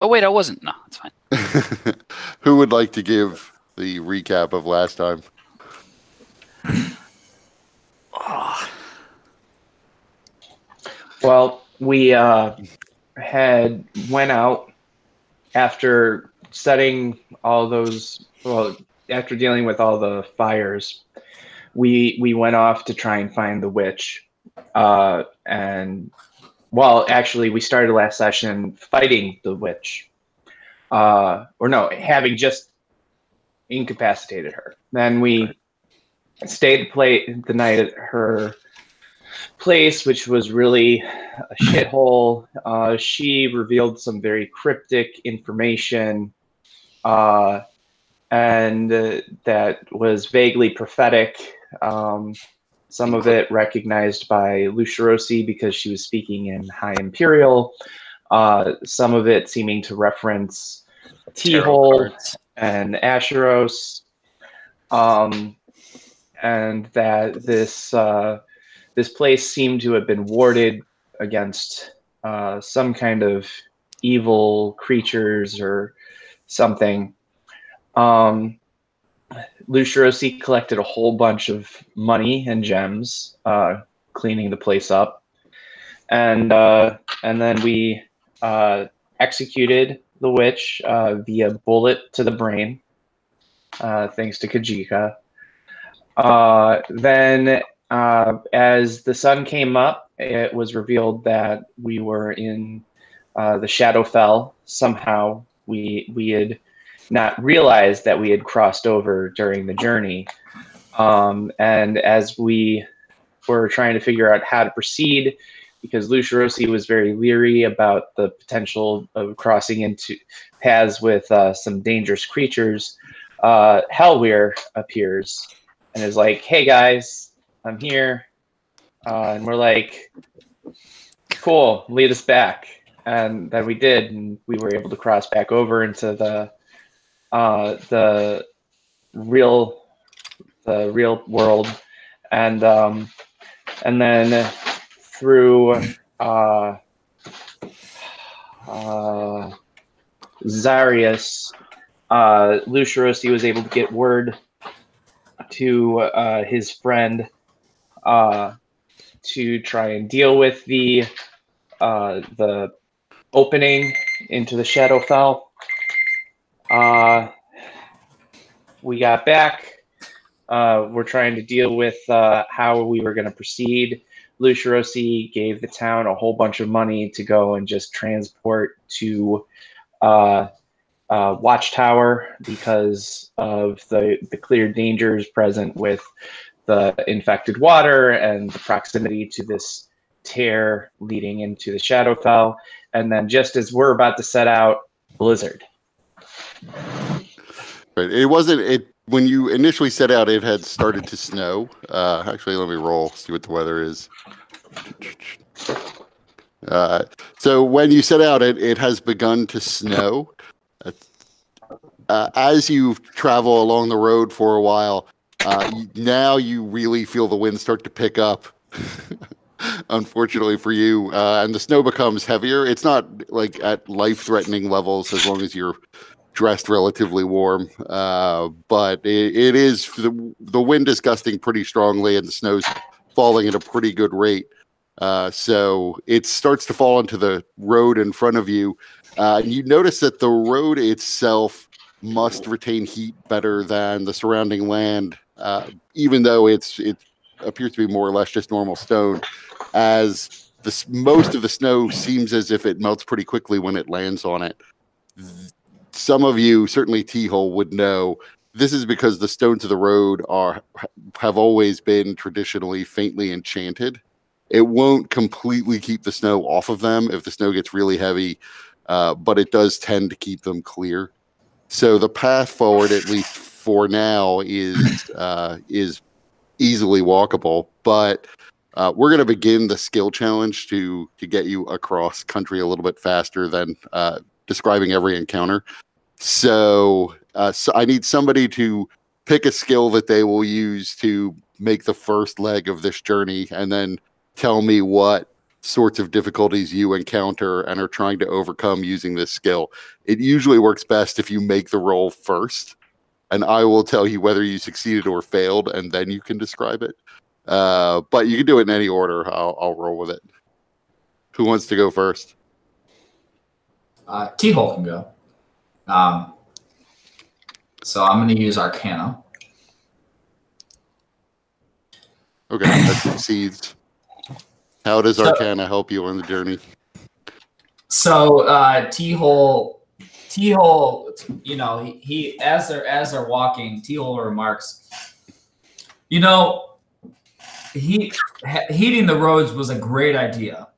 Oh, wait, I wasn't. No, it's fine. Who would like to give the recap of last time? Well, we had went out after setting all those. Well, after dealing with all the fires, we went off to try and find the witch. And well, actually, we started last session fighting the witch. Or no, having just incapacitated her. Then we stayed the night at her place, which was really a shithole. She revealed some very cryptic information, and that was vaguely prophetic. Some of it recognized by Lucerosi because she was speaking in High Imperial. Some of it seeming to reference T-Hole and Asheros. And that this place seemed to have been warded against some kind of evil creatures or something. Lucerosi collected a whole bunch of money and gems, cleaning the place up, and then we executed the witch via bullet to the brain, thanks to Kajika. Then, as the sun came up, it was revealed that we were in the Shadowfell. Somehow, we had not realized that we had crossed over during the journey. And as we were trying to figure out how to proceed, because Lucerosi was very leery about the potential of crossing into paths with some dangerous creatures, Hellweir appears and is like, "Hey guys, I'm here." And we're like, "Cool, lead us back." And then we did, and we were able to cross back over into the real world, and then through Zarius, Lucerosi was able to get word to his friend to try and deal with the opening into the Shadowfell. We got back. We're trying to deal with how we were going to proceed. Lucerosi gave the town a whole bunch of money to go and just transport to Watchtower because of the clear dangers present with the infected water and the proximity to this tear leading into the Shadowfell. And then just as we're about to set out, blizzard. Right. When you initially set out, it had started to snow. Actually, let me roll, see what the weather is. So when you set out, it has begun to snow. As you travel along the road for a while, now you really feel the wind start to pick up. Unfortunately for you, and the snow becomes heavier. It's not like at life-threatening levels as long as you're dressed relatively warm, but it is the wind is gusting pretty strongly and the snow's falling at a pretty good rate. So it starts to fall into the road in front of you. And you notice that the road itself must retain heat better than the surrounding land, even though it appears to be more or less just normal stone, as most of the snow seems as if it melts pretty quickly when it lands on it. Some of you, certainly T-Hole, would know this is because the stones of the road have always been traditionally faintly enchanted. It won't completely keep the snow off of them if the snow gets really heavy, but it does tend to keep them clear. So the path forward, at least for now, is easily walkable. But we're going to begin the skill challenge to get you across country a little bit faster than describing every encounter. So I need somebody to pick a skill that they will use to make the first leg of this journey, and then tell me what sorts of difficulties you encounter and are trying to overcome using this skill, it usually works best if you make the roll first, and I will tell you whether you succeeded or failed, and then you can describe it. But you can do it in any order. I'll roll with it. Who wants to go first? T-Hole can go. So I'm going to use Arcana. Okay, that succeeds. How does Arcana help you on the journey? So T-Hole, you know, he as they're walking, T-Hole remarks, you know, heating the roads was a great idea.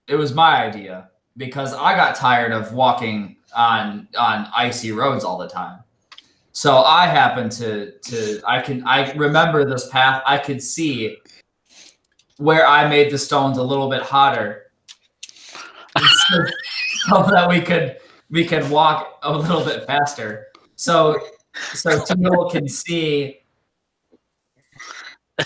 It was my idea because I got tired of walking on icy roads all the time. So I happened to I remember this path. I could see where I made the stones a little bit hotter so that we could walk a little bit faster. So Teal can see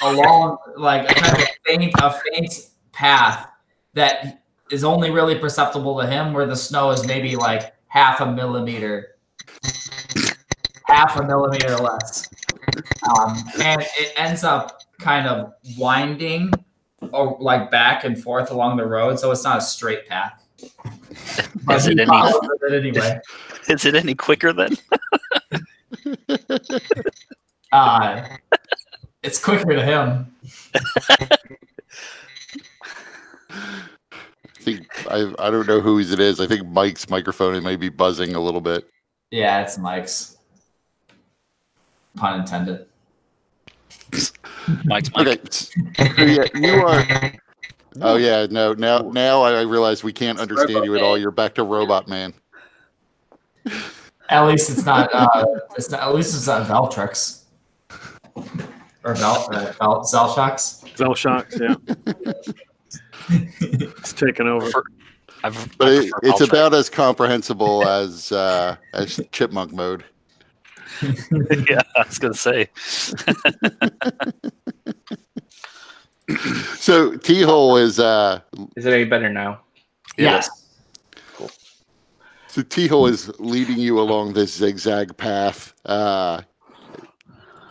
along like a kind of faint path that is only really perceptible to him, where the snow is maybe like half a millimeter less. And it ends up kind of winding or like back and forth along the road, so it's not a straight path. But Is it anyway. Is it any quicker then? It's quicker to him. I don't know whose it is. I think Mike's microphone may be buzzing a little bit. Yeah, it's Mike's. Pun intended. Mike's Mike. Okay. Yeah, you are. Oh yeah, no. Now I realize we can't understand you at all. You're back to Robot Man. At least it's not. At least it's not Valtrex or Zalshox. Zalshox, yeah. It's taken over. But it's about as comprehensible as Chipmunk mode. Yeah, I was gonna say. So T-Hole is. Is it any better now? Yes. Cool. So T-Hole is leading you along this zigzag path. I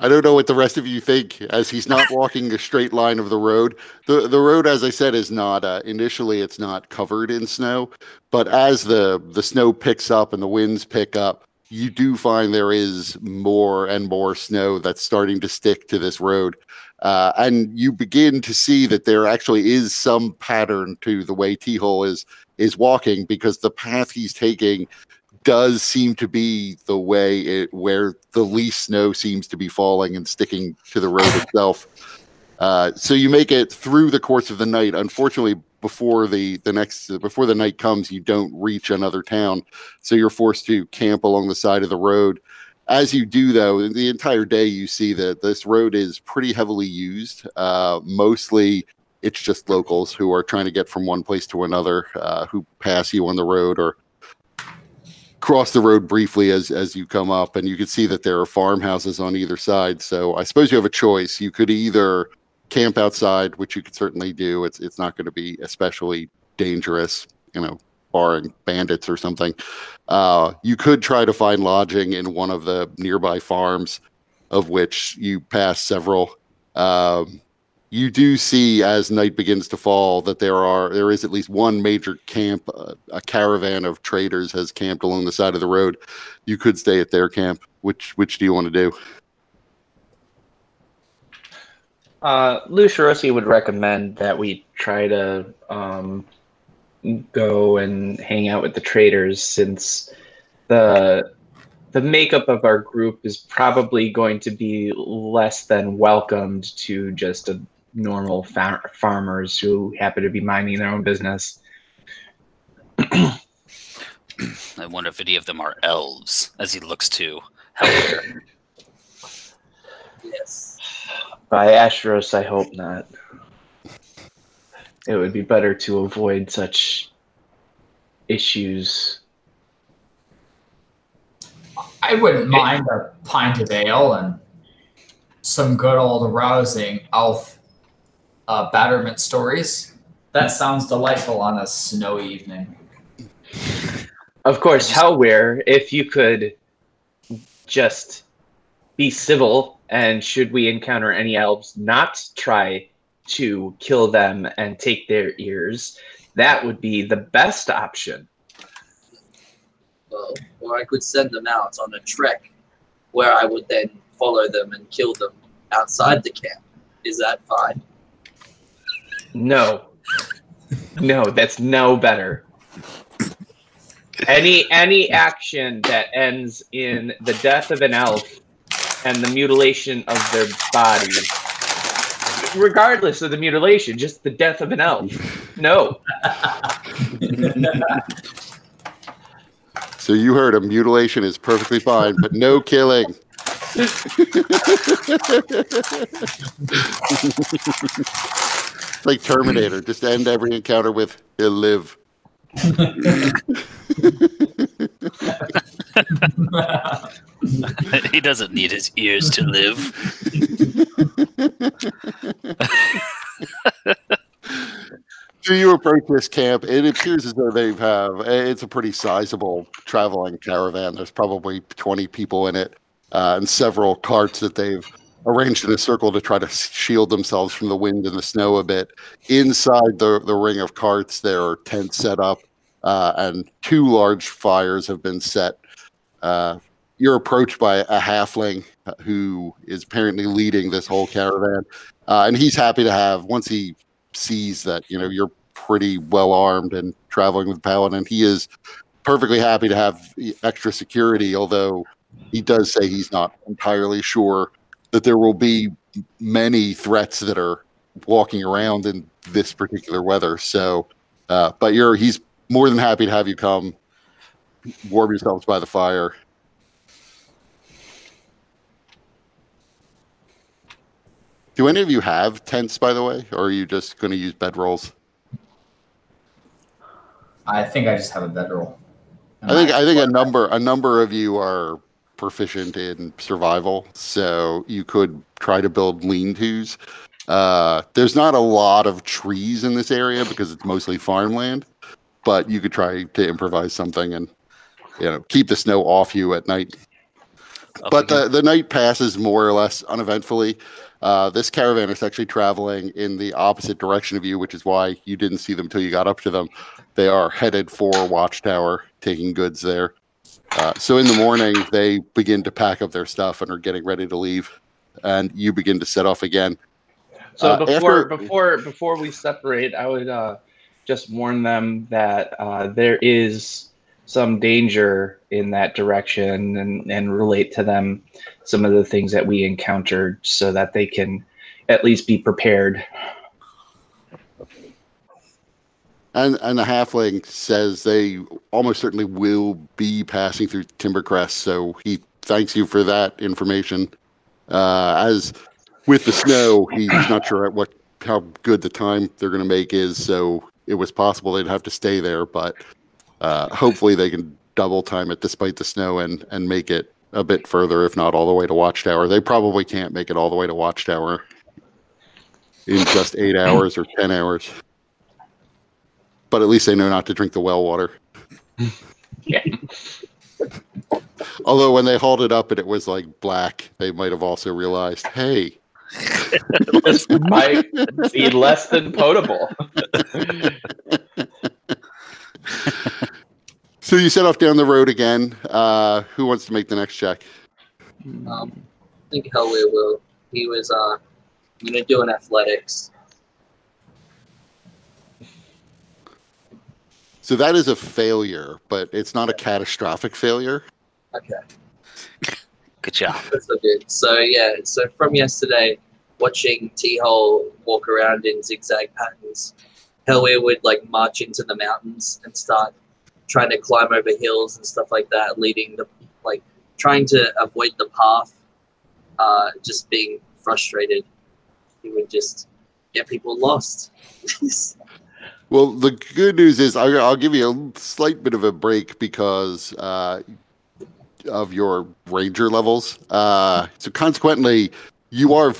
don't know what the rest of you think, as he's not walking a straight line of the road. The road, as I said, is not initially it's not covered in snow, but as the snow picks up and the winds pick up, you do find there is more and more snow that's starting to stick to this road. And you begin to see that there actually is some pattern to the way T-Hole is walking, because the path he's taking does seem to be the way where the least snow seems to be falling and sticking to the road itself. So you make it through the course of the night. Unfortunately, before the night comes, you don't reach another town, so you're forced to camp along the side of the road. As you do, though, the entire day you see that this road is pretty heavily used. Mostly, it's just locals who are trying to get from one place to another, who pass you on the road or cross the road briefly as you come up, and you can see that there are farmhouses on either side. So I suppose you have a choice. You could either camp outside, which you could certainly do. It's not going to be especially dangerous, barring bandits or something. You could try to find lodging in one of the nearby farms, of which you pass several. You do see, as night begins to fall, that there is at least one major camp. A caravan of traders has camped along the side of the road. You could stay at their camp. Which do you want to do? Lucirosi would recommend that we try to go and hang out with the traders, since the makeup of our group is probably going to be less than welcomed to just a normal farmers who happen to be minding their own business. I wonder if any of them are elves, as he looks to Helger. Yes. By Ashros, I hope not. It would be better to avoid such issues. I wouldn't mind a pint of ale and some good old arousing elf betterment stories. That sounds delightful on a snowy evening. Of course, Hellweir, if you could just be civil, and should we encounter any elves, not try to kill them and take their ears, that would be the best option. Well, or I could send them out on a trek where I would then follow them and kill them outside the camp. Is that fine? No. No, that's no better. Any action that ends in the death of an elf and the mutilation of their body, regardless of the mutilation, just the death of an elf. No. So you heard him. Mutilation is perfectly fine, but no killing. Like Terminator, just end every encounter with "he'll live." He doesn't need his ears to live. So you approach this camp. It appears as though it's a pretty sizable traveling caravan. There's probably 20 people in it, and several carts that they've arranged in a circle to try to shield themselves from the wind and the snow a bit. Inside the ring of carts, there are tents set up, and 2 large fires have been set. You're approached by a halfling who is apparently leading this whole caravan, and he's happy to have, once he sees that you're pretty well armed and traveling with paladin, he is perfectly happy to have extra security, although he does say he's not entirely sure that there will be many threats that are walking around in this particular weather. So but he's more than happy to have you come warm yourselves by the fire. Do any of you have tents, by the way, or are you just going to use bedrolls? I think I just have a bedroll. I think a number of you are proficient in survival, so you could try to build lean-tos. There's not a lot of trees in this area because it's mostly farmland, but you could try to improvise something and keep the snow off you at night. But the night passes more or less uneventfully. This caravan is actually traveling in the opposite direction of you, which is why you didn't see them until you got up to them. They are headed for Watchtower, taking goods there. So in the morning, they begin to pack up their stuff and are getting ready to leave, and you begin to set off again. So before we separate, I would just warn them that there is some danger in that direction, and relate to them some of the things that we encountered so that they can at least be prepared. And the halfling says they almost certainly will be passing through Timbercrest, so he thanks you for that information. As with the snow, he's not sure how good the time they're going to make is, so it was possible they'd have to stay there, but hopefully they can double time it despite the snow and make it a bit further, if not all the way to Watchtower. They probably can't make it all the way to Watchtower in just 8 hours or 10 hours. But at least they know not to drink the well water. Yeah. Although when they hauled it up and it was like black, they might have also realized, hey, This might be less than potable. So you set off down the road again. Who wants to make the next check? I think Hellweir will. He was doing athletics. So that is a failure, but it's not a catastrophic failure. Okay. Good job. That's so good. So from yesterday, watching T-Hole walk around in zigzag patterns, Hellweir would march into the mountains and start trying to climb over hills and stuff like that, trying to avoid the path, just being frustrated. He would just get people lost. Well, the good news is I'll give you a slight bit of a break because of your ranger levels. So consequently, you are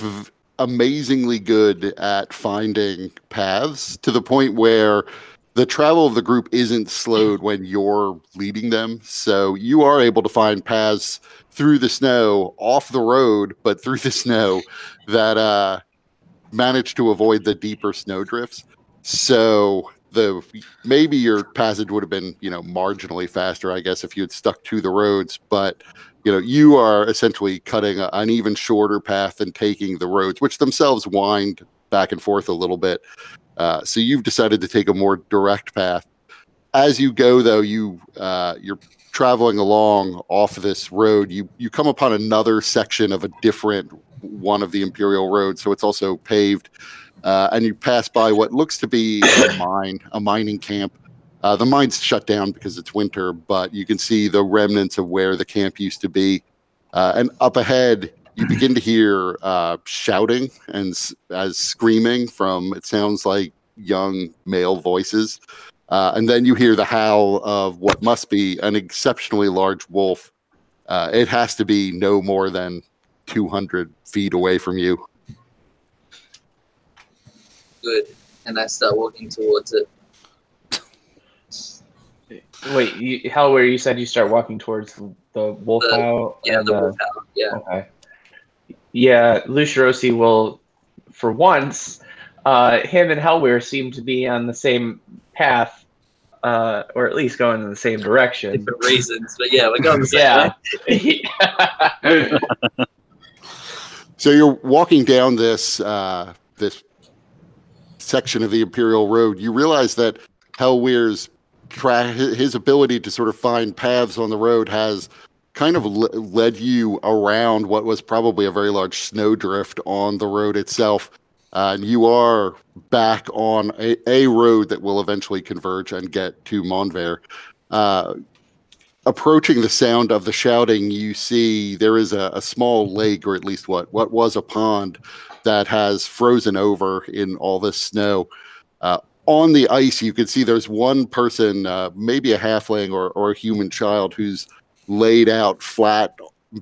amazingly good at finding paths to the point where the travel of the group isn't slowed when you're leading them. So you are able to find paths through the snow, off the road, but through the snow that manage to avoid the deeper snow drifts. So maybe your passage would have been, marginally faster, I guess, if you had stuck to the roads, but you are essentially cutting an even shorter path and taking the roads, which themselves wind back and forth a little bit. So you've decided to take a more direct path. As you go, though, you're traveling along off this road. You come upon another section of a different one of the Imperial roads, so it's also paved, and you pass by what looks to be a mining camp. The mine's shut down because it's winter, but you can see the remnants of where the camp used to be. And up ahead, you begin to hear shouting and as screaming from, it sounds like, young male voices. And then you hear the howl of what must be an exceptionally large wolf. It has to be no more than 200 feet away from you. Good. And I start walking towards it. Wait, Hellware, you said you start walking towards the wolf howl? Yeah, the wolf howl, yeah. Okay. Yeah, Lucirosi will, for once, him and Hellware seem to be on the same path, or at least going in the same direction. Different reasons, but yeah, we're going the same way. So you're walking down this this section of the Imperial Road. You realize that Hellwere's his ability to sort of find paths on the road has kind of led you around what was probably a very large snowdrift on the road itself. And you are back on a road that will eventually converge and get to Monver. Approaching the sound of the shouting, you see there is a small lake, or at least what was a pond, that has frozen over in all this snow. On the ice, you can see there's one person, maybe a halfling or a human child, who's laid out flat,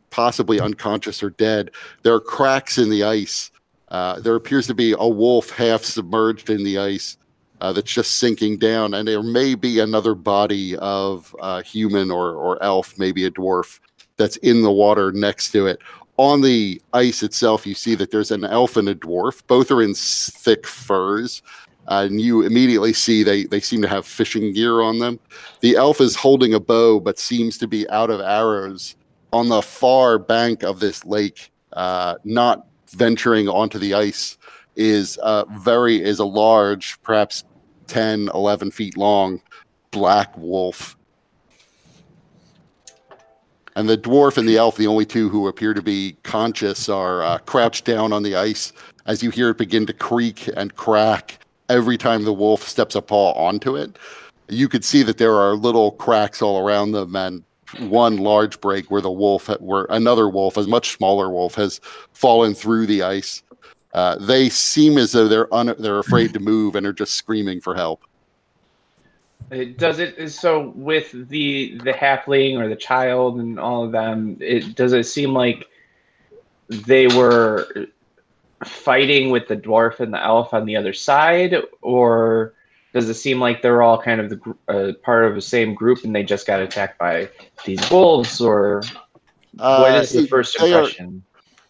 possibly unconscious or dead. There are cracks in the ice. There appears to be a wolf half submerged in the ice that's just sinking down, and there may be another body of human or elf, maybe a dwarf, that's in the water next to it. On the ice itself, you see that there's an elf and a dwarf. Both are in thick furs. And you immediately see they seem to have fishing gear on them. The elf is holding a bow, but seems to be out of arrows. On the far bank of this lake, not venturing onto the ice, is a large, perhaps 10, 11 feet long, black wolf. And the dwarf and the elf, the only two who appear to be conscious, are crouched down on the ice as you hear it begin to creak and crack every time the wolf steps a paw onto it. You could see that there are little cracks all around them, and one large break where another wolf, a much smaller wolf, has fallen through the ice. They seem as though they're afraid to move and are just screaming for help. So with the halfling or the child and all of them, does it seem like they were fighting with the dwarf and the elf on the other side, or does it seem like they're all kind of part of the same group and they just got attacked by these wolves, or what is the first impression?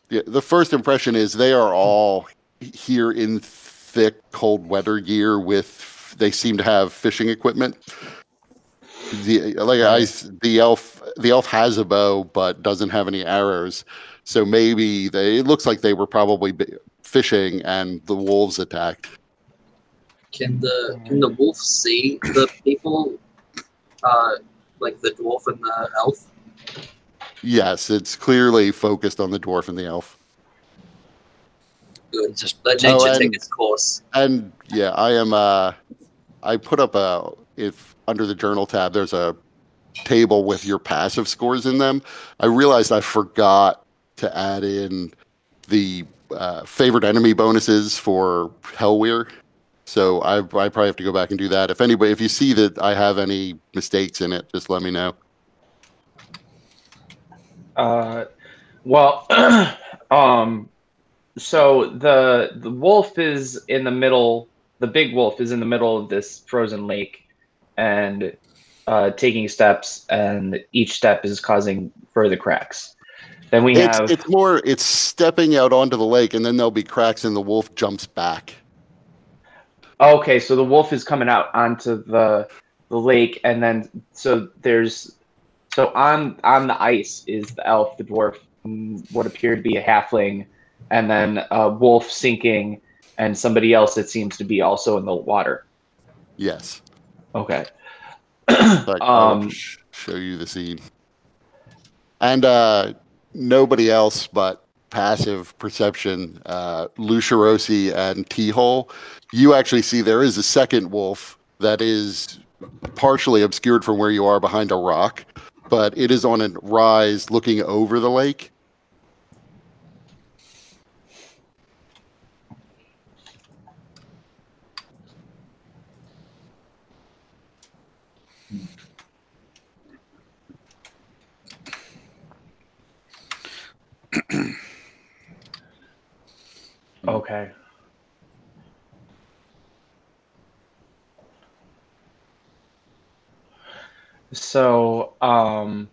The first impression is they are all here in thick cold weather gear they seem to have fishing equipment. The elf has a bow but doesn't have any arrows. So maybe it looks like they were probably fishing and the wolves attacked. Can the wolf see the people, like the dwarf and the elf? Yes, it's clearly focused on the dwarf and the elf. Good. Just let nature take its course. And yeah, I put up under the journal tab, there's a table with your passive scores in them. I realized I forgot to add in the favorite enemy bonuses for Hellweir. So I probably have to go back and do that. If you see that I have any mistakes in it, just let me know. Well, So the wolf is in the middle. The big wolf is in the middle of this frozen lake, and taking steps, and each step is causing further cracks. Then we have It's stepping out onto the lake, and then there'll be cracks, and the wolf jumps back. okay. So the wolf is coming out onto the lake, and then so on the ice is the elf, the dwarf, what appeared to be a halfling, and then a wolf sinking, and somebody else that seems to be also in the water. Yes. Okay. I'll show you the scene. And nobody else but passive perception, Lucirosi and T-Hole, you actually see there is a second wolf that is partially obscured from where you are behind a rock, but it is on a rise looking over the lake. Okay. So, I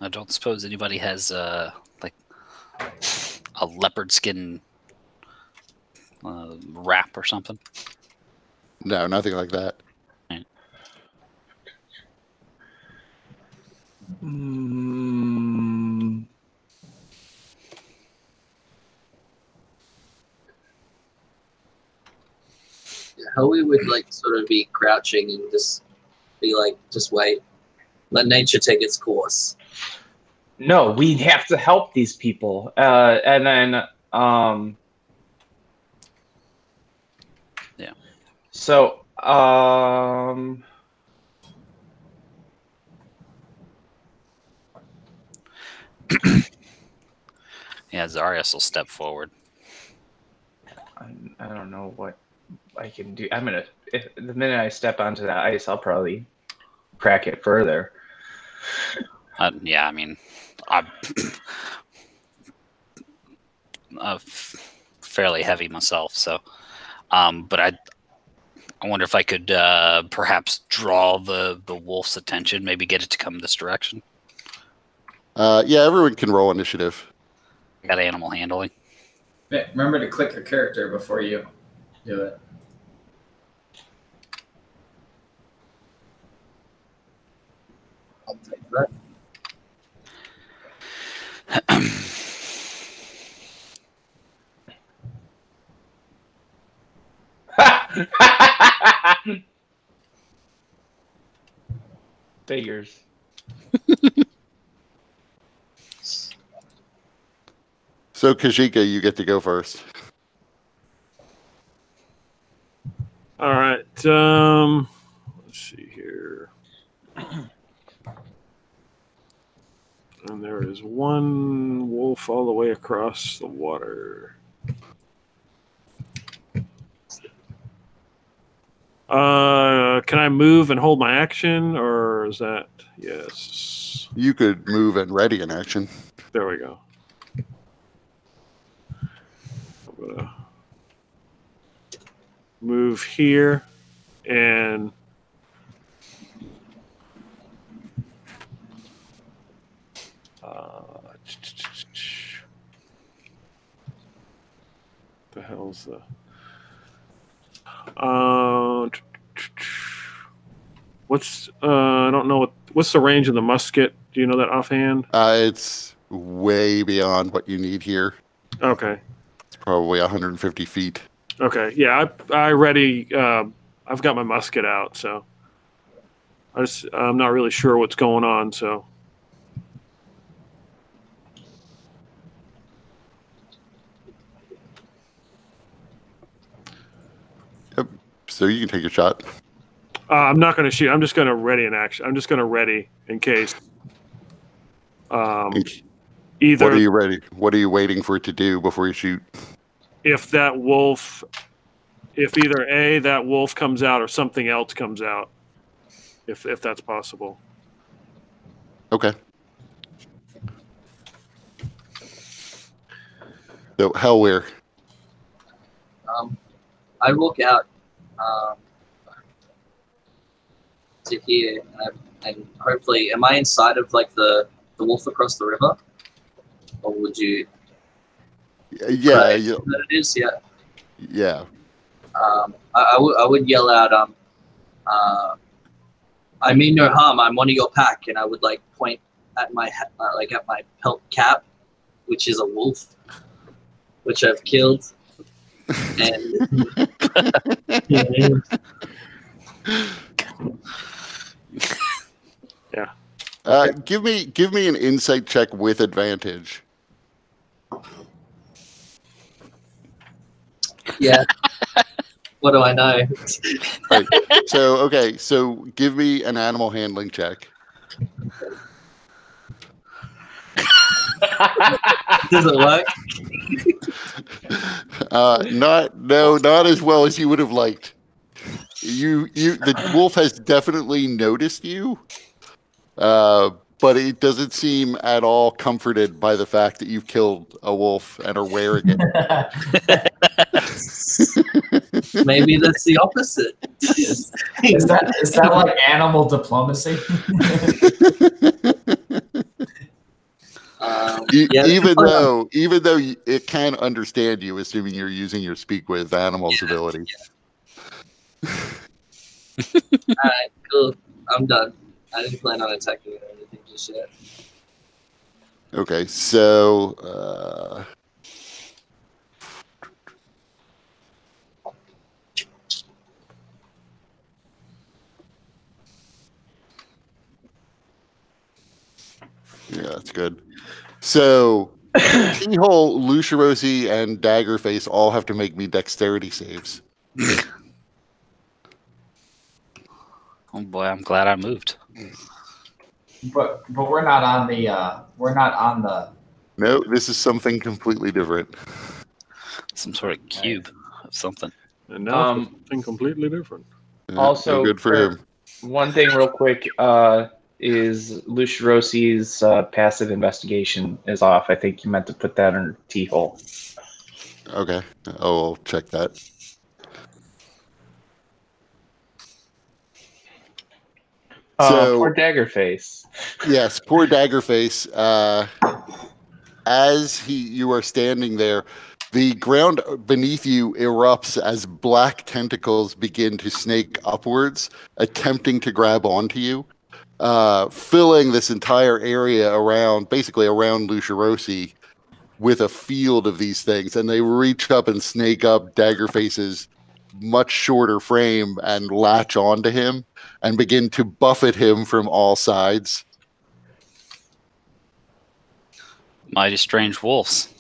don't suppose anybody has like a leopard skin wrap or something. No, nothing like that. Right. How we would like sort of be crouching and just be like, just wait, let nature take its course. No, we have to help these people, and then yeah. So Yeah, Zarius will step forward. I don't know what I can do. If the minute I step onto that ice, I'll probably crack it further. Yeah, I mean, I'm fairly heavy myself, so. But I wonder if I could perhaps draw the wolf's attention, maybe get it to come this direction. Yeah, everyone can roll initiative. I got animal handling. Yeah, remember to click your character before you do it. I'll take that. Figures. So, Kajika, you get to go first. All right. Let's see here. And there is one wolf all the way across the water. Can I move and hold my action, or is that yes? You could move and ready in action. There we go. I'm gonna move here and the hell's the what's I don't know what's the range of the musket? Do you know that offhand? It's way beyond what you need here. Okay. It's probably 150 feet. Okay. Yeah, I ready. I've got my musket out, so I'm not really sure what's going on. So. Yep. So you can take a shot. I'm not going to shoot. I'm just going to ready an action. I'm just going to ready in case. Either. What are you ready? What are you waiting for it to do before you shoot? If that wolf, if either that wolf comes out or something else comes out, if that's possible. Okay. So, Hellware. I walk out to here, and hopefully, am I inside of like the wolf across the river, or would you? Yeah, That it is. Yeah. yeah. I would yell out, I mean no harm. I'm one of your pack, and I would like point at my at my pelt cap, which is a wolf, which I've killed, and Yeah. Give me an insight check with advantage. yeah. What do I know? Right. So okay, so give me an animal handling check. Does it work? Not as well as you would have liked. The wolf has definitely noticed you, but it doesn't seem at all comforted by the fact that you've killed a wolf and are wearing it. Maybe that's the opposite. Is that like animal diplomacy? Even though it can understand you, assuming you're using your speak with animals ability. Yeah. Alright, cool. I'm done. I didn't plan on attacking it or anything just yet. Okay, so yeah, that's good. So Keyhole, Lucirosi, and Daggerface all have to make me dexterity saves. Oh boy, I'm glad I moved. But we're not on the No, this is something completely different. Some sort of cube of something. And now for something completely different. Yeah, Also, no good for him. One thing real quick is Lucirosi's passive investigation is off. I think you meant to put that under T-hole. Okay, I'll check that. Poor Daggerface. Yes, poor Daggerface. As you are standing there, the ground beneath you erupts as black tentacles begin to snake upwards, attempting to grab onto you, filling this entire area around Lucirosi with a field of these things. And they reach up and snake up Daggerface's much shorter frame and latch onto him and begin to buffet him from all sides. Mighty strange wolves.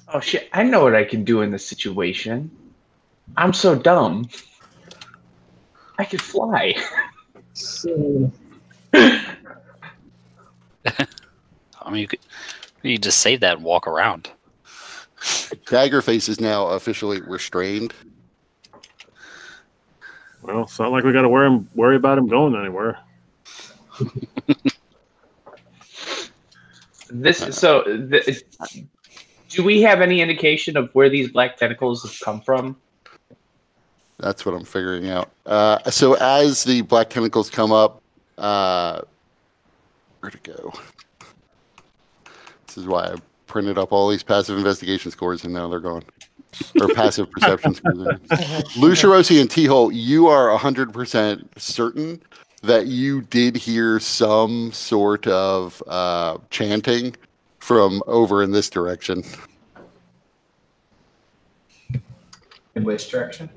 Oh shit! I know what I can do in this situation. I'm so dumb. I could fly. So, I mean, you just save that and walk around. Daggerface is now officially restrained. Well, it's not like we got to worry about him going anywhere. Do we have any indication of where these black tentacles have come from? That's what I'm figuring out. So as the black tentacles come up, where'd it go? This is why I printed up all these passive investigation scores and now they're gone. Or passive perception scores. Lucirosi and T-Hole, you are 100% certain that you did hear some sort of chanting from over in this direction. in which direction?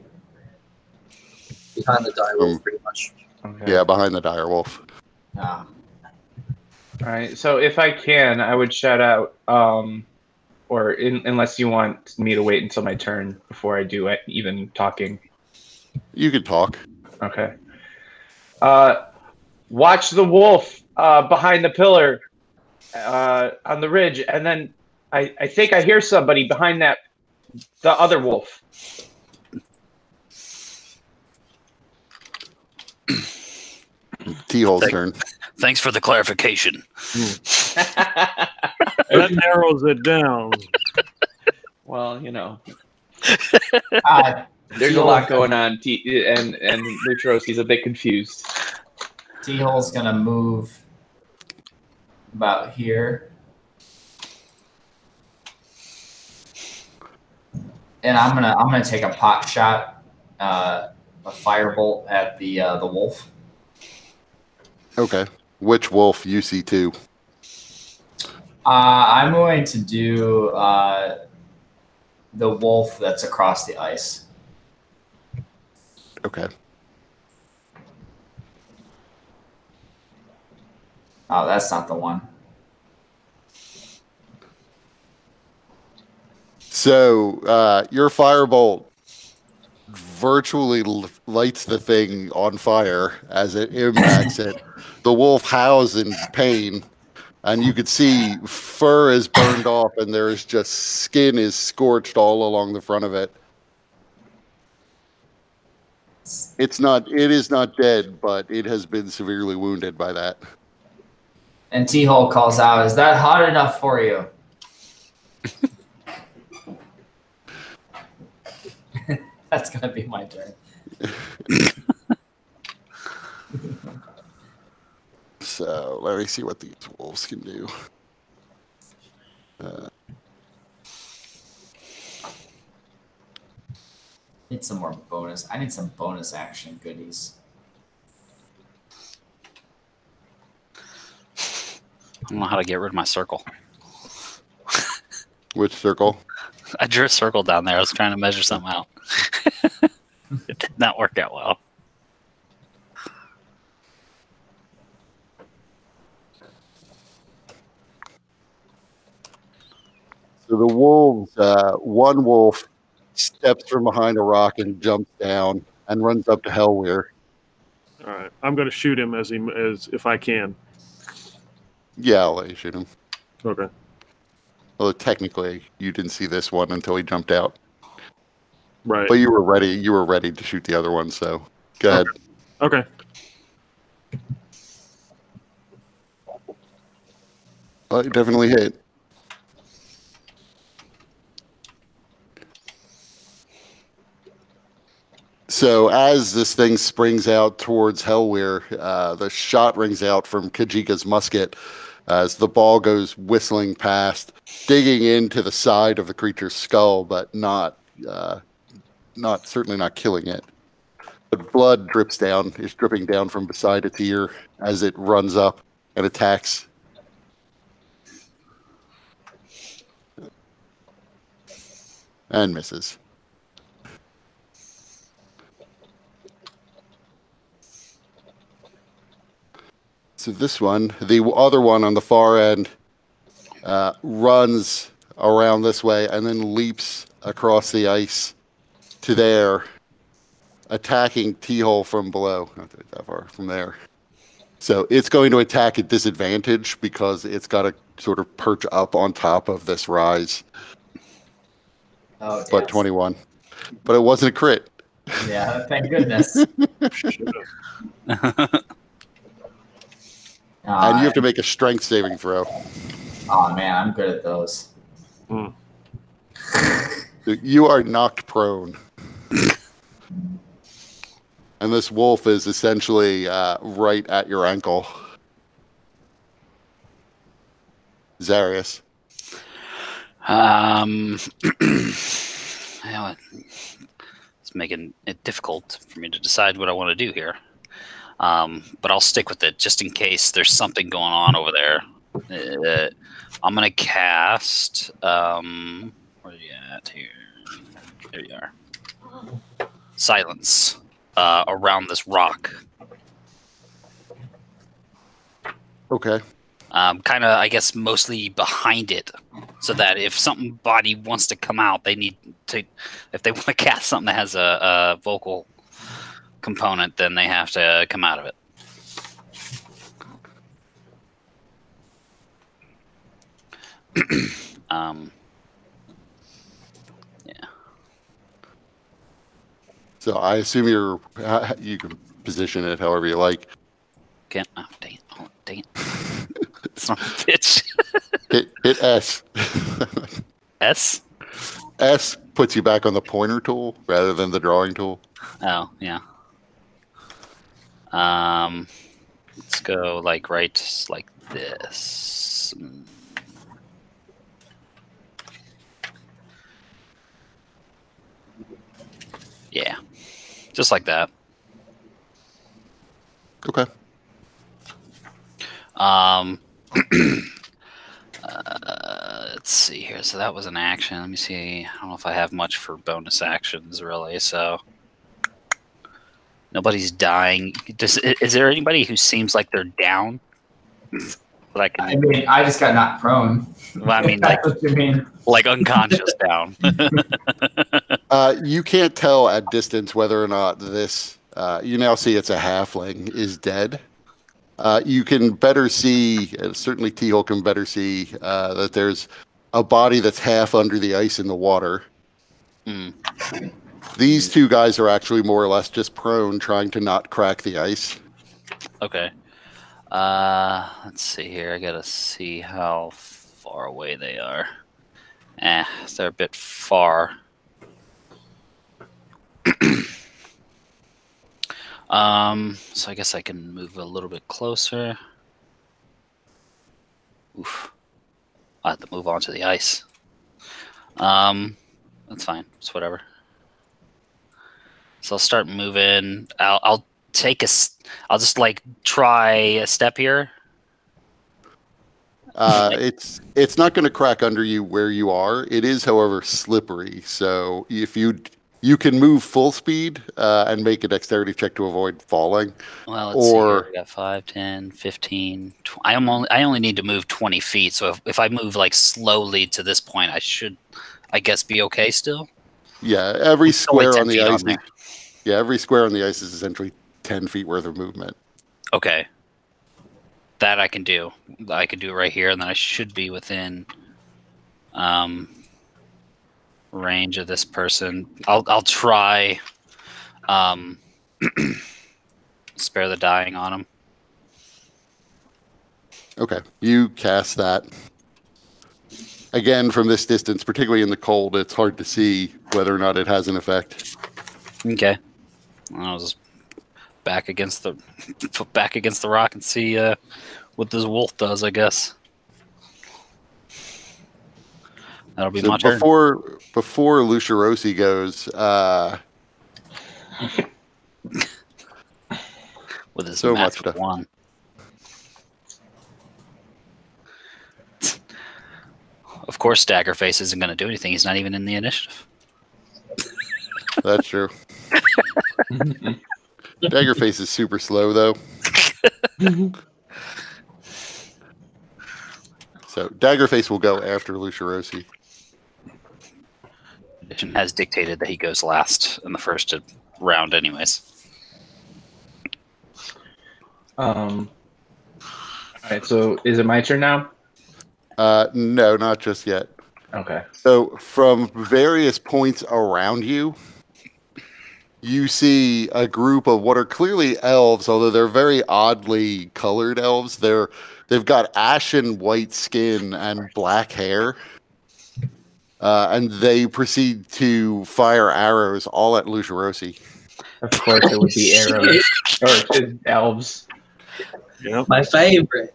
behind the direwolf, pretty much. Okay. Yeah, behind the direwolf. Ah. All right. So if I can, I would shout out, unless you want me to wait until my turn before I do it, even talking. You could talk. Okay. Watch the wolf behind the pillar on the ridge, and then I think I hear somebody behind the other wolf. T-Hole's turn. Thanks for the clarification. That narrows it down. Well, you know, Uh, there's a lot going on, and Lutros, he's a bit confused. T-Hole's gonna move about here. And I'm gonna take a pot shot, a firebolt at the wolf. Okay. Which wolf? UC2. I'm going to do the wolf that's across the ice. Okay. Oh, that's not the one. So your firebolt virtually lights the thing on fire as it impacts it. The wolf howls in pain, and you could see fur is burned off, and there's just skin is scorched all along the front of it. It is not dead, but it has been severely wounded by that. And T-Hole calls out, "Is that hot enough for you?" That's gonna be my turn. So let me see what these wolves can do. Need some more bonus. I need some bonus action goodies. I don't know how to get rid of my circle. Which circle? I drew a circle down there. I was trying to measure something out. It did not work out well. So the wolves, one wolf steps from behind a rock and jumps down and runs up to Hellweir. All right, I'm going to shoot him as if I can. Yeah, I'll let you shoot him. Okay. Although technically, you didn't see this one until he jumped out. Right. But you were ready. You were ready to shoot the other one. So go ahead. Okay. Well, you definitely hit. So as this thing springs out towards Hellweir, the shot rings out from Kajika's musket as the ball goes whistling past, digging into the side of the creature's skull, but certainly not killing it. But blood is dripping down from beside its ear as it runs up and attacks. And misses. So this one, the other one on the far end, runs around this way and then leaps across the ice to there, attacking T-Hole from below. Not that far from there. So it's going to attack at disadvantage because it's got to sort of perch up on top of this rise. Oh, But yes. 21. But it wasn't a crit. Yeah, thank goodness. And you have to make a strength saving throw. Oh man, I'm good at those. Mm. You are knocked prone. And this wolf is essentially right at your ankle. Zarius. It's making it difficult for me to decide what I want to do here. But I'll stick with it just in case there's something going on over there. I'm going to cast... where are you at here? There you are. Silence around this rock. Okay. Kind of, I guess, mostly behind it, so that if somebody wants to come out, they need to... If they want to cast something that has a vocal component, then they have to come out of it. Yeah. So I assume you can position it however you like. Can't. Oh, dang it. Oh, dang it. It's not the pitch. Hit S. S? S puts you back on the pointer tool rather than the drawing tool. Oh, yeah. Let's go like right like this. Yeah. Just like that. Okay. Let's see here. So that was an action. Let me see. I don't know if I have much for bonus actions really. So nobody's dying. Is there anybody who seems like they're down? That I can. I mean, I just got knocked prone. Well, I mean, like, That's what you mean. like unconscious down. You can't tell at distance whether or not this. You now see it's a halfling is dead. You can better see. Certainly, T-Hole can better see that there's a body that's half under the ice in the water. Hmm. These two guys are actually more or less just prone, trying to not crack the ice. Okay. Let's see here. I gotta see how far away they are. They're a bit far. So I guess I can move a little bit closer. Oof. I have to move onto the ice. That's fine. It's whatever. So I'll start moving. I'll take I'll just like try a step here. It's not going to crack under you where you are. It is, however, slippery. So if you can move full speed and make a dexterity check to avoid falling. Well, let's see here. We got 5, 10, 15. I only need to move 20 feet. So if I move like slowly to this point, I should, I guess, be okay still. Yeah, every square on the ice. Every square on the ice is essentially 10 feet worth of movement. Okay. That I can do. I can do it right here, and then I should be within range of this person. I'll try spare the dying on him. Okay, you cast that. Again, from this distance, particularly in the cold, it's hard to see whether or not it has an effect. Okay. I'll just back against the rock and see what this wolf does, I guess. That'll be my turn. Before Lucia Rossi goes, with his so much massive stuff. one. Of course, Staggerface isn't going to do anything. He's not even in the initiative. That's true. Daggerface is super slow, though. So Daggerface will go after Lucia Rossi. Tradition has dictated that he goes last in the first round, anyways. All right. So is it my turn now? No, not just yet. Okay. So from various points around you, you see a group of what are clearly elves, although they're very oddly colored elves. They've got ashen white skin and black hair. And they proceed to fire arrows all at Lucia Rossi. Of course, it would be arrows or elves. Yep. My favorite.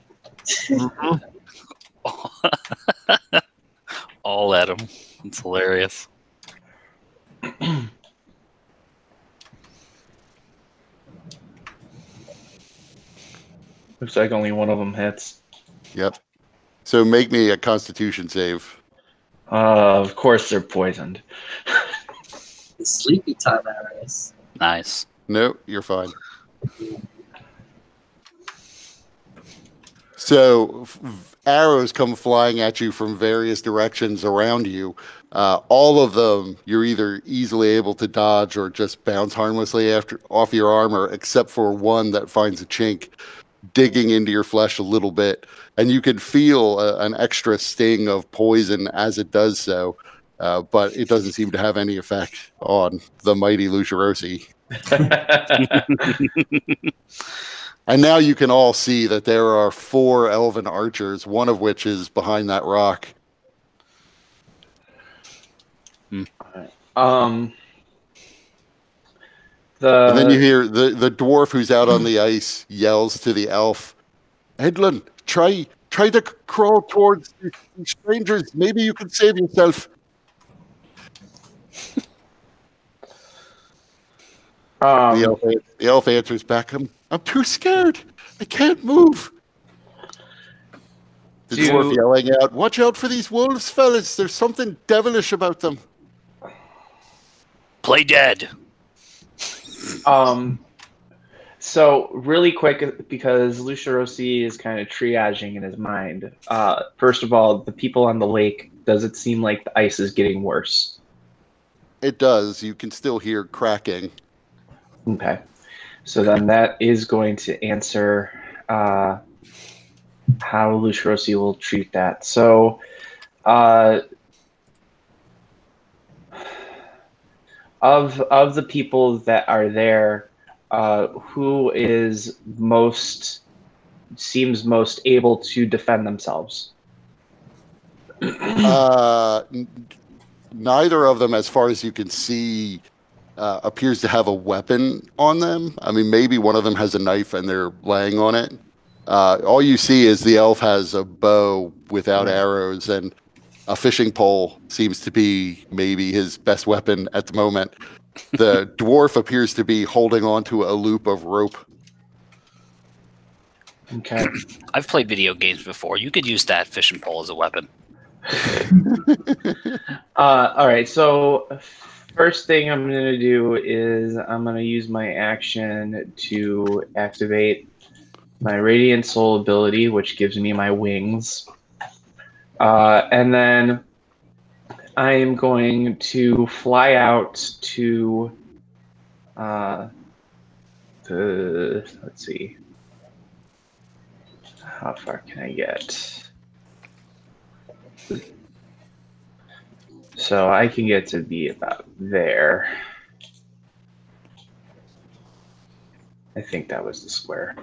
Mhm. All at him. It's hilarious. Looks like only one of them hits. Yep. So make me a Constitution save. Of course, they're poisoned. The sleepy time arrows. Nice. No, you're fine. So arrows come flying at you from various directions around you. All of them, you're either easily able to dodge or just bounce harmlessly off your armor, except for one that finds a chink, digging into your flesh a little bit. And you can feel an extra sting of poison as it does so, but it doesn't seem to have any effect on the mighty Lucia Rossi. And now you can all see that there are 4 elven archers, one of which is behind that rock. The And then you hear the dwarf who's out on the ice yells to the elf, Edlin, try to crawl towards the strangers. Maybe you can save yourself. The elf answers back, I'm too scared. I can't move. The dwarf yelling out, watch out for these wolves, fellas. There's something devilish about them. Play dead. So really quick, because Lucia Rossi is kind of triaging in his mind. First of all, the people on the lake, does it seem like the ice is getting worse? It does. You can still hear cracking. Okay. So then that is going to answer how Lucia Rossi will treat that. So of the people that are there, who seems most able to defend themselves? Neither of them, as far as you can see, appears to have a weapon on them. I mean, maybe one of them has a knife and they're laying on it. All you see is the elf has a bow without arrows, and a fishing pole seems to be maybe his best weapon at the moment. The dwarf appears to be holding on to a loop of rope. Okay. I've played video games before. You could use that fishing pole as a weapon. All right. So first thing I'm going to do is I'm going to use my action to activate my Radiant Soul ability, which gives me my wings. And then I am going to fly out to let's see. How far can I get? So I can get to be about there. I think that was the square.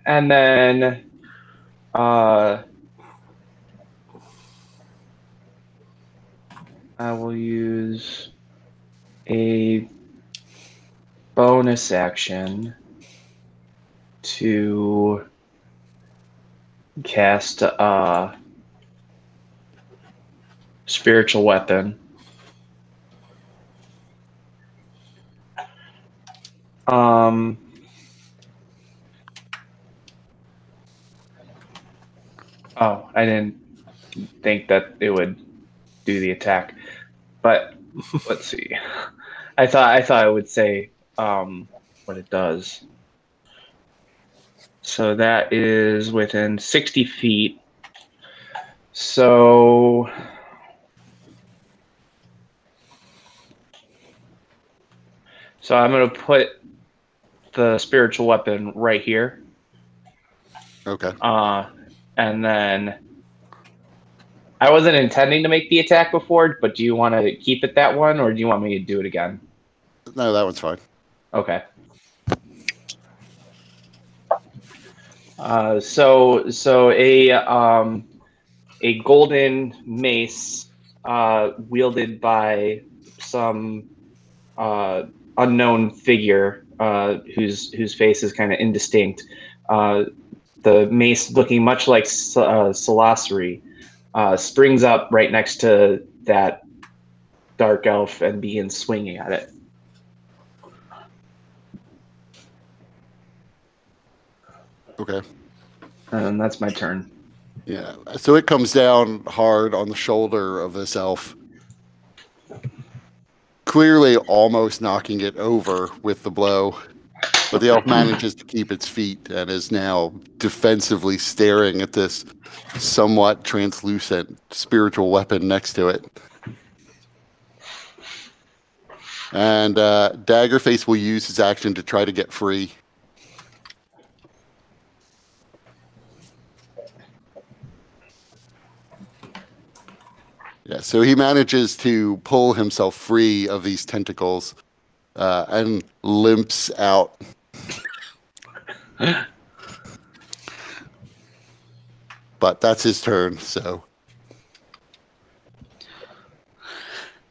And then I will use a bonus action to cast a spiritual weapon. Oh, I didn't think that it would do the attack, but let's see. I thought it would say what it does. So that is within 60 feet. So I'm going to put the spiritual weapon right here. Okay. And then I wasn't intending to make the attack before, but do you want to keep it that one, or do you want me to do it again? No, that one's fine. Okay. So a golden mace wielded by some unknown figure whose face is kind of indistinct. The mace, looking much like Salasri, springs up right next to that dark elf and begins swinging at it. Okay. And that's my turn. Yeah. So it comes down hard on the shoulder of this elf, clearly almost knocking it over with the blow. But the elf manages to keep its feet and is now defensively staring at this somewhat translucent spiritual weapon next to it. And Daggerface will use his action to try to get free. Yeah, so he manages to pull himself free of these tentacles and limps out. But that's his turn, so.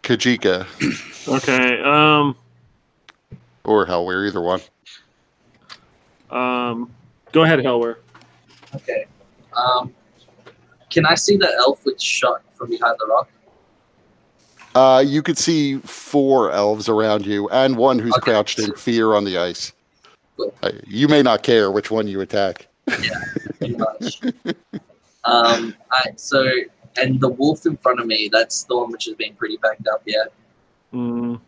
Kajika. Okay. Or Hellware, either one. Go ahead, Hellware. Okay. Can I see the elf with shot from behind the rock? You could see 4 elves around you, and one who's crouched in fear on the ice. Cool. You may not care which one you attack. Yeah, pretty much. And the wolf in front of me, that's the one which has been pretty backed up, yeah. Though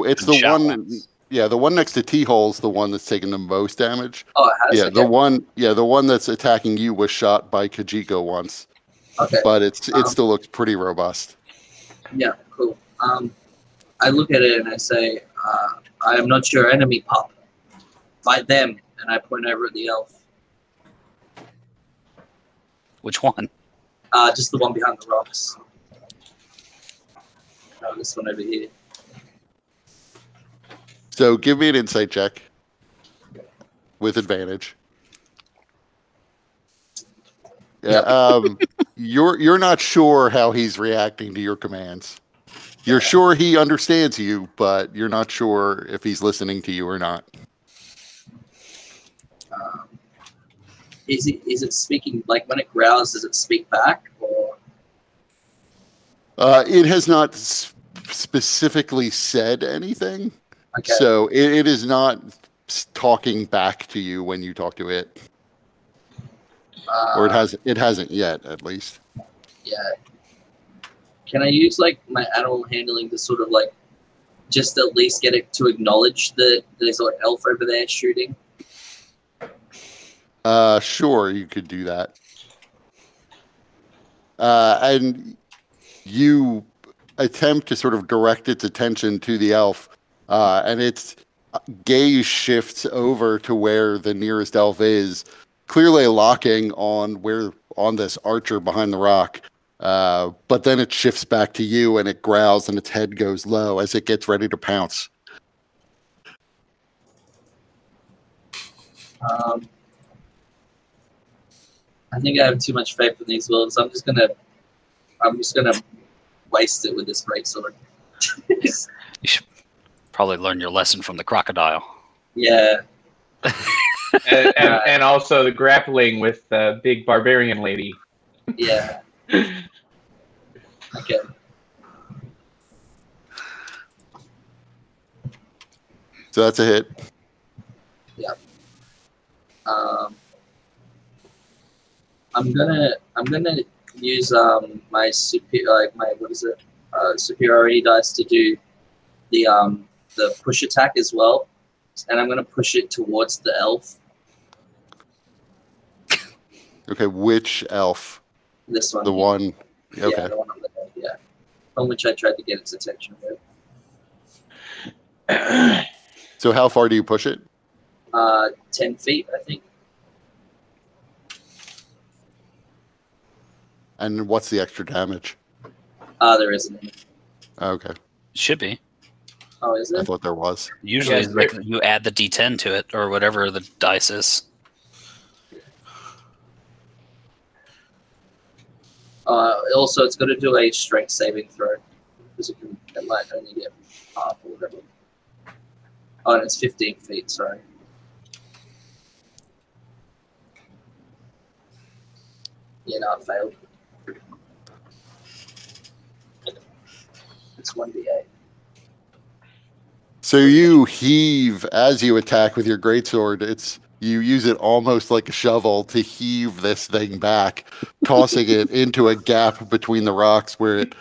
it's the one, the one next to T-Hole's the one that's taking the most damage. Oh, it has? Yeah, Okay. the one that's attacking you was shot by Kajiko once. Okay. But it still looks pretty robust. Yeah, cool. I look at it and I say, I am not your enemy, pup. Fight them. And I point over at the elf. Which one? Just the one behind the rocks. No, this one over here. So give me an insight check with advantage. Yeah, you're not sure how he's reacting to your commands. You're sure he understands you, but you're not sure if he's listening to you or not. Is it speaking, like when it growls, does it speak back? Or it has not specifically said anything. okay. So it is not talking back to you when you talk to it. Or it hasn't yet, at least. Yeah. Can I use like my animal handling to sort of like just at least get it to acknowledge that there's an elf over there shooting? Sure, you could do that. And you attempt to sort of direct its attention to the elf, and its gaze shifts over to where the nearest elf is, clearly locking on this archer behind the rock. But then it shifts back to you, and it growls, and its head goes low as it gets ready to pounce. I think I have too much faith in these wolves. I'm just gonna waste it with this greatsword. You should probably learn your lesson from the crocodile. Yeah. and also the grappling with the big barbarian lady. Yeah. Okay. So that's a hit. Yeah. I'm gonna use my superiority dice to do the push attack as well, and I'm gonna push it towards the elf. Okay, which elf? This one. The one. Okay. Yeah, the one on the head. Yeah, on which I tried to get its attention with. So how far do you push it? 10 feet, I think. And what's the extra damage? There isn't any. Okay. Should be. Oh, is I it? thought there was. Usually, Yeah, like, you add the D10 to it or whatever the dice is. Also, it's going to do a strength saving throw because it might only get half or whatever. Oh, and it's 15 feet. Sorry. Yeah, no, it failed. It's 1d8. So you heave as you attack with your greatsword. You use it almost like a shovel to heave this thing back, tossing it into a gap between the rocks where it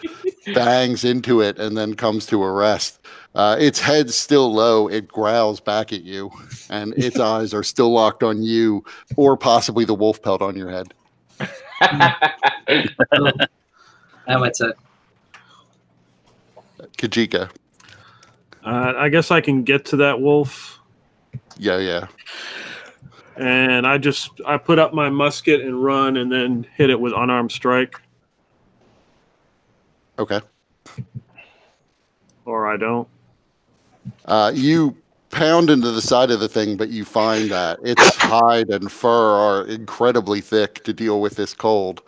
bangs into it and then comes to a rest. Its head's still low. It growls back at you, and its eyes are still locked on you, or possibly the wolf pelt on your head. Now my turn. Kajika. I guess I can get to that wolf. Yeah. And I put up my musket and run and then hit it with unarmed strike. Okay. Or I don't. You pound into the side of the thing, but you find that its hide and fur are incredibly thick to deal with this cold,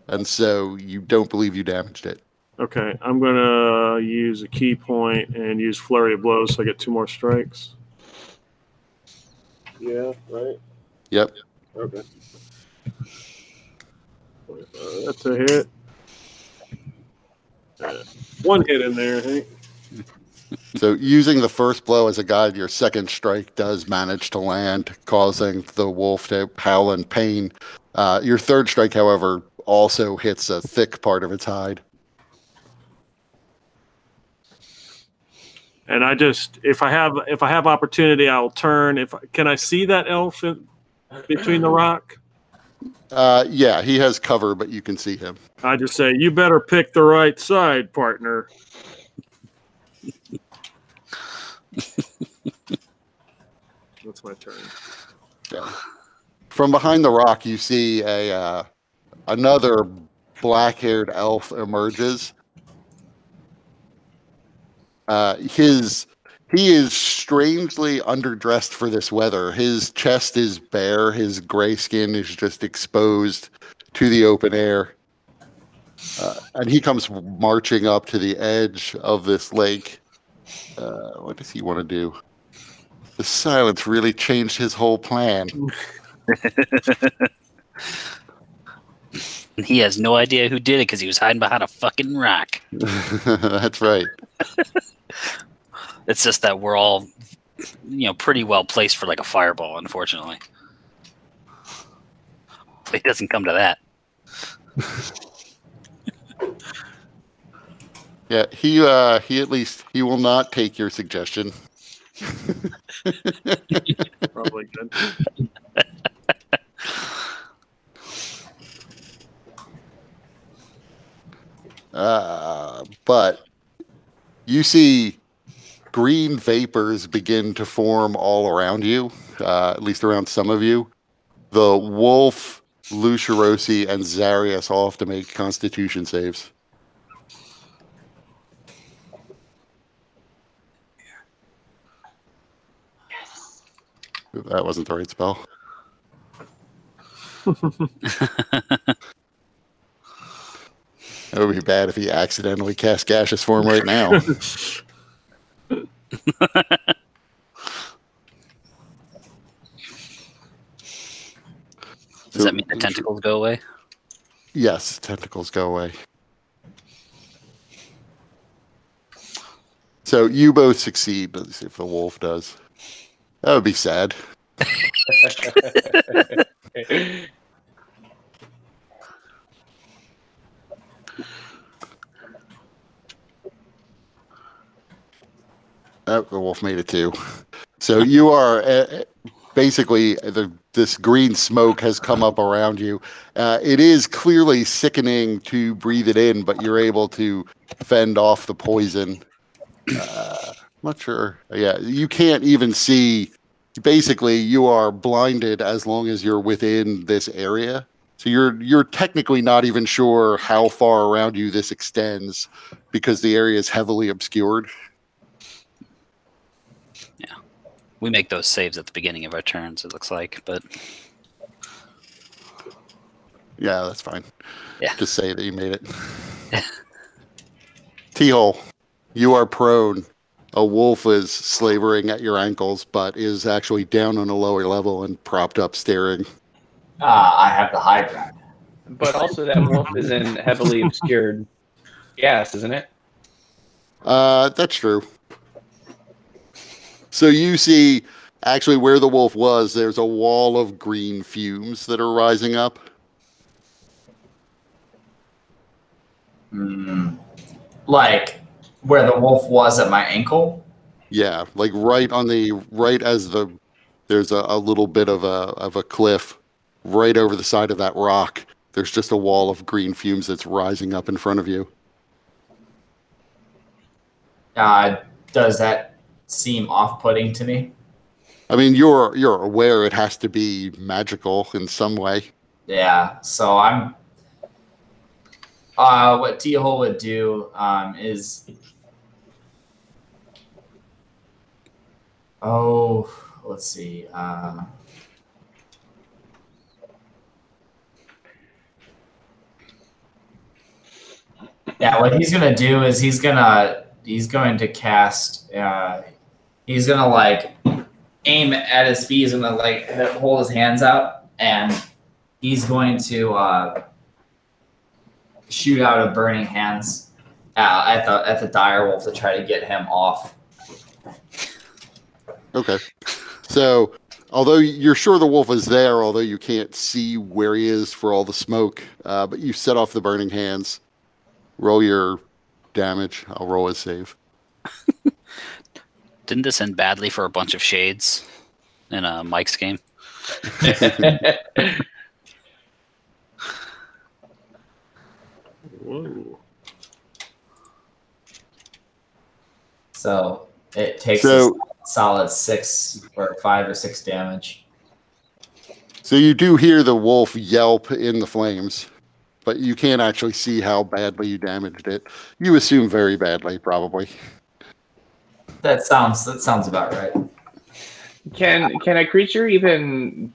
and so you don't believe you damaged it. Okay, I'm gonna use a key point and use flurry of blows, so I get 2 more strikes. Yeah, right. Yep. Okay. That's a hit. 1 hit in there, I think. So using the first blow as a guide, your second strike does manage to land, causing the wolf to howl in pain. Your third strike, however, also hits a thick part of its hide. And I just, if I have opportunity, I'll turn. Can I see that elf between the rock? Yeah, he has cover, but you can see him. I just say, you better pick the right side, partner. That's my turn. Yeah. From behind the rock, you see another black-haired elf emerges. He is strangely underdressed for this weather. His chest is bare. His gray skin is just exposed to the open air. And he comes marching up to the edge of this lake. What does he want to do? The silence really changed his whole plan. And he has no idea who did it because he was hiding behind a fucking rock. That's right. It's just that we're all, pretty well placed for like a fireball, unfortunately. It doesn't come to that. Yeah, he at least he will not take your suggestion. Probably good. But you see green vapors begin to form all around you, at least around some of you. The wolf, Lucirosi, and Zarius all have to make Constitution saves. That wasn't the right spell. That would be bad if he accidentally cast gaseous form right now. Does that mean the tentacles go away? Yes, tentacles go away. So you both succeed. Let's see if the wolf does. That would be sad. Oh, the wolf made it too. So you are basically this green smoke has come up around you. It is clearly sickening to breathe it in, but you're able to fend off the poison. I'm not sure. Yeah, you can't even see. Basically, you are blinded as long as you're within this area. So you're technically not even sure how far around you this extends because the area is heavily obscured. Yeah. We make those saves at the beginning of our turns, it looks like, but Yeah, that's fine. Yeah. Just say that you made it. T-hole, you are prone. A wolf is slavering at your ankles, but is actually down on a lower level and propped up staring. I have the high ground. But also that wolf is in heavily obscured gas, isn't it? That's true. So you see, actually, where the wolf was, there's a wall of green fumes that are rising up. Like where the wolf was at my ankle? Yeah, like right as there's a little bit of a cliff right over the side of that rock. There's just a wall of green fumes that's rising up in front of you. Does that seem off-putting to me? I mean, you're aware it has to be magical in some way. Yeah, so I'm... what T-hole would do is... Oh, let's see. Yeah, what he's gonna do is he's going to cast. He's gonna like aim at his feet. He's gonna like hold his hands out, and he's going to shoot out a burning hands at the dire wolf to try to get him off. Okay. So, although you're sure the wolf is there, although you can't see where he is for all the smoke, but you set off the burning hands. Roll your damage. I'll roll his save. Didn't this end badly for a bunch of shades in Mike's game? Whoa. So it takes a solid 6 or 5 or 6 damage. So you do hear the wolf yelp in the flames, but you can't actually see how badly you damaged it. You assume very badly, probably. That sounds about right. Can a creature even?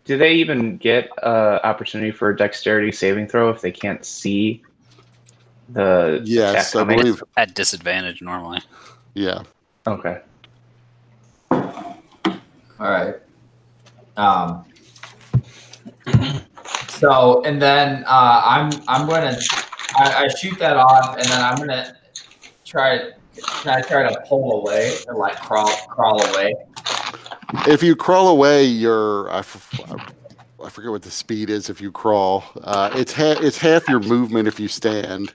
Do they even get opportunity for a dexterity saving throw if they can't see the attack Yes, I coming? believe. At disadvantage normally. Yeah. Okay. All right. So and then I'm gonna I shoot that off, and then I'm gonna try to pull away or like crawl away. If you crawl away, I forget what the speed is. If you crawl, it's half your movement if you stand.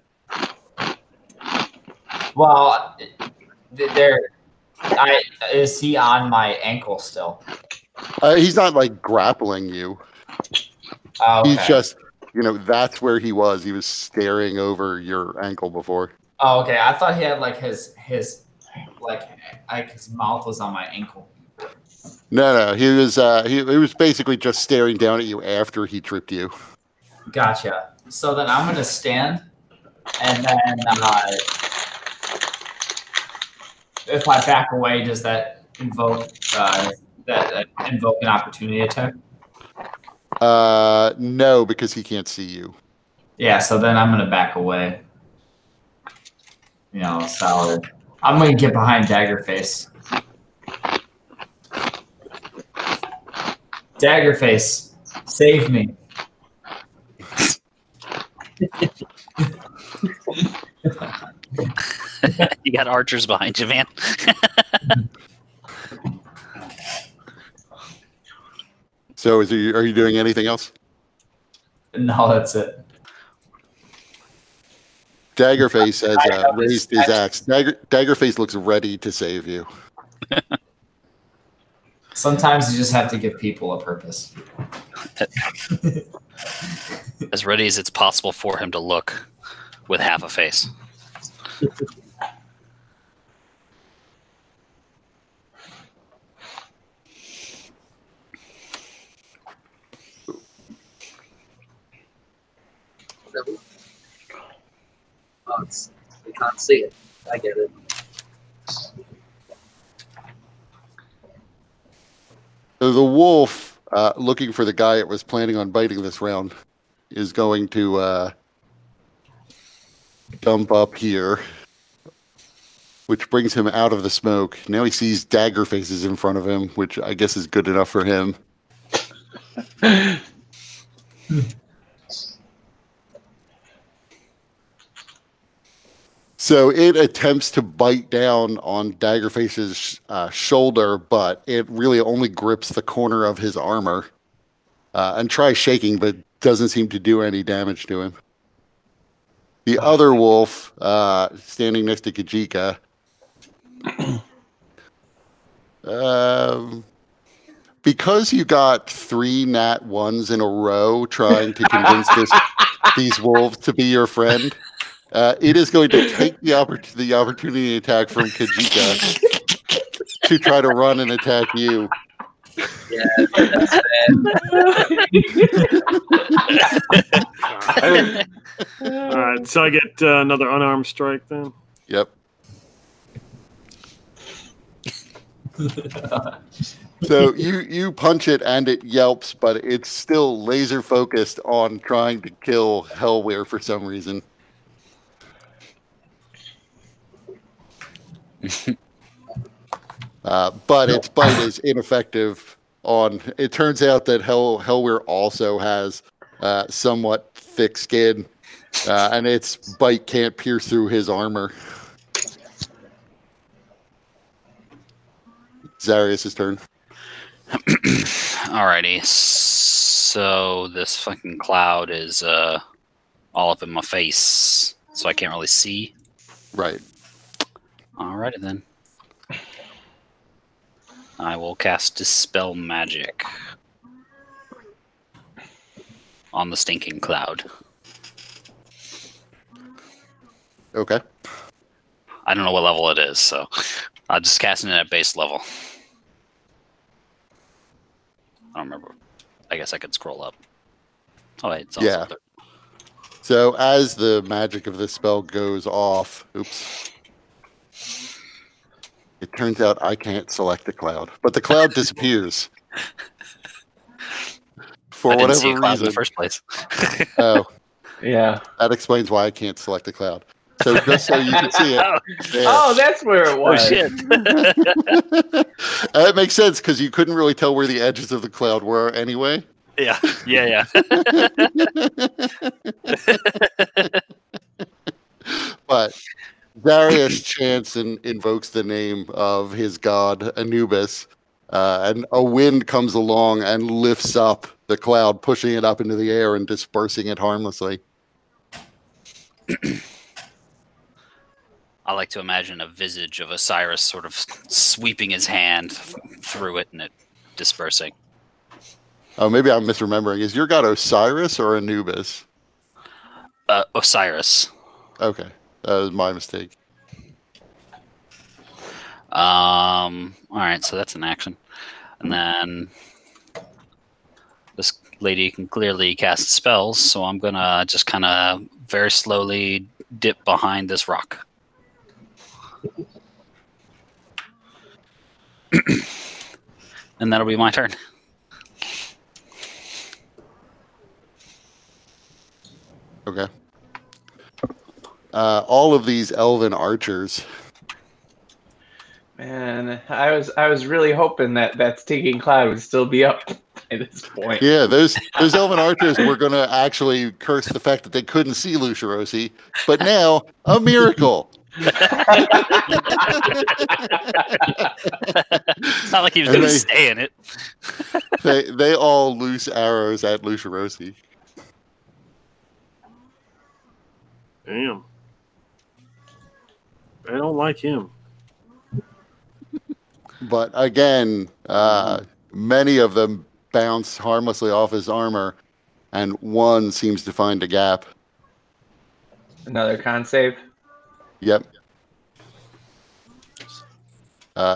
Well, is he on my ankle still? He's not like grappling you. Oh, okay. He's just, that's where he was. He was staring over your ankle before. Oh, okay. I thought he had like his mouth was on my ankle. No, he was basically just staring down at you after he tripped you. Gotcha. So then I'm gonna stand, and then if I back away, does that invoke an opportunity attack? No, because he can't see you. Yeah. So then I'm gonna back away. Solid. I'm gonna get behind Daggerface. Daggerface, save me. You got archers behind you, man. So, are you doing anything else? No, that's it. Daggerface has raised his axe. Daggerface looks ready to save you. Sometimes you just have to give people a purpose. As ready as it's possible for him to look with half a face. We can't see it. I get it. So the wolf, looking for the guy it was planning on biting this round, is going to dump up here, which brings him out of the smoke. Now he sees dagger faces in front of him, which I guess is good enough for him. So it attempts to bite down on Daggerface's shoulder, but it really only grips the corner of his armor and tries shaking, but doesn't seem to do any damage to him. The other wolf, standing next to Kajika, because you got 3 nat 1s in a row trying to convince these wolves to be your friend, it is going to take the opportunity attack from Kajika to try to run and attack you. Yeah, that's fair. All right, so I get another unarmed strike then. Yep. So you punch it and it yelps, but it's still laser focused on trying to kill Hellweir for some reason. But its bite is ineffective on. It turns out that Hellweir also has somewhat thick skin, and its bite can't pierce through his armor. Zarius' turn. Alrighty. So this fucking cloud is all up in my face, so I can't really see. Right. Alrighty then. I will cast Dispel Magic on the stinking cloud. Okay. I don't know what level it is, so I'll just cast it at base level. I don't remember. I guess I could scroll up. Oh, wait, it's also Yeah. So as the magic of this spell goes off, oops. It turns out I can't select the cloud, but the cloud disappears. For I didn't whatever see a cloud reason. in the first place. Oh, Yeah. that explains why I can't select the cloud. So just so you can see it. There. Oh, that's where it Oh was. shit! That makes sense because you couldn't really tell where the edges of the cloud were anyway. Yeah. But Darius chants and invokes the name of his god Anubis, and a wind comes along and lifts up the cloud, pushing it up into the air and dispersing it harmlessly. I like to imagine a visage of Osiris sort of sweeping his hand through it and it dispersing. Oh, maybe I'm misremembering. Is your god Osiris or Anubis? Osiris. Okay, that was my mistake. All right, so that's an action, and then this lady can clearly cast spells, so I'm gonna just kind of very slowly dip behind this rock. And that'll be my turn. Okay. All of these elven archers. Man, I was really hoping that stinking cloud would still be up by this point. Yeah, those elven archers were going to actually curse the fact that they couldn't see Lucirosi, but now a miracle. It's not like he was And going to they- stay in it. They all loose arrows at Lucirosi. Damn. I don't like him. But again, many of them bounce harmlessly off his armor, and one seems to find a gap. Another con save. Yep.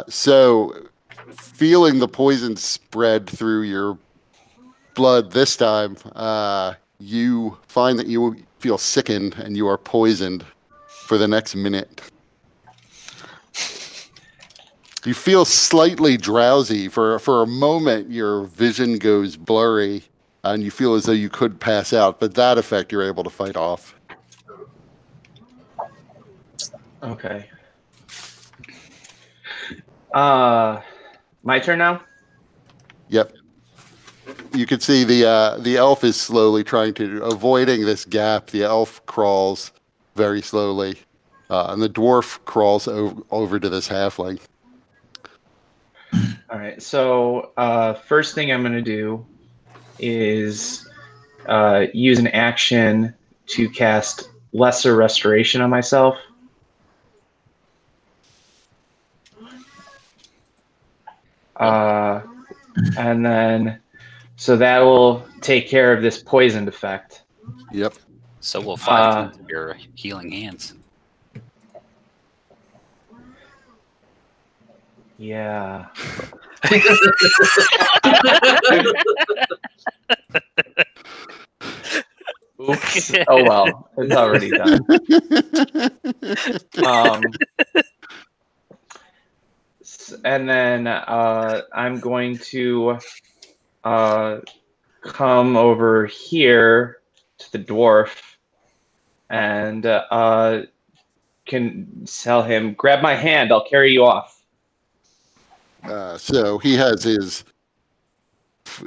So, feeling the poison spread through your blood this time, you find that you feel sickened and you are poisoned for the next minute. You feel slightly drowsy. For a moment, your vision goes blurry, and you feel as though you could pass out, but that effect you're able to fight off. Okay. My turn now? Yep. You can see the elf is slowly trying to avoiding this gap. The elf crawls very slowly, and the dwarf crawls over to this halfling. All right. So first thing I'm going to do is use an action to cast Lesser Restoration on myself. And then, so that will take care of this poisoned effect. Yep. So will 5 of your healing hands. Yeah. Oops. Oh well, it's already done. and then I'm going to come over here to the dwarf and can tell him, grab my hand, I'll carry you off. So he has his.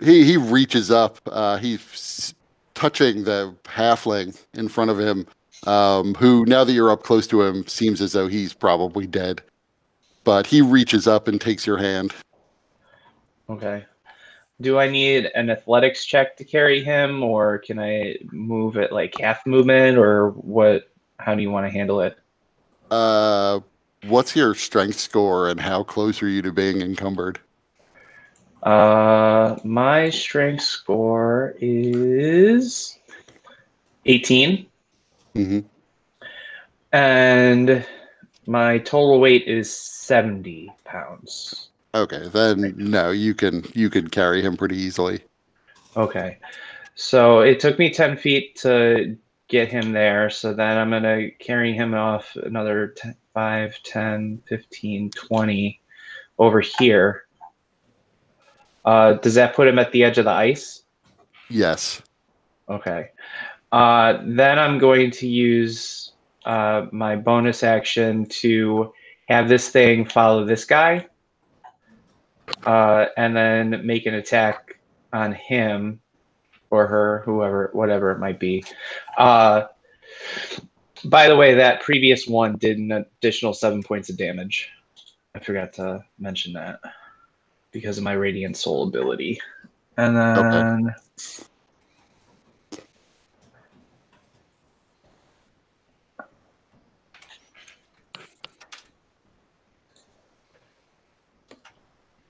He reaches up. He's touching the halfling in front of him, who, now that you're up close to him, seems as though he's probably dead. But he reaches up and takes your hand. Okay. Do I need an athletics check to carry him, or can I move it like half movement, or what? How do you want to handle it? What's your strength score, and how close are you to being encumbered? My strength score is 18. Mm-hmm. And my total weight is 70 pounds. Okay, then no, you can carry him pretty easily. Okay. So it took me 10 feet to get him there. So then I'm going to carry him off another 10, 5, 10, 15, 20 over here. Does that put him at the edge of the ice? Yes. Okay. Then I'm going to use my bonus action to have this thing follow this guy, and then make an attack on him or her, whoever, whatever it might be. By the way, that previous one did an additional 7 points of damage. I forgot to mention that because of my Radiant Soul ability. And then... Okay.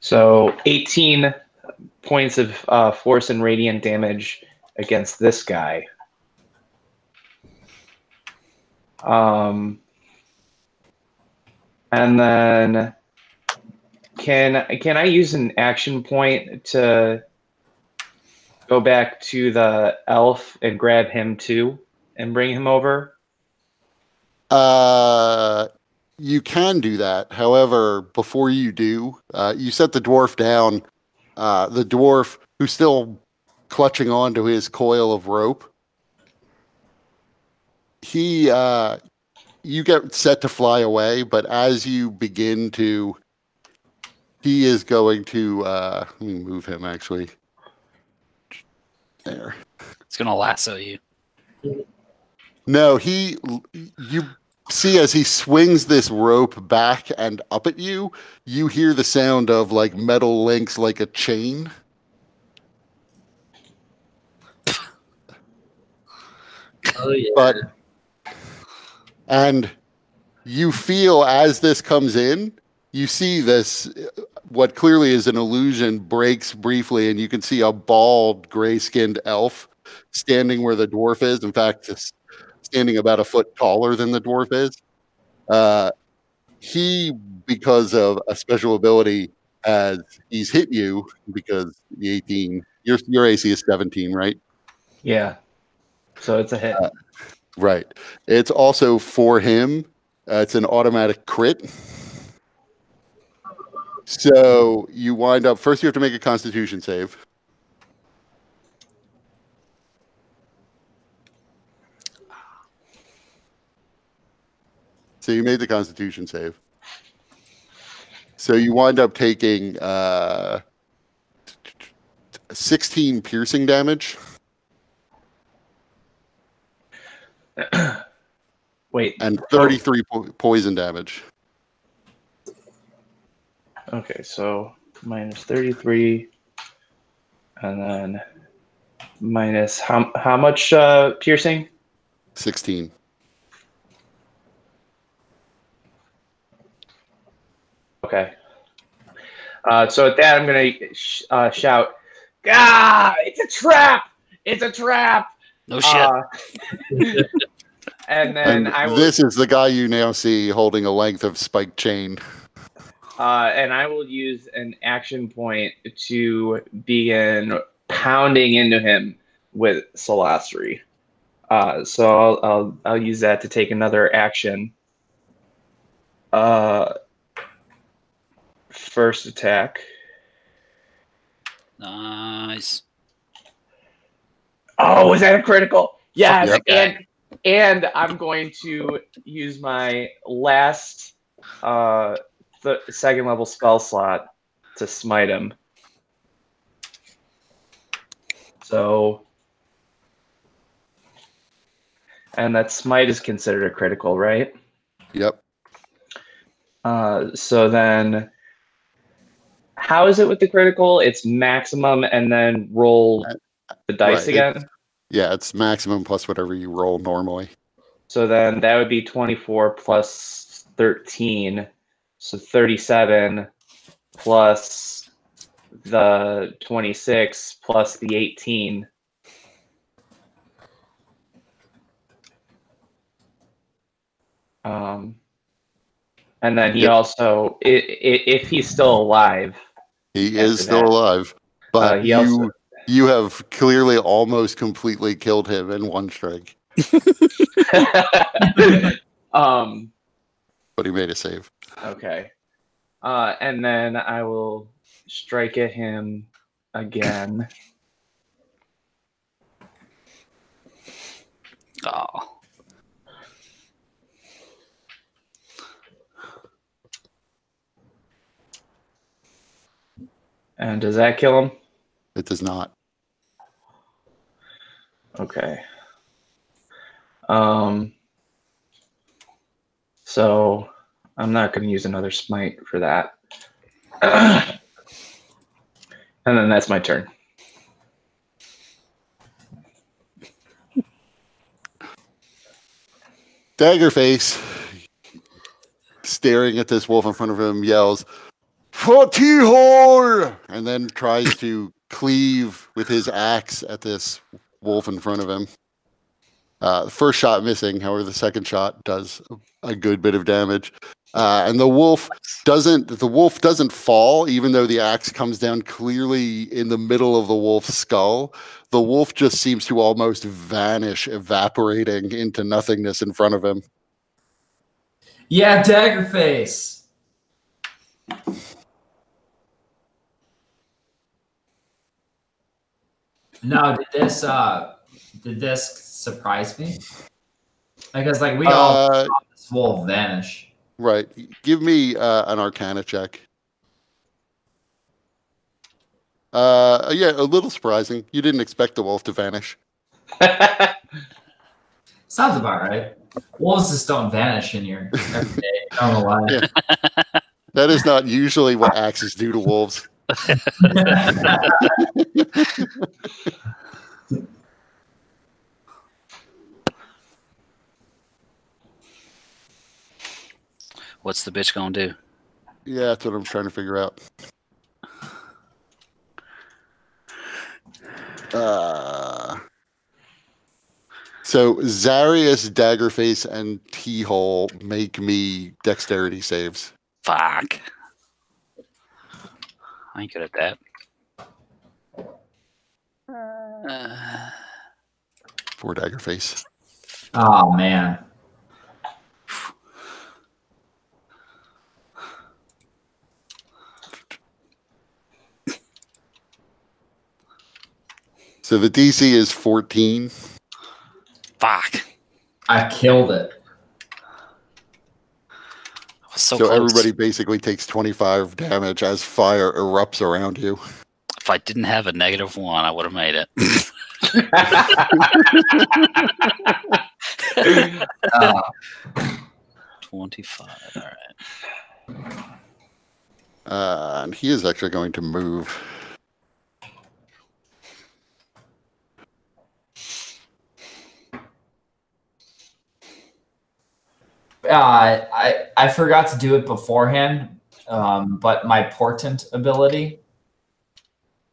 So 18 points of force and radiant damage against this guy. And then can I use an action point to go back to the elf and grab him too and bring him over? You can do that. However, before you do, you set the dwarf down. The dwarf, who's still clutching onto his coil of rope, you get set to fly away, but as you begin to, he is going to, let me move him actually. There. It's gonna lasso you. No, you see as he swings this rope back and up at you, you hear the sound of like metal links like a chain. Oh yeah. But and you feel as this comes in, you see this, what clearly is an illusion breaks briefly, and you can see a bald, gray-skinned elf standing where the dwarf is. In fact, standing about a foot taller than the dwarf is. He, because of a special ability, he's hit you because the 18. Your AC is 17, right? Yeah. So it's a hit. Right. It's also for him. It's an automatic crit. So you wind up, first you have to make a Constitution save. So you made the Constitution save. So you wind up taking 16 piercing damage. Wait. And 33 poison damage. Okay, so minus 33, and then minus how much piercing? 16. Okay. So at that, I'm gonna shout, "Ah! It's a trap! It's a trap!" No shit. And then I will. This is the guy you now see holding a length of spiked chain. And I will use an action point to begin pounding into him with Solastry. So I'll use that to take another action. first attack. Nice. Oh, was that a critical? Yes, Fuck that guy. and I'm going to use my last second level spell slot to smite him. So, and that smite is considered a critical, right? Yep. So then, how is it with the critical? It's maximum and then roll the dice Right. again? Yeah, it's maximum plus whatever you roll normally. So then that would be 24 plus 13. So 37 plus the 26 plus the 18. And then he Yep. also, if he's still alive, He after is still that, alive, but he also- you have clearly almost completely killed him in one strike. But he made a save. Okay. And then I will strike at him again. Oh. And does that kill him? It does not. Okay. So I'm not going to use another smite for that. And then that's my turn. Daggerface, staring at this wolf in front of him, yells, "For T-hole!" and then tries to cleave with his axe at this wolf in front of him. The first shot missing, however, the second shot does a good bit of damage. And the wolf doesn't fall, even though the axe comes down clearly in the middle of the wolf's skull. The wolf just seems to almost vanish, evaporating into nothingness in front of him. Yeah, Daggerface. No, did this surprise me? Because like we all saw this wolf vanish. Right. Give me an Arcana check. Yeah, a little surprising. You didn't expect the wolf to vanish. Sounds about right. Wolves just don't vanish in your everyday. I don't know why. Yeah. That is not usually what axes do to wolves. What's the bitch gonna do? Yeah, that's what I'm trying to figure out. So Zarius, Daggerface, and T-Hole make me dexterity saves. Fuck. I ain't good at that. For Daggerface. Oh man. So the DC is 14. Fuck. I killed it. So So close. everybody basically takes 25 damage as fire erupts around you. If I didn't have a -1, I would have made it. 25. All right. And he is actually going to move. I forgot to do it beforehand, but my portent ability,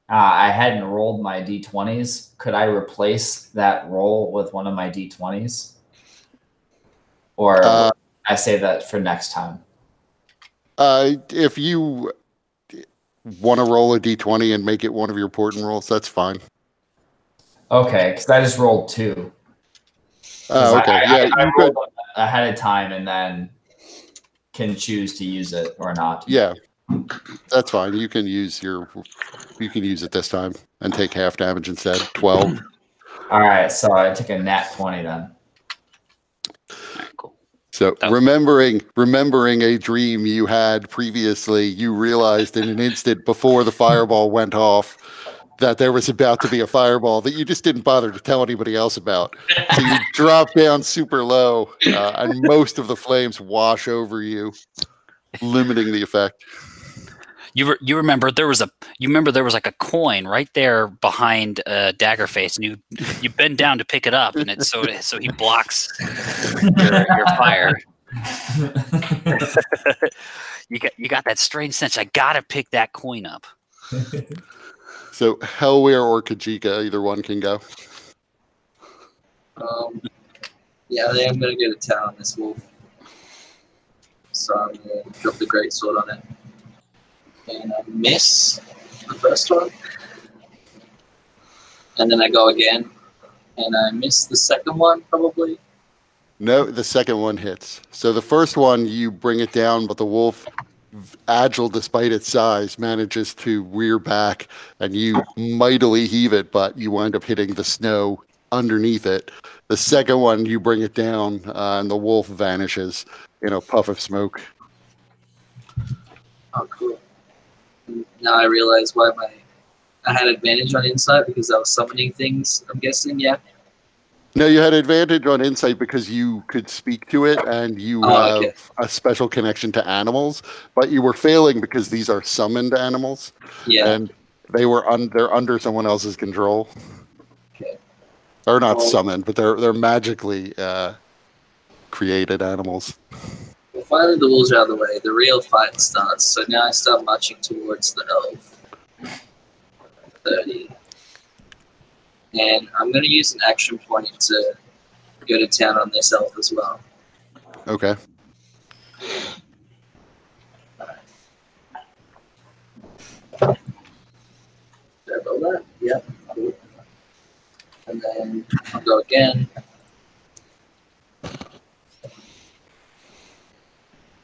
I hadn't rolled my d20s. Could I replace that roll with one of my d20s? Or I save that for next time? If you want to roll a d20 and make it one of your portent rolls, that's fine. Okay, because I just rolled 2. Oh, okay. I rolled ahead of time and then can choose to use it or not. Yeah. That's fine. You can use it this time and take half damage instead. 12. All right, so I took a nat 20 then. All right, cool. So remembering a dream you had previously, you realized in an instant before the fireball went off that there was about to be a fireball that you just didn't bother to tell anybody else about. So you drop down super low, and most of the flames wash over you, limiting the effect. You remember there was like a coin right there behind Daggerface, and you bend down to pick it up, and it's so he blocks your fire. You got that strange sense. I gotta pick that coin up. So Hellweir or Kajika, either one can go. Yeah, I think I'm gonna go to town on this wolf. So I'm gonna drop the greatsword on it. And I miss the first one. And then I go again. And I miss the second one, probably. No, the second one hits. So the first one, you bring it down, but the wolf, agile despite its size, manages to rear back, and you mightily heave it, but you wind up hitting the snow underneath it. The second one, you bring it down, and the wolf vanishes in a puff of smoke. Oh, cool. Now I realize why I had advantage on insight because I was summoning things, I'm guessing, yeah? No, you had advantage on insight because you could speak to it and you have a special connection to animals, but you were failing because these are summoned animals. Yeah. And they're under someone else's control. Okay. Or not summoned, but they're magically created animals. Well, finally the wolves are out of the way. The real fight starts. So now I start marching towards the elf. 30. And I'm going to use an action point to go to town on this elf as well. Okay. Did I roll that? Yep. Cool. And then I'll go again.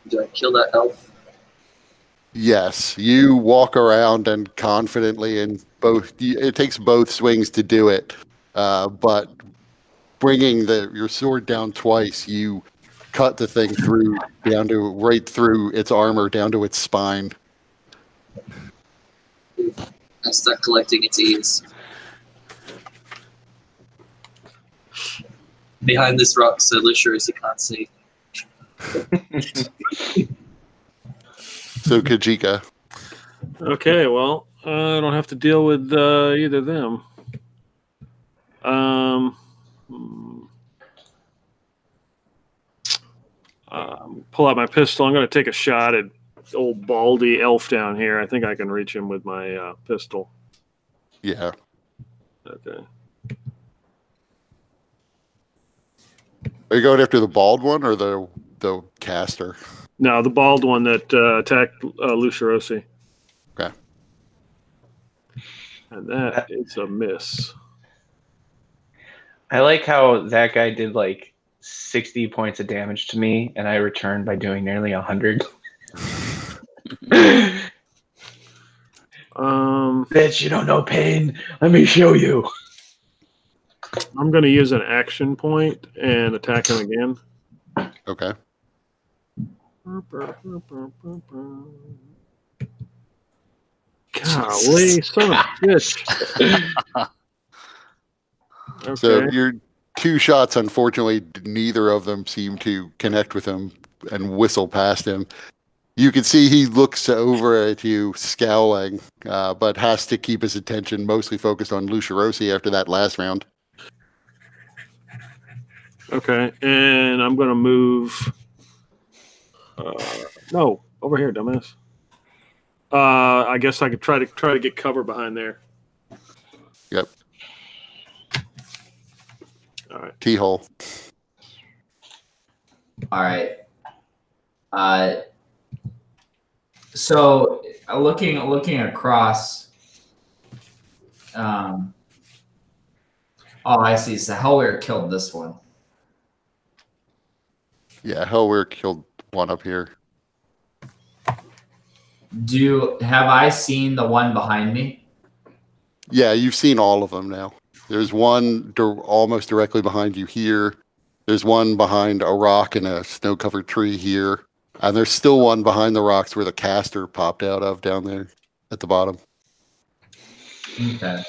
Do I kill that elf? Yes, you walk around and confidently in both. It takes both swings to do it, but bringing your sword down twice, you cut the thing through right through its armor down to its spine. I start collecting its ears. Behind this rock, so Lucius you can't see. So Kajika. Okay, well, I don't have to deal with either of them. Pull out my pistol. I'm going to take a shot at old baldy elf down here. I think I can reach him with my pistol. Yeah. Okay. Are you going after the bald one or the caster? No, the bald one that attacked Lucius. Okay. And that is a miss. I like how that guy did like 60 points of damage to me, and I returned by doing nearly 100. Bitch, you don't know pain. Let me show you. I'm going to use an action point and attack him again. Okay. Golly, son of a bitch. Okay. So your two shots, unfortunately, neither of them seem to connect with him and whistle past him. You can see he looks over at you, scowling, but has to keep his attention mostly focused on Lucius after that last round. Okay, and I'm going to move. No, over here, dumbass. I guess I could try to get cover behind there. Yep. All right. T-hole. All right. So looking across. Oh, I see. So Hellweir killed this one. Yeah, Hellweir killed one up here. Have I seen the one behind me? Yeah, you've seen all of them now. There's one almost directly behind you here. There's one behind a rock in a snow-covered tree here. And there's still one behind the rocks where the caster popped out of down there at the bottom. Okay.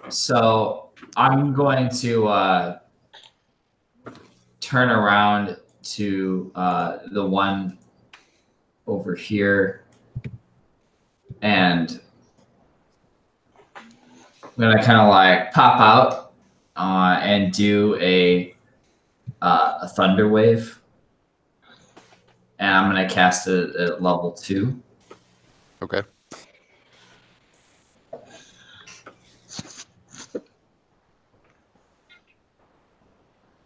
So I'm going to turn around to the one over here, and I'm gonna kind of like pop out and do a thunder wave, and I'm gonna cast it at level 2. Okay.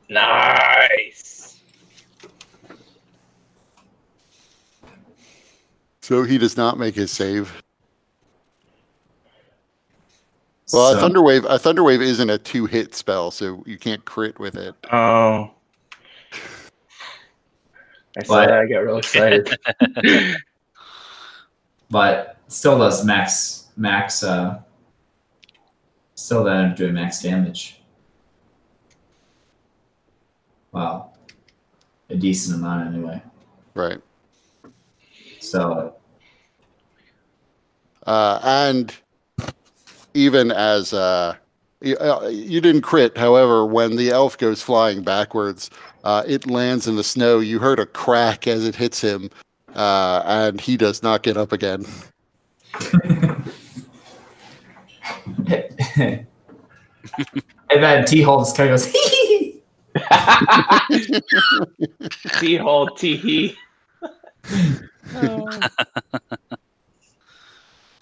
Nice. So he does not make his save. Well, a thunder wave isn't a 2-hit spell, so you can't crit with it. Oh. I saw that. I got real excited. But still does still then I'm doing max damage. Wow. A decent amount anyway. Right. So and even as you didn't crit, however, when the elf goes flying backwards, it lands in the snow. You heard a crack as it hits him, and he does not get up again. and then T-Hole just kind of goes, hee. T-hole, tee.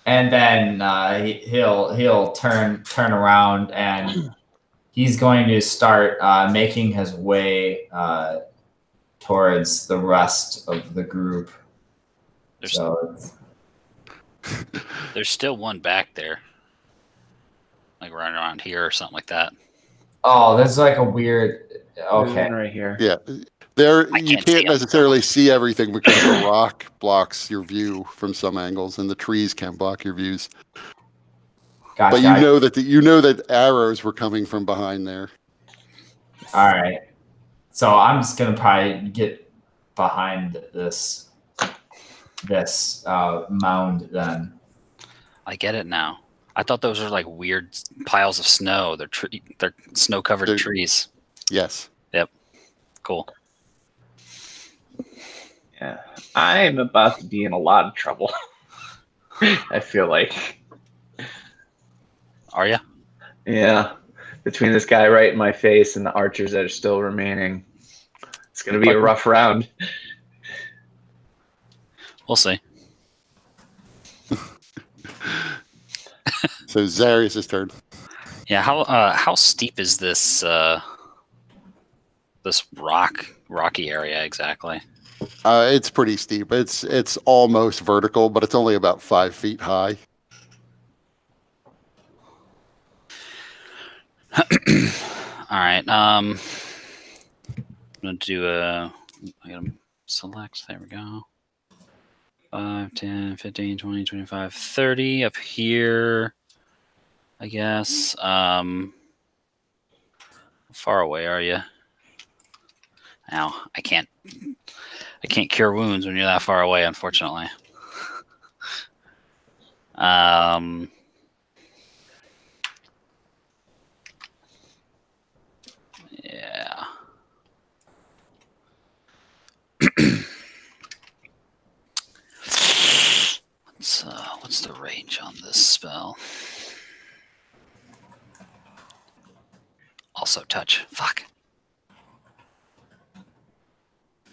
And then he'll turn around, and he's going to start making his way towards the rest of the group. There's still one back there, like running around here or something like that. Oh, there's like a weird. Okay, right here. Yeah, you can't necessarily see everything because the rock blocks your view from some angles, and the trees can block your views. gotcha. But you know that arrows were coming from behind there. All right, so I'm just gonna probably get behind this mound then. I get it now. I thought those are like weird piles of snow. They're snow-covered trees. Yes. Yep. Cool. Yeah. I'm about to be in a lot of trouble. I feel like. Are you? Yeah. Between this guy right in my face and the archers that are still remaining, it's going to be a rough round. We'll see. So Zarius' turn. Yeah. How steep is this this rocky area exactly? It's pretty steep. It's almost vertical, but it's only about 5 feet high. All right. I'm gonna do I gotta select. There we go. 5, 10, 15, 20, 25, 30 up here. I guess. How far away are you? Now I can't cure wounds when you're that far away, unfortunately. Yeah. What's the range on this spell? Also touch. Fuck.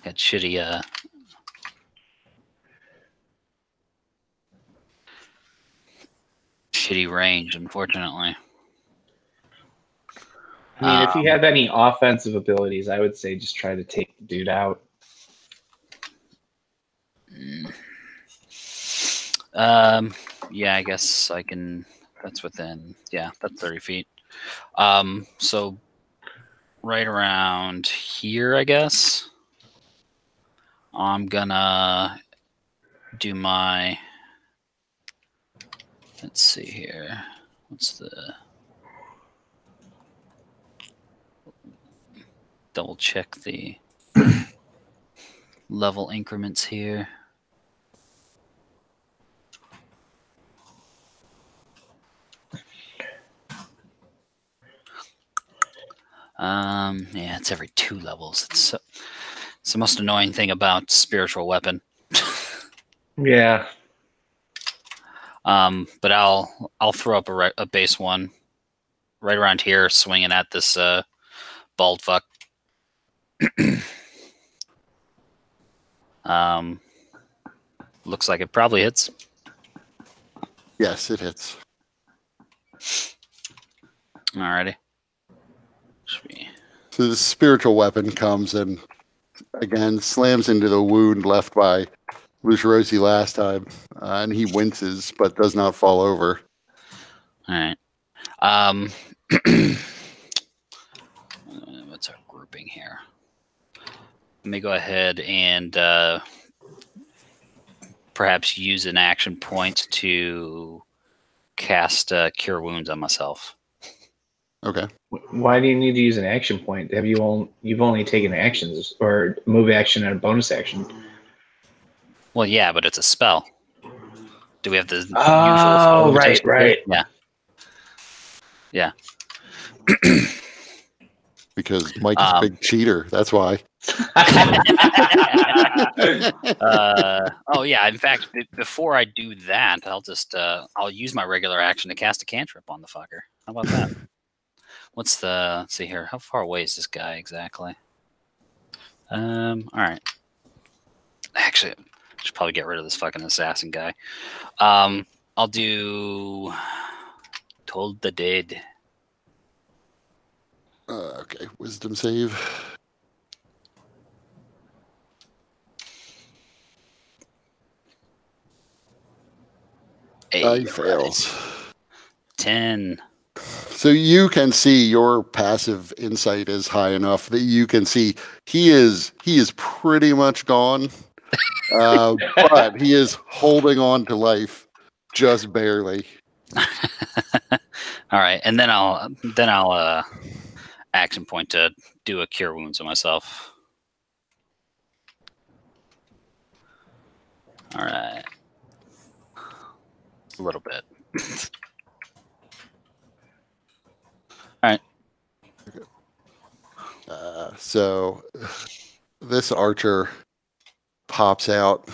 Had shitty range, unfortunately. I mean, if you have any offensive abilities, I would say just try to take the dude out. Yeah, I guess I can. That's within. Yeah, that's 30 feet. So right around here, I guess. I'm gonna do my. Let's see here. What's the double check the level increments here? Yeah, it's every 2 levels. It's the most annoying thing about spiritual weapon. Yeah. But I'll throw up a base one right around here, swinging at this bald fuck. Looks like it probably hits. Yes, it hits. Alrighty. So the spiritual weapon comes and again slams into the wound left by Lucerosi last time, and he winces but does not fall over. All right. What's our grouping here? Let me go ahead and perhaps use an action point to cast Cure Wounds on myself. Okay. Why do you need to use an action point? You've only taken actions or move action and a bonus action. Well, yeah, but it's a spell. Do we have the usual Oh, right. Yeah. Yeah. Because Mike is a big cheater. That's why. Oh yeah. In fact, before I do that, I'll use my regular action to cast a cantrip on the fucker. How about that? Let's see here. How far away is this guy exactly? All right. Actually, I should probably get rid of this fucking assassin guy. I'll do Told the Dead. Okay, wisdom save. He fails. 10. So you can see your passive insight is high enough that you can see he is pretty much gone, but he is holding on to life just barely. All right, and then I'll action point to do a Cure Wounds on myself. All right, a little bit. All right. So this archer pops out.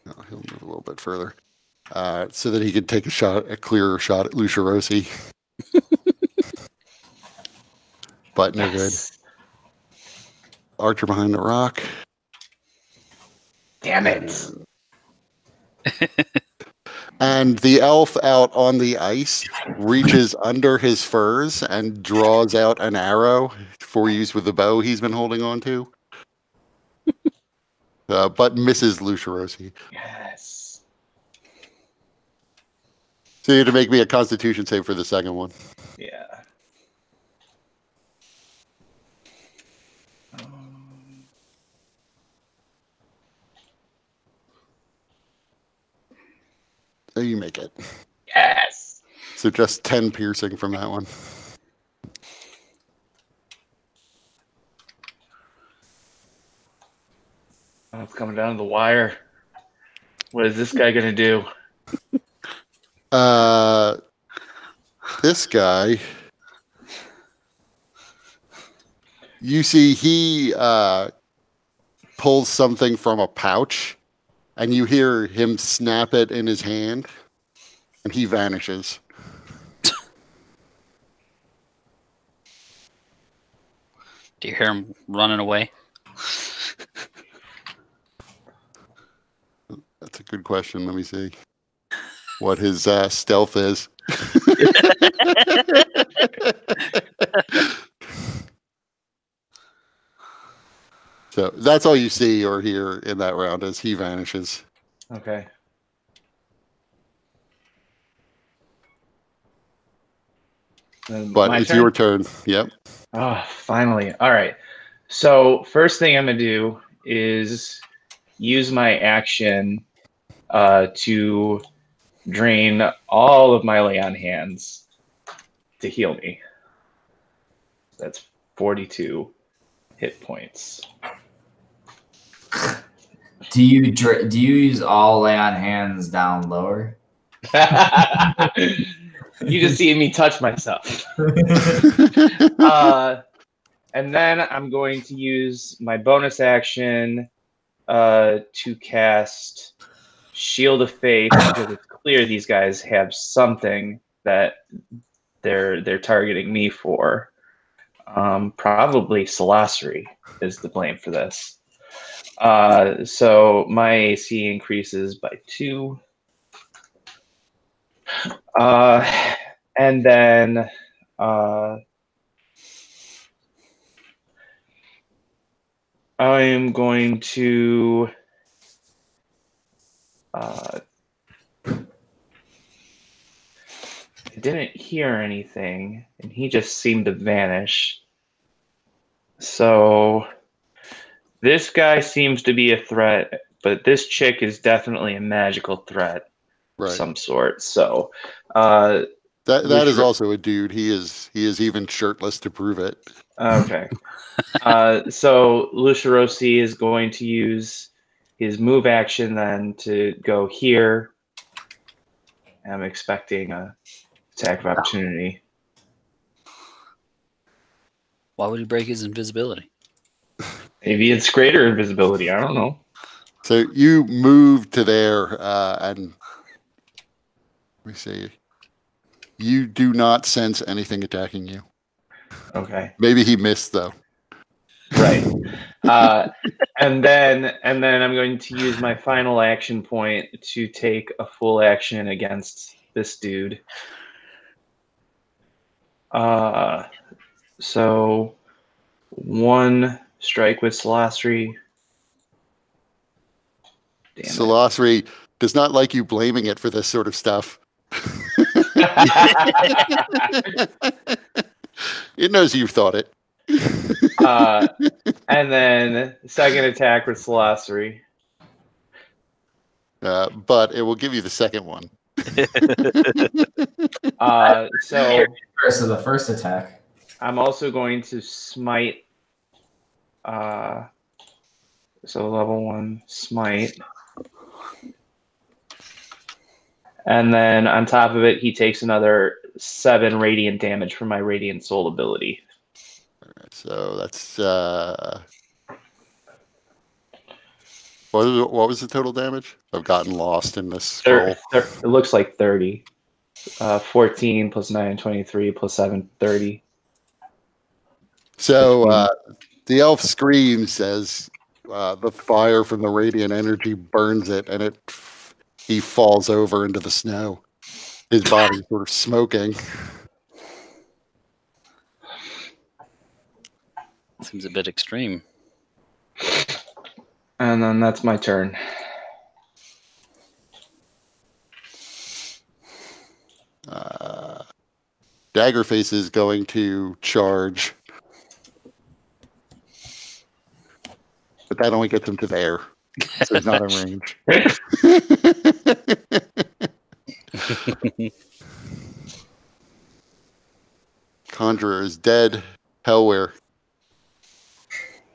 Oh, he'll move a little bit further so that he could take a clearer shot at Lucerosi. But no good. Archer behind the rock. Damn it. And the elf out on the ice reaches under his furs and draws out an arrow for use with the bow he's been holding on to. But misses Lucerosi. Yes. So you have to make me a constitution save for the second one. Yeah. So you make it. Yes. So just 10 piercing from that one. Oh, it's coming down to the wire. What is this guy gonna do? This guy, you see he pulls something from a pouch and you hear him snap it in his hand and he vanishes. Do you hear him running away? That's a good question. Let me see what his stealth is. So that's all you see or hear in that round as he vanishes. Okay. But it's your turn. Yep. Oh, finally. All right. So first thing I'm gonna do is use my action to drain all of my lay on hands to heal me. That's 42 hit points. Do you use all lay on hands down lower? You just see me touch myself. And then I'm going to use my bonus action to cast Shield of Faith, because it's clear these guys have something that they're targeting me for. Probably Solosry is the blame for this. So my AC increases by 2. And then I am going to I didn't hear anything, and he just seemed to vanish. So this guy seems to be a threat, but this chick is definitely a magical threat of some sort. So that is also a dude. He is even shirtless to prove it. Okay. So Lucirosi is going to use his move action then to go here. I'm expecting a attack of opportunity. Why would he break his invisibility? Maybe it's greater invisibility. I don't know. So you move to there, and let me see. You do not sense anything attacking you. Okay. Maybe he missed though. Right. And then I'm going to use my final action point to take a full action against this dude. So 1 strike with Solosry. Solosry does not like you blaming it for this sort of stuff. It knows you've thought it. And then second attack with Solosry. But it will give you the second one. So First of the first attack. I'm also going to smite. So level 1 smite. And then on top of it, he takes another 7 radiant damage from my Radiant Soul ability. So that's what was the total damage? I've gotten lost in this scroll. It looks like 30. 14 plus 9, 23 plus 7, 30. So the elf screams as the fire from the radiant energy burns it, and he falls over into the snow. His body sort of smoking. Seems a bit extreme. And then that's my turn. Daggerface is going to charge. But that only gets him to there. So he's not in range. Conjurer is dead. Hellware.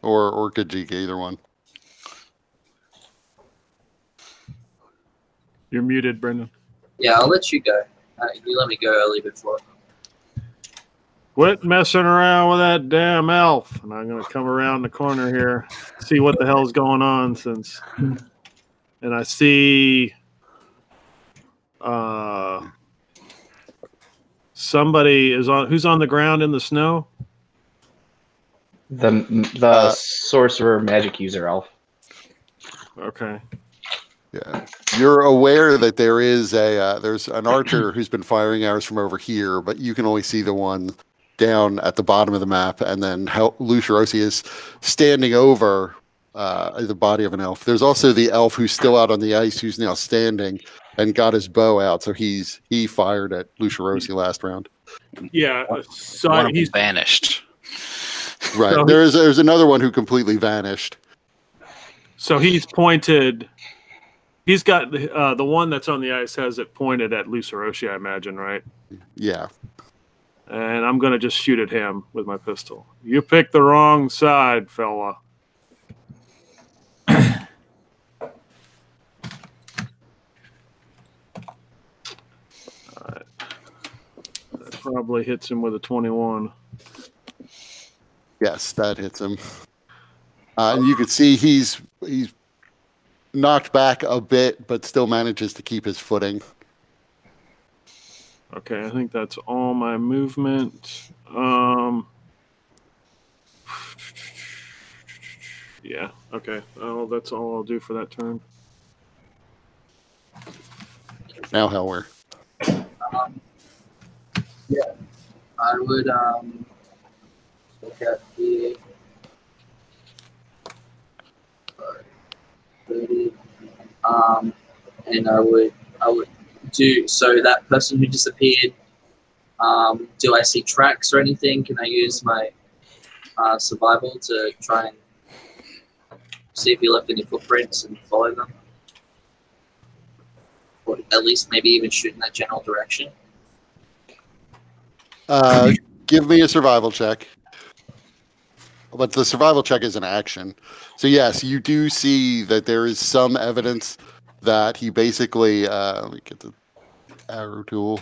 Or Kajika, either one. You're muted, Brendan. Yeah, I'll let you go. You let me go early before. Quit messing around with that damn elf. And I'm going to come around the corner here, see what the hell's going on and I see somebody who's on the ground in the snow? The sorcerer magic user elf. Okay. Yeah, you're aware that there's an archer who's been firing arrows from over here, but you can only see the one down at the bottom of the map, and then Lucirosi is standing over the body of an elf. There's also the elf who's still out on the ice, who's now standing and got his bow out, so he fired at Lucirosi last round. Yeah, so he's vanished. Right. So there's another one who completely vanished. So he's pointed. He's got the one that's on the ice has it pointed at Luceroshi, I imagine, right? Yeah. And I'm gonna just shoot at him with my pistol. You picked the wrong side, fella. That probably hits him with a 21. Yes, that hits him. And you can see he's knocked back a bit, but still manages to keep his footing. Okay, I think that's all my movement. Yeah, okay. Oh, that's all I'll do for that turn. Now, Helwer. Yeah, I would look at here. 30. And I would do so. That person who disappeared. Do I see tracks or anything? Can I use my survival to try and see if he left any footprints and follow them? Or at least maybe even shoot in that general direction? Give me a survival check. But the survival check is an action. So yes, you do see that there is some evidence that he basically, let me get the arrow tool,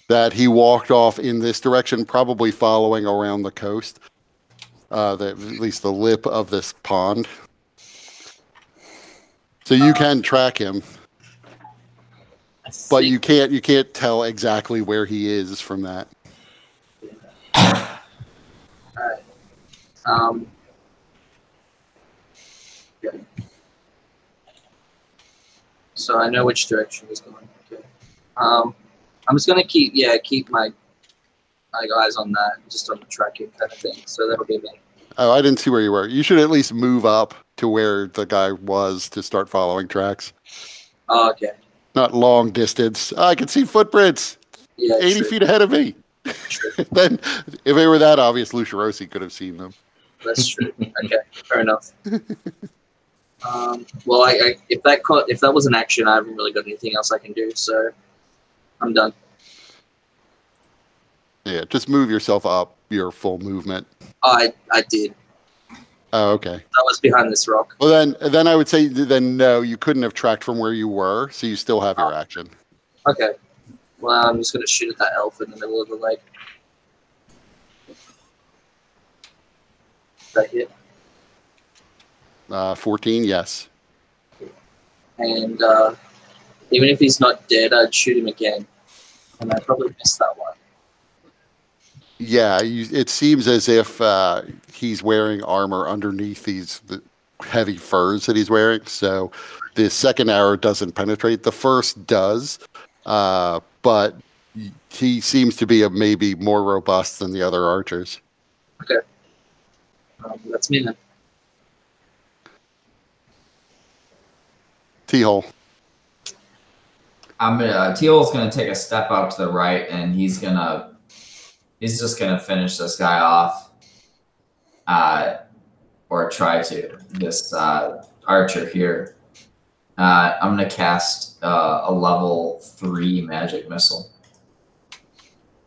that he walked off in this direction, probably following around the coast, at least the lip of this pond. So you can track him, but you can't tell exactly where he is from that. Okay. So I know which direction he's going. Okay. I'm just gonna keep my eyes on that, just on the tracking kind of thing. So that'll be me. Oh, I didn't see where you were. You should at least move up to where the guy was to start following tracks. Oh, okay. Not long distance. I can see footprints. Yeah, 80 true. feet ahead of me. Then, if they were that obvious, Lucerosi could have seen them. That's true. Okay, fair enough. Well, if that was an action, I haven't really got anything else I can do, so I'm done. Yeah, just move yourself up your full movement. I did. Oh, okay. I was behind this rock. Well, then I would say then no, you couldn't have tracked from where you were, so you still have your action. Okay. Well, I'm just gonna shoot at that elf in the middle of the lake. That hit. 14, yes. And even if he's not dead, I'd shoot him again. And I probably missed that one. Yeah, it seems as if he's wearing armor underneath the heavy furs that he's wearing. So the second arrow doesn't penetrate. The first does, but he seems to be maybe more robust than the other archers. Okay. That's me then. T-hole. Teal's gonna take a step out to the right, and he's just gonna finish this guy off, or try to. This archer here. I'm gonna cast a level 3 magic missile.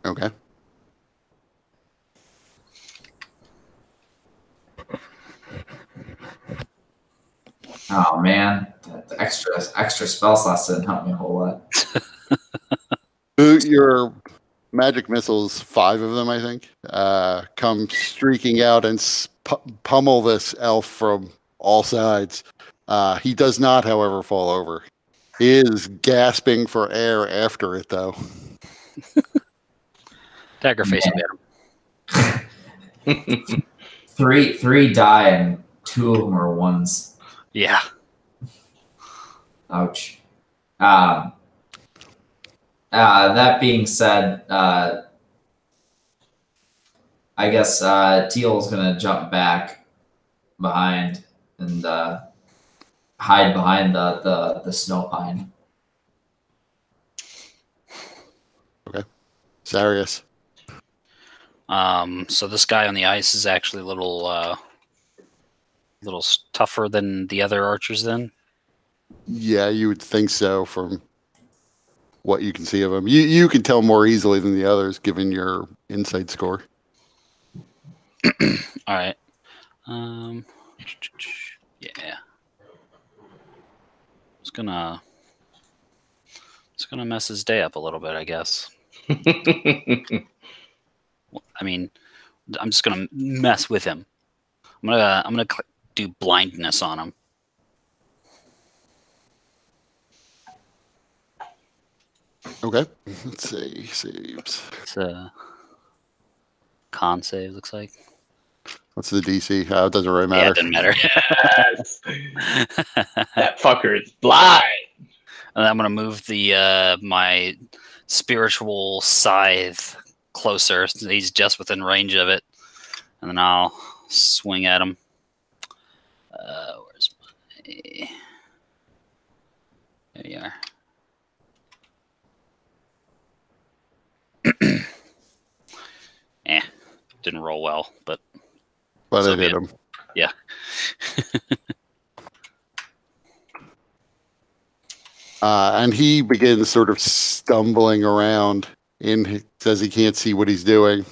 Okay. Oh man, the extra spell slots didn't help me a whole lot. Your magic missiles, 5 of them, I think, come streaking out and pummel this elf from all sides. He does not, however, fall over. He is gasping for air after it, though. Dagger face will get him. Three die, and 2 of them are 1s. Yeah. Ouch. That being said, I guess Teal's gonna jump back behind and hide behind the snow pine. Okay. Sarius. So this guy on the ice is actually a little little tougher than the other archers then? Yeah, you would think so from what you can see of him. You can tell more easily than the others, given your insight score. All right. Yeah. It's gonna mess his day up a little bit, I guess. I mean, I'm just gonna mess with him. I'm gonna do blindness on him. Okay. Let's see. Saves. It's a con save, looks like. What's the DC? It doesn't really Yeah, matter. it doesn't matter. Yes. That fucker is blind. And I'm gonna move the my spiritual scythe closer. So he's just within range of it, and then I'll swing at him. Where's my? There you are. Didn't roll well, but But so it hit be it. him. Yeah. And he begins sort of stumbling around says he can't see what he's doing,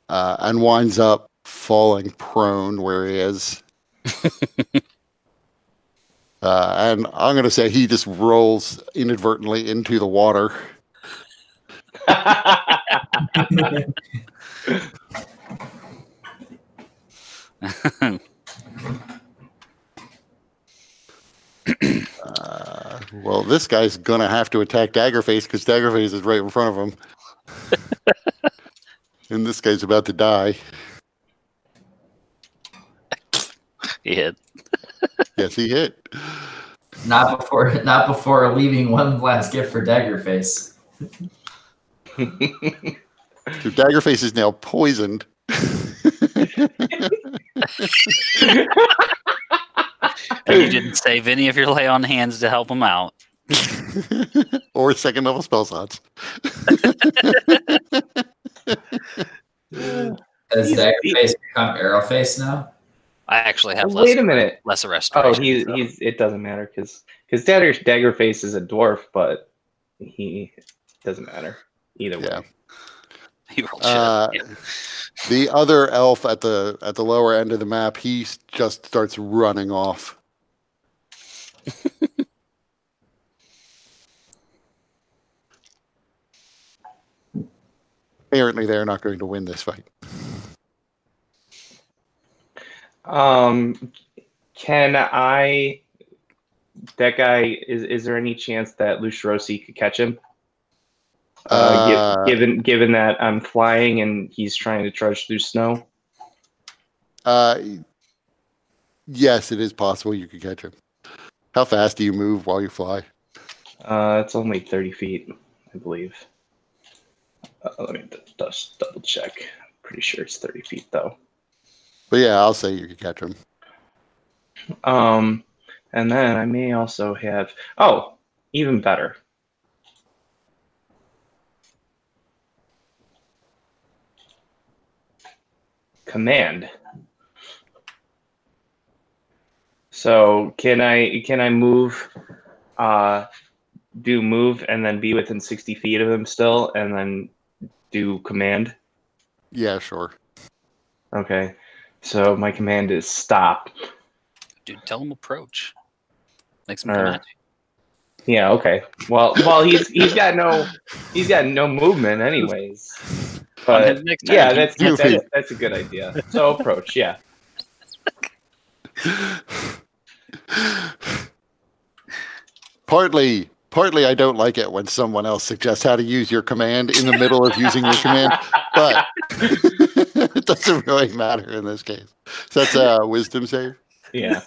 and winds up falling prone where he is. And I'm going to say he just rolls inadvertently into the water. Well, this guy's going to have to attack Daggerface because Daggerface is right in front of him. And this guy's about to die. He hit. Yes, he hit. Not before leaving one last gift for Daggerface. So Daggerface is now poisoned. And you didn't save any of your lay on hands to help him out. Or second level spell slots. Has Daggerface become Arrowface now? I actually have Wait a minute. less Oh, restoration. he's it doesn't matter because Daggerface is a dwarf, but he doesn't matter either way. Yeah. He rolled shit. Yeah. The other elf at the lower end of the map, he just starts running off. Apparently, they're not going to win this fight. Can I? That guy is there any chance that Lushrosi could catch him? Given that I'm flying and he's trying to trudge through snow. Yes, it is possible you could catch him. How fast do you move while you fly? It's only 30 feet, I believe. Let me just double check. I'm pretty sure it's 30 feet though. But yeah, I'll say you could catch him. And then I may also have. Oh, even better. Command. So can I move, do move and then be within 60 feet of him still, and then do command? Yeah, sure. Okay. So my command is stop. Dude, tell him approach. Makes him come at you. Yeah. Okay. Well, he's got no movement anyways. On his But next turn, yeah, he- that's a good idea. So approach. Yeah. Partly, I don't like it when someone else suggests how to use your command in the middle of using your command, but it doesn't really matter in this case. So that's a wisdom save. Yeah.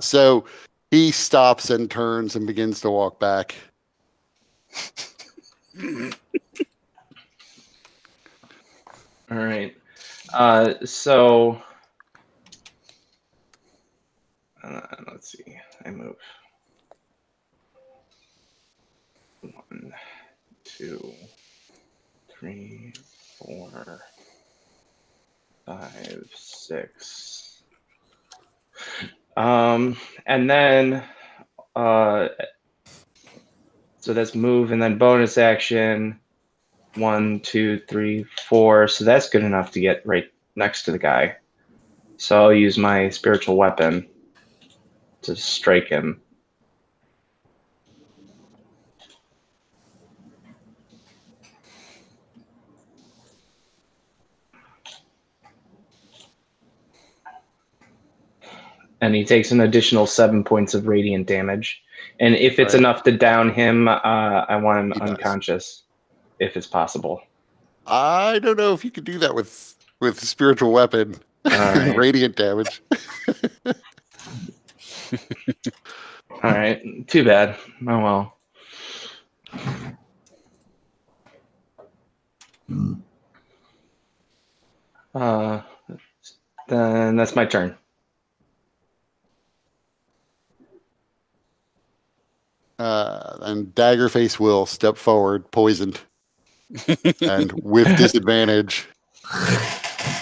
So he stops and turns and begins to walk back. All right. So let's see. I move 1, 2, 3, 4, 5, 6, And then, so that's move and then bonus action. 1, 2, 3, 4. So that's good enough to get right next to the guy. So I'll use my spiritual weapon to strike him. And he takes an additional 7 points of radiant damage. And if it's enough to down him, I want him unconscious, if it's possible. I don't know if you could do that with spiritual weapon. Right. Radiant damage. All right. Too bad. Oh well. Then that's my turn. And Daggerface will step forward, poisoned, and with disadvantage,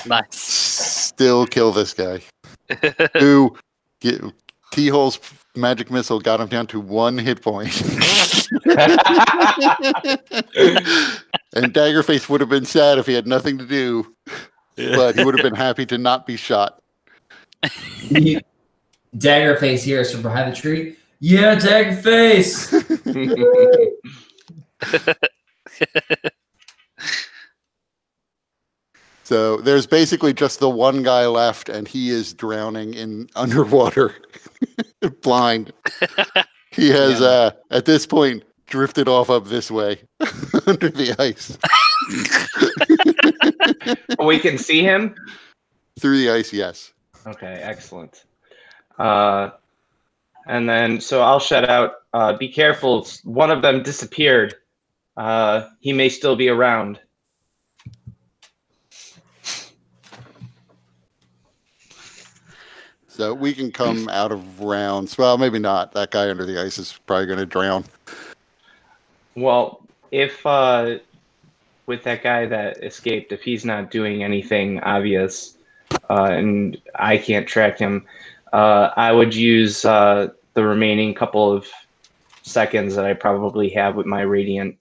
Nice. still kill this guy. Who T-Hole's magic missile got him down to 1 hit point. And Daggerface would have been sad if he had nothing to do, but he would have been happy to not be shot. Daggerface hears from behind the tree. Yeah, Daggerface. So there's basically just the one guy left, and he is drowning in underwater, blind. He has, at this point, drifted off up this way under the ice. We can see him? Through the ice, yes. Okay, excellent. And then, so I'll shout out, be careful, one of them disappeared. He may still be around. So we can come out of rounds. Well, maybe not. That guy under the ice is probably going to drown. Well, if with that guy that escaped, if he's not doing anything obvious and I can't track him, I would use the remaining couple of seconds that I probably have with my radiant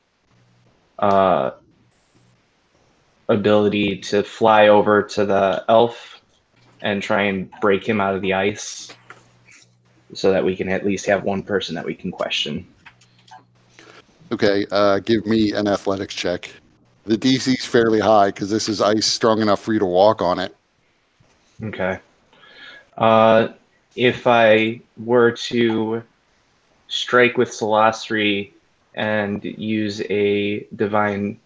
ability to fly over to the elf and try and break him out of the ice so that we can at least have one person that we can question. Okay, give me an athletics check. The DC's fairly high because this is ice strong enough for you to walk on it. Okay. If I were to strike with Celastri and use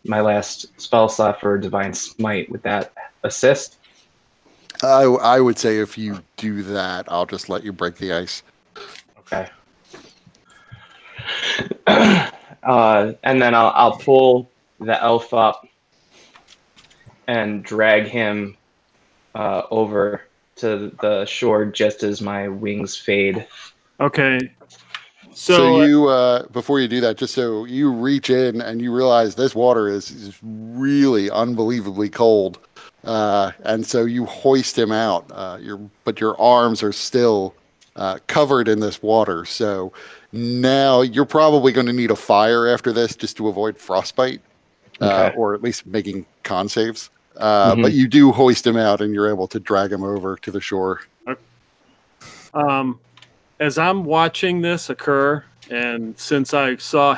my last spell slot for Divine Smite, would that assist? I would say if you do that, I'll just let you break the ice. Okay. And then I'll pull the elf up and drag him over to the shore just as my wings fade. Okay. So you, before you do that, just so you reach in and you realize this water is really unbelievably cold. And so you hoist him out, but your arms are still covered in this water. So now you're probably going to need a fire after this just to avoid frostbite, or at least making con saves. But you do hoist him out and you're able to drag him over to the shore. As I'm watching this occur, and since I saw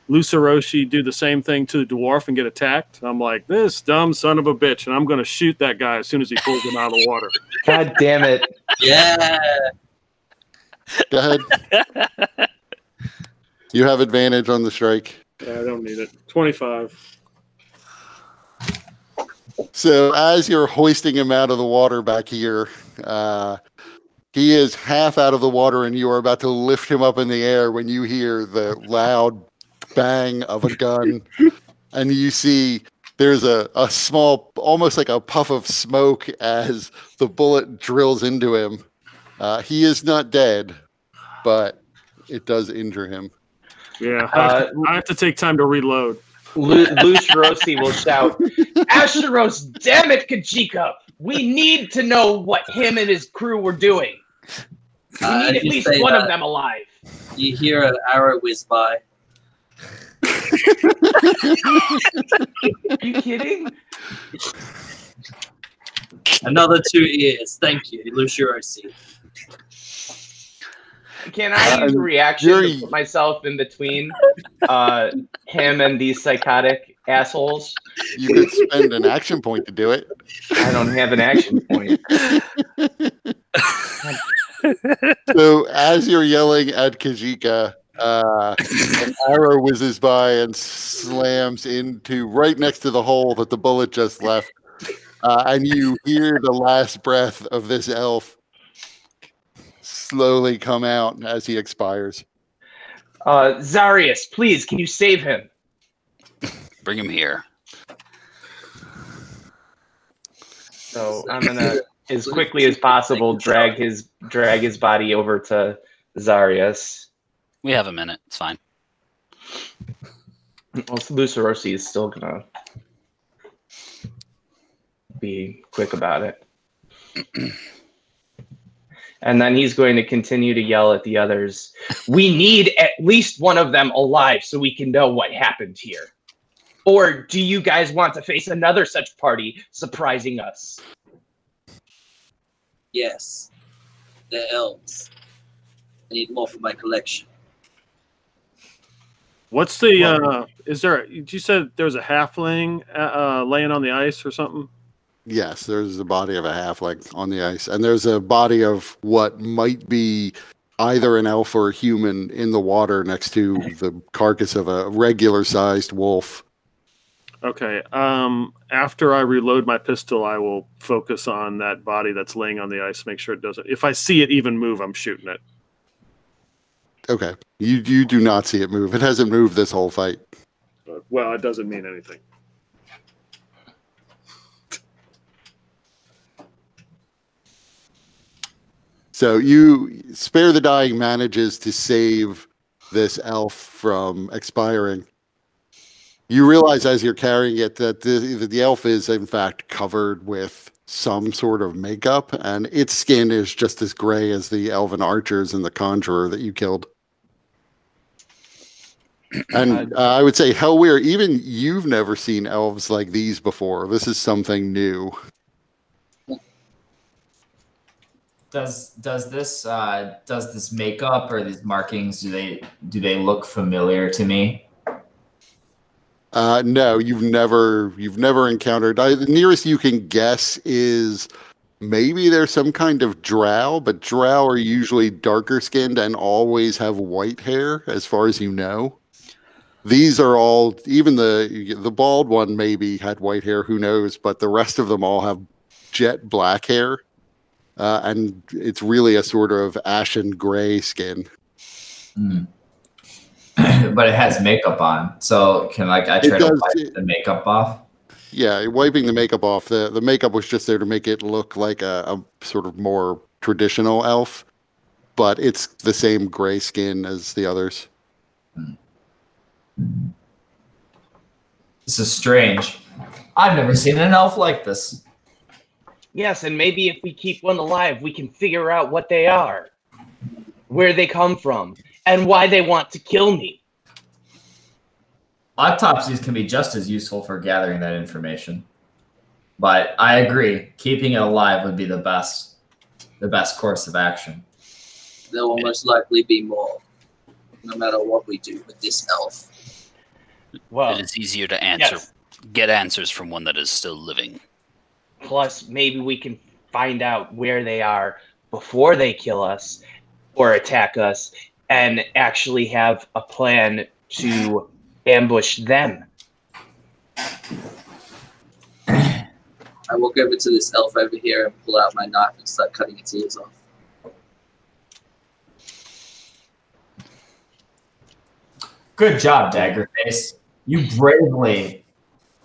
Luceroshi do the same thing to the dwarf and get attacked, I'm like, this dumb son of a bitch, and I'm going to shoot that guy as soon as he pulls him out of the water. God damn it. Yeah. Go ahead. You have advantage on the strike. Yeah, I don't need it. 25. So as you're hoisting him out of the water back here, he is half out of the water and you are about to lift him up in the air when you hear the loud bang of a gun. And you see there's a small, almost like a puff of smoke as the bullet drills into him. He is not dead, but it does injure him. Yeah, I have to take time to reload. Luce Rossi will shout, Asheros, damn it, Kajika! We need to know what him and his crew were doing. We need at least one of them alive. You hear an arrow whiz by. Are you kidding? Another 2 ears. Thank you, Lucirosi. Can I use a reaction to put myself in between him and these psychotic assholes? You could spend an action point to do it. I don't have an action point. So as you're yelling at Kajika, an arrow whizzes by and slams into right next to the hole that the bullet just left. And you hear the last breath of this elf slowly come out as he expires. Zarius, please, can you save him? Bring him here. So I'm gonna, as quickly as possible, drag his body over to Zarius. We have a minute. It's fine. Well, Lucirosi is still gonna be quick about it. And then he's going to continue to yell at the others. We need at least one of them alive so we can know what happened here. Or do you guys want to face another such party surprising us? Yes. They're elves. I need more for my collection. What's the, you said there was a halfling laying on the ice or something? Yes, there's the body of a halfling on the ice. And there's a body of what might be either an elf or a human in the water next to the carcass of a regular-sized wolf. Okay. After I reload my pistol, I will focus on that body that's laying on the ice, make sure it doesn't. If I see it even move, I'm shooting it. Okay. You do not see it move. It hasn't moved this whole fight. Well, it doesn't mean anything. So you spare the dying manages to save this elf from expiring. You realize as you're carrying it that the elf is in fact covered with some sort of makeup, and its skin is just as gray as the elven archers and the conjurer that you killed. And I would say, Hellweir, even you've never seen elves like these before. This is something new. Does this makeup or these markings, do they look familiar to me? No, you've never encountered. The nearest you can guess is maybe there's some kind of drow, but drow are usually darker skinned and always have white hair, as far as you know. These are all, even the bald one maybe had white hair, who knows, but the rest of them all have jet black hair. And it's really a sort of ashen gray skin. Mm. But it has makeup on, so can I try to wipe the makeup off? Yeah, wiping the makeup off. The makeup was just there to make it look like a sort of more traditional elf, but it's the same gray skin as the others. This is strange. I've never seen an elf like this. Yes, and maybe if we keep one alive, we can figure out what they are, where they come from, and why they want to kill me. Autopsies can be just as useful for gathering that information. But I agree, keeping it alive would be the best course of action. There will most likely be more, no matter what we do with this elf. Well, it is easier to get answers from one that is still living. Plus, maybe we can find out where they are before they kill us or attack us and actually have a plan to ambush them. I walk over to this elf over here and pull out my knife and start cutting its ears off. Good job, Daggerface. You bravely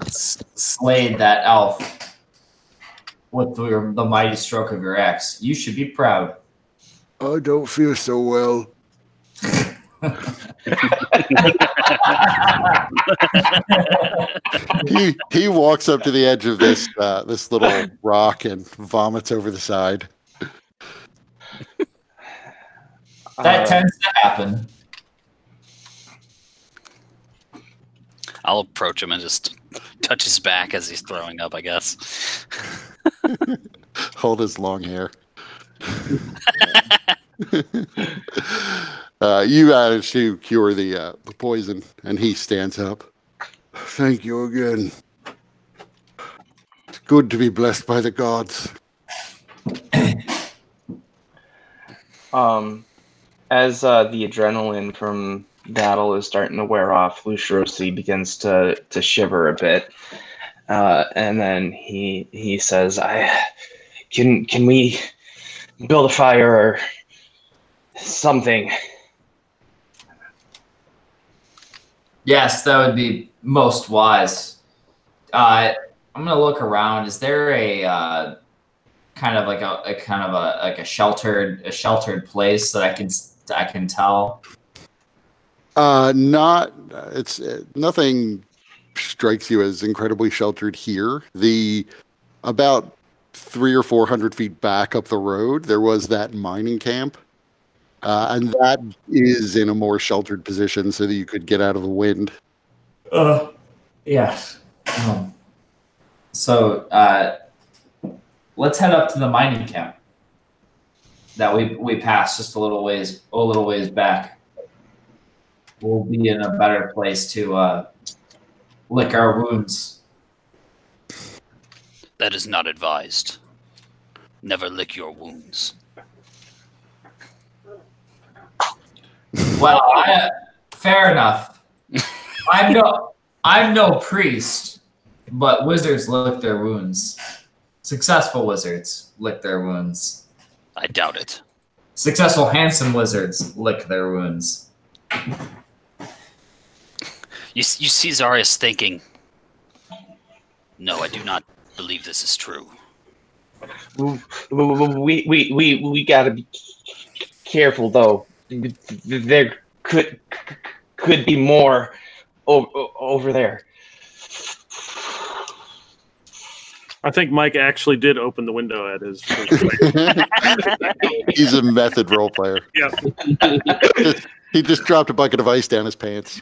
slayed that elf with the mighty stroke of your axe. You should be proud. I don't feel so well. He walks up to the edge of this this little rock and vomits over the side. That tends to happen. I'll approach him and just touch his back as he's throwing up, I guess. Hold his long hair. You managed to cure the poison, and he stands up. Thank you again. It's good to be blessed by the gods. As the adrenaline from battle is starting to wear off, Lucirosi begins to shiver a bit, and then he says, Can we build a fire or something?" Yes, that would be most wise. I'm gonna look around. Is there a kind of like a sheltered place that I can tell? Not it's nothing strikes you as incredibly sheltered here. The about 300 or 400 feet back up the road, there was that mining camp, and that is in a more sheltered position so that you could get out of the wind. Yes. So let's head up to the mining camp that we passed just a little ways back. We'll be in a better place to lick our wounds. That is not advised. Never lick your wounds. Well, fair enough. I'm no priest, but wizards lick their wounds. Successful wizards lick their wounds. I doubt it. Successful, handsome wizards lick their wounds. You see Zarius thinking, no, I do not believe this is true. We gotta be careful, though. There could be more over there. I think Mike actually did open the window at his. He's a method role player. Yeah. He just dropped a bucket of ice down his pants.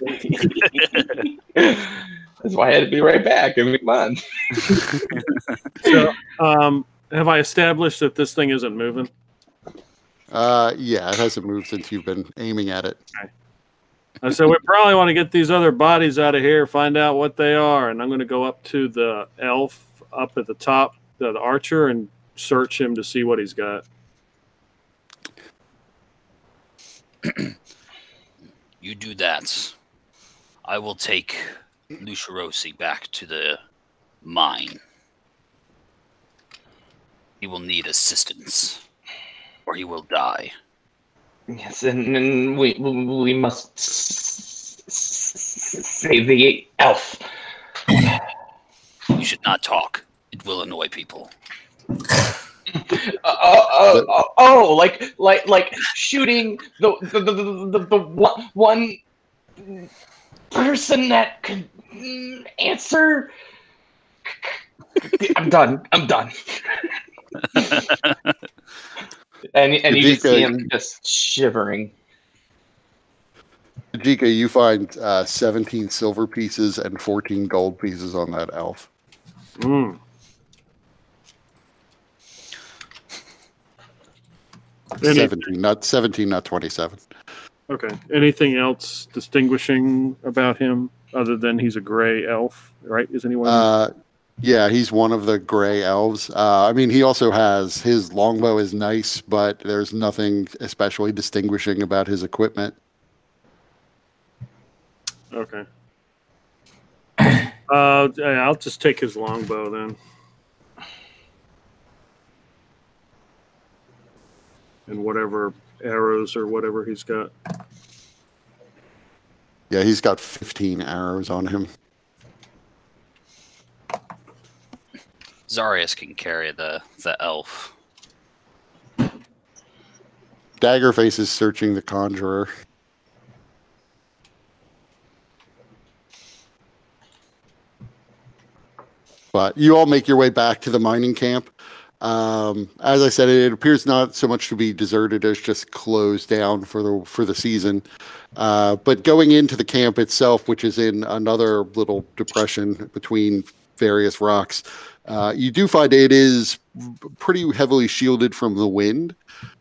That's why I had to be right back. I mean, come on. So, have I established that this thing isn't moving? Yeah, it hasn't moved since you've been aiming at it. Okay. So we probably want to get these other bodies out of here, find out what they are, and I'm going to go up to the elf up at the top, the archer, and search him to see what he's got. You do that. I will take Lucirosi back to the mine. He will need assistance, or he will die. Yes, and we must save the elf. You should not talk. It will annoy people. Like shooting the one person that could answer. I'm done. and you just see him just shivering. Jika, you find 17 silver pieces and 14 gold pieces on that elf. 17, not 27. Okay. Anything else distinguishing about him other than he's a gray elf, right? Is anyone? Yeah, he's one of the gray elves. I mean, he also has his longbow is nice, but there's nothing especially distinguishing about his equipment. Okay. I'll just take his longbow then. And whatever arrows or whatever he's got. Yeah, he's got 15 arrows on him. Zarius can carry the elf. Daggerface is searching the conjurer. But you all make your way back to the mining camp. As I said, it appears not so much to be deserted as just closed down for the season. But going into the camp itself, which is in another little depression between various rocks, you do find it is pretty heavily shielded from the wind.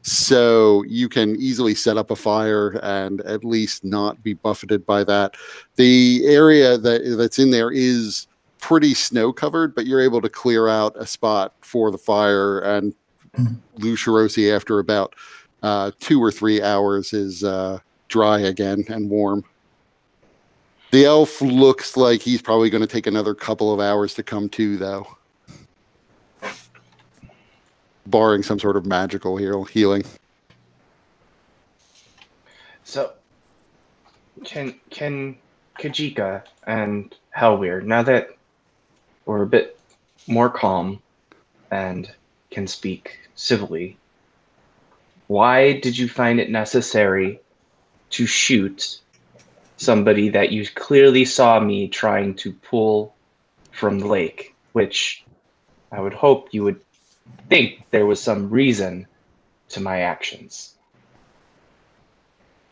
So you can easily set up a fire and at least not be buffeted by that. The area that's in there is pretty snow covered, but you're able to clear out a spot for the fire, and Lucharosi after about 2 or 3 hours is dry again and warm. The elf looks like he's probably going to take another couple of hours to come to, though, barring some sort of magical healing. So, can Kajika and Hellweir, now that we're a bit more calm and can speak civilly, why did you find it necessary to shoot somebody that you clearly saw me trying to pull from the lake, which I would hope you would think there was some reason to my actions?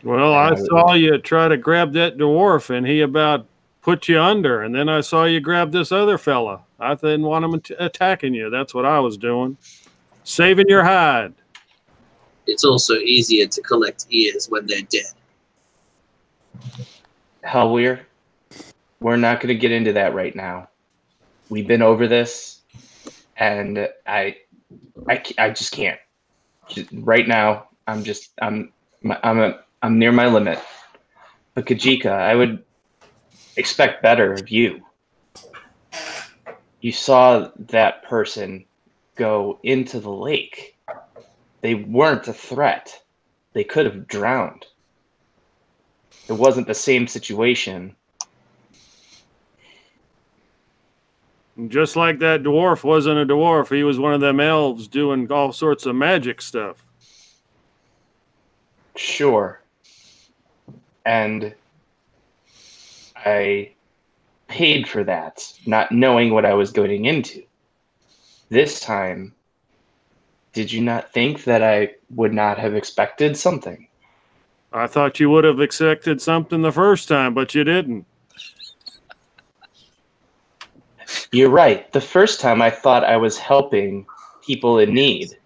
Well, I saw you try to grab that dwarf, and he about put you under, and then I saw you grab this other fella. I didn't want him attacking you. That's what I was doing. Saving your hide. It's also easier to collect ears when they're dead. Hellweir, we're not going to get into that right now. We've been over this, and I just can't. Right now, I'm near my limit. But Kajika, I would expect better of you. You saw that person go into the lake. They weren't a threat. They could have drowned. It wasn't the same situation. Just like that dwarf wasn't a dwarf. He was one of them elves doing all sorts of magic stuff. Sure. And I paid for that, not knowing what I was going into. This time, did you not think that I would not have expected something? I thought you would have expected something the first time, but you didn't. You're right. The first time I thought I was helping people in need.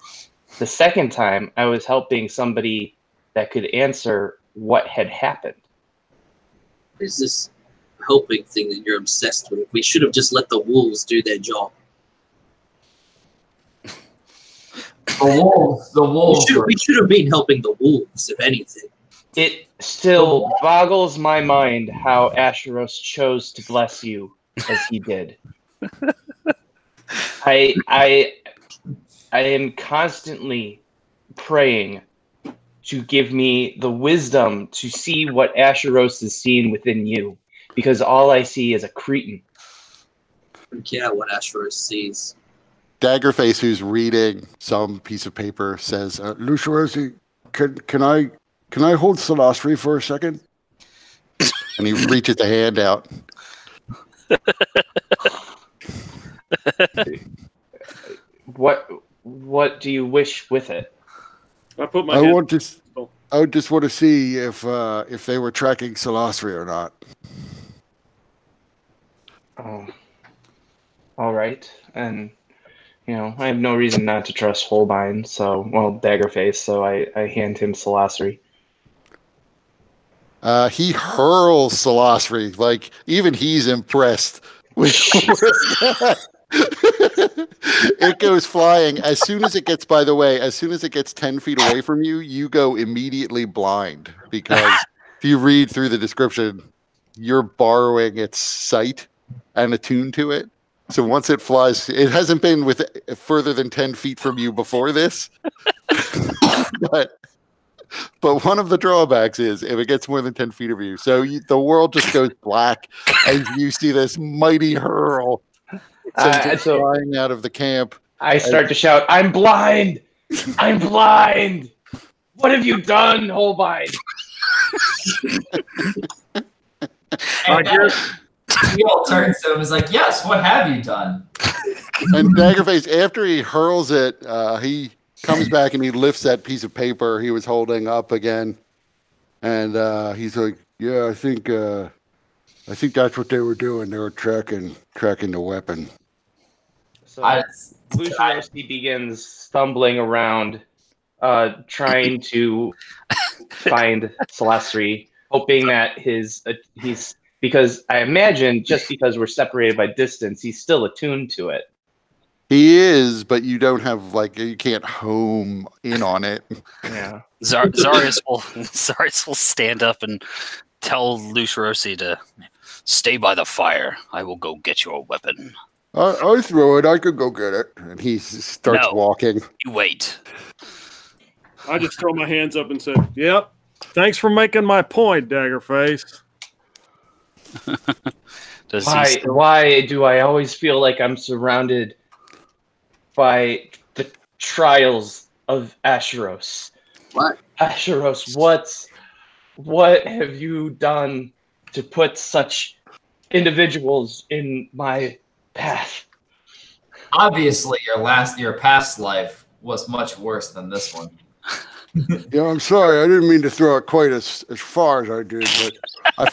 The second time I was helping somebody that could answer what had happened. There's this helping thing that you're obsessed with. We should have just let the wolves do their job. The wolves. We should have been helping the wolves, if anything. It still boggles my mind how Asheros chose to bless you as he did. I am constantly praying to give me the wisdom to see what Asheros is seeing within you, because all I see is a cretin. I don't care what Asheros sees. Daggerface, who's reading some piece of paper, says, Lucharosi, can I hold Solastri for a second? And he reaches the hand out. What do you wish with it? I just want to see if they were tracking Solastri or not. Oh, all right. And I have no reason not to trust Holbein. Daggerface. So I hand him Solastri. He hurls Solastri, like even he's impressed with it goes flying. As soon as it gets 10 feet away from you, you go immediately blind, because if you read through the description, you're borrowing its sight and attuned to it. So once it flies, it hasn't been further than 10 feet from you before this. But one of the drawbacks is if it gets more than 10 feet of you. So the world just goes black as you see this mighty hurl flying out of the camp. I start to shout, I'm blind! I'm blind! What have you done, Holbein? Teal turns to him and is like, yes, what have you done? And Daggerface, after he hurls it, he comes back and he lifts that piece of paper he was holding up again, and he's like, "Yeah, I think that's what they were doing. They were tracking the weapon." So I- Lucirosi begins stumbling around, trying to find Celestri, hoping that he's because I imagine just because we're separated by distance, he's still attuned to it. He is, but you don't have you can't home in on it. Yeah. Zarius will stand up and tell Lucirosi to stay by the fire. I will go get your weapon. I throw it. I could go get it. And he starts No. walking. You wait. I just throw my hands up and said, "Yep, thanks for making my point, Daggerface." Why do I always feel like I'm surrounded by the trials of Asheros? What? Asheros, what have you done to put such individuals in my path? Obviously, your past life was much worse than this one. Yeah, I'm sorry. I didn't mean to throw it quite as far as I did, but I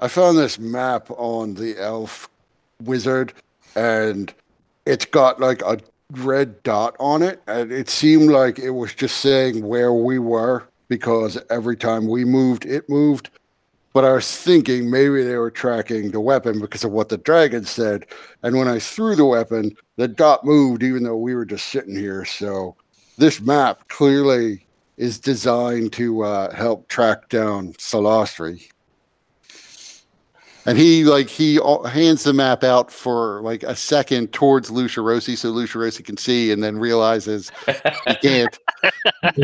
found this map on the elf wizard, and it's got like a red dot on it, and it seemed like it was just saying where we were because every time we moved, it moved. But I was thinking maybe they were tracking the weapon because of what the dragon said. And when I threw the weapon, the dot moved even though we were just sitting here. So this map clearly is designed to help track down Solastri. And he hands the map out for like a second towards Lucirosi so Lucirosi can see, and then realizes he can't.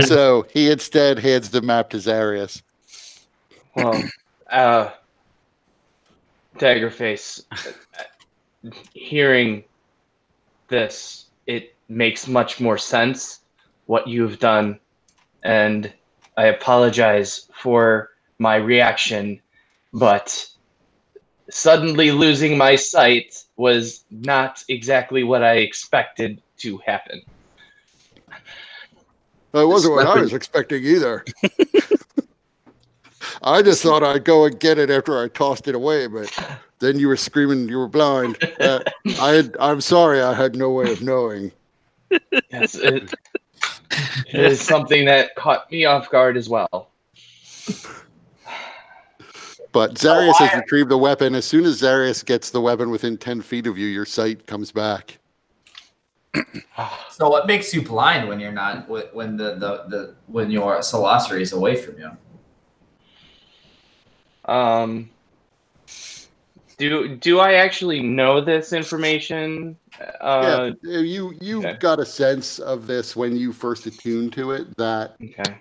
So he instead hands the map to Zarius. Well, Daggerface, hearing this, it makes much more sense what you've done, and I apologize for my reaction, but suddenly losing my sight was not exactly what I expected to happen. That wasn't what I was expecting either. I just thought I'd go and get it after I tossed it away, but then you were screaming you were blind. I'm sorry, I had no way of knowing. Yes, it is something that caught me off guard as well. But Zarius has retrieved the weapon. As soon as Zarius gets the weapon within 10 feet of you, your sight comes back. So what makes you blind when you're not when when your Solastri is away from you? Do I actually know this information? Yeah, you got a sense of this when you first attuned to it, that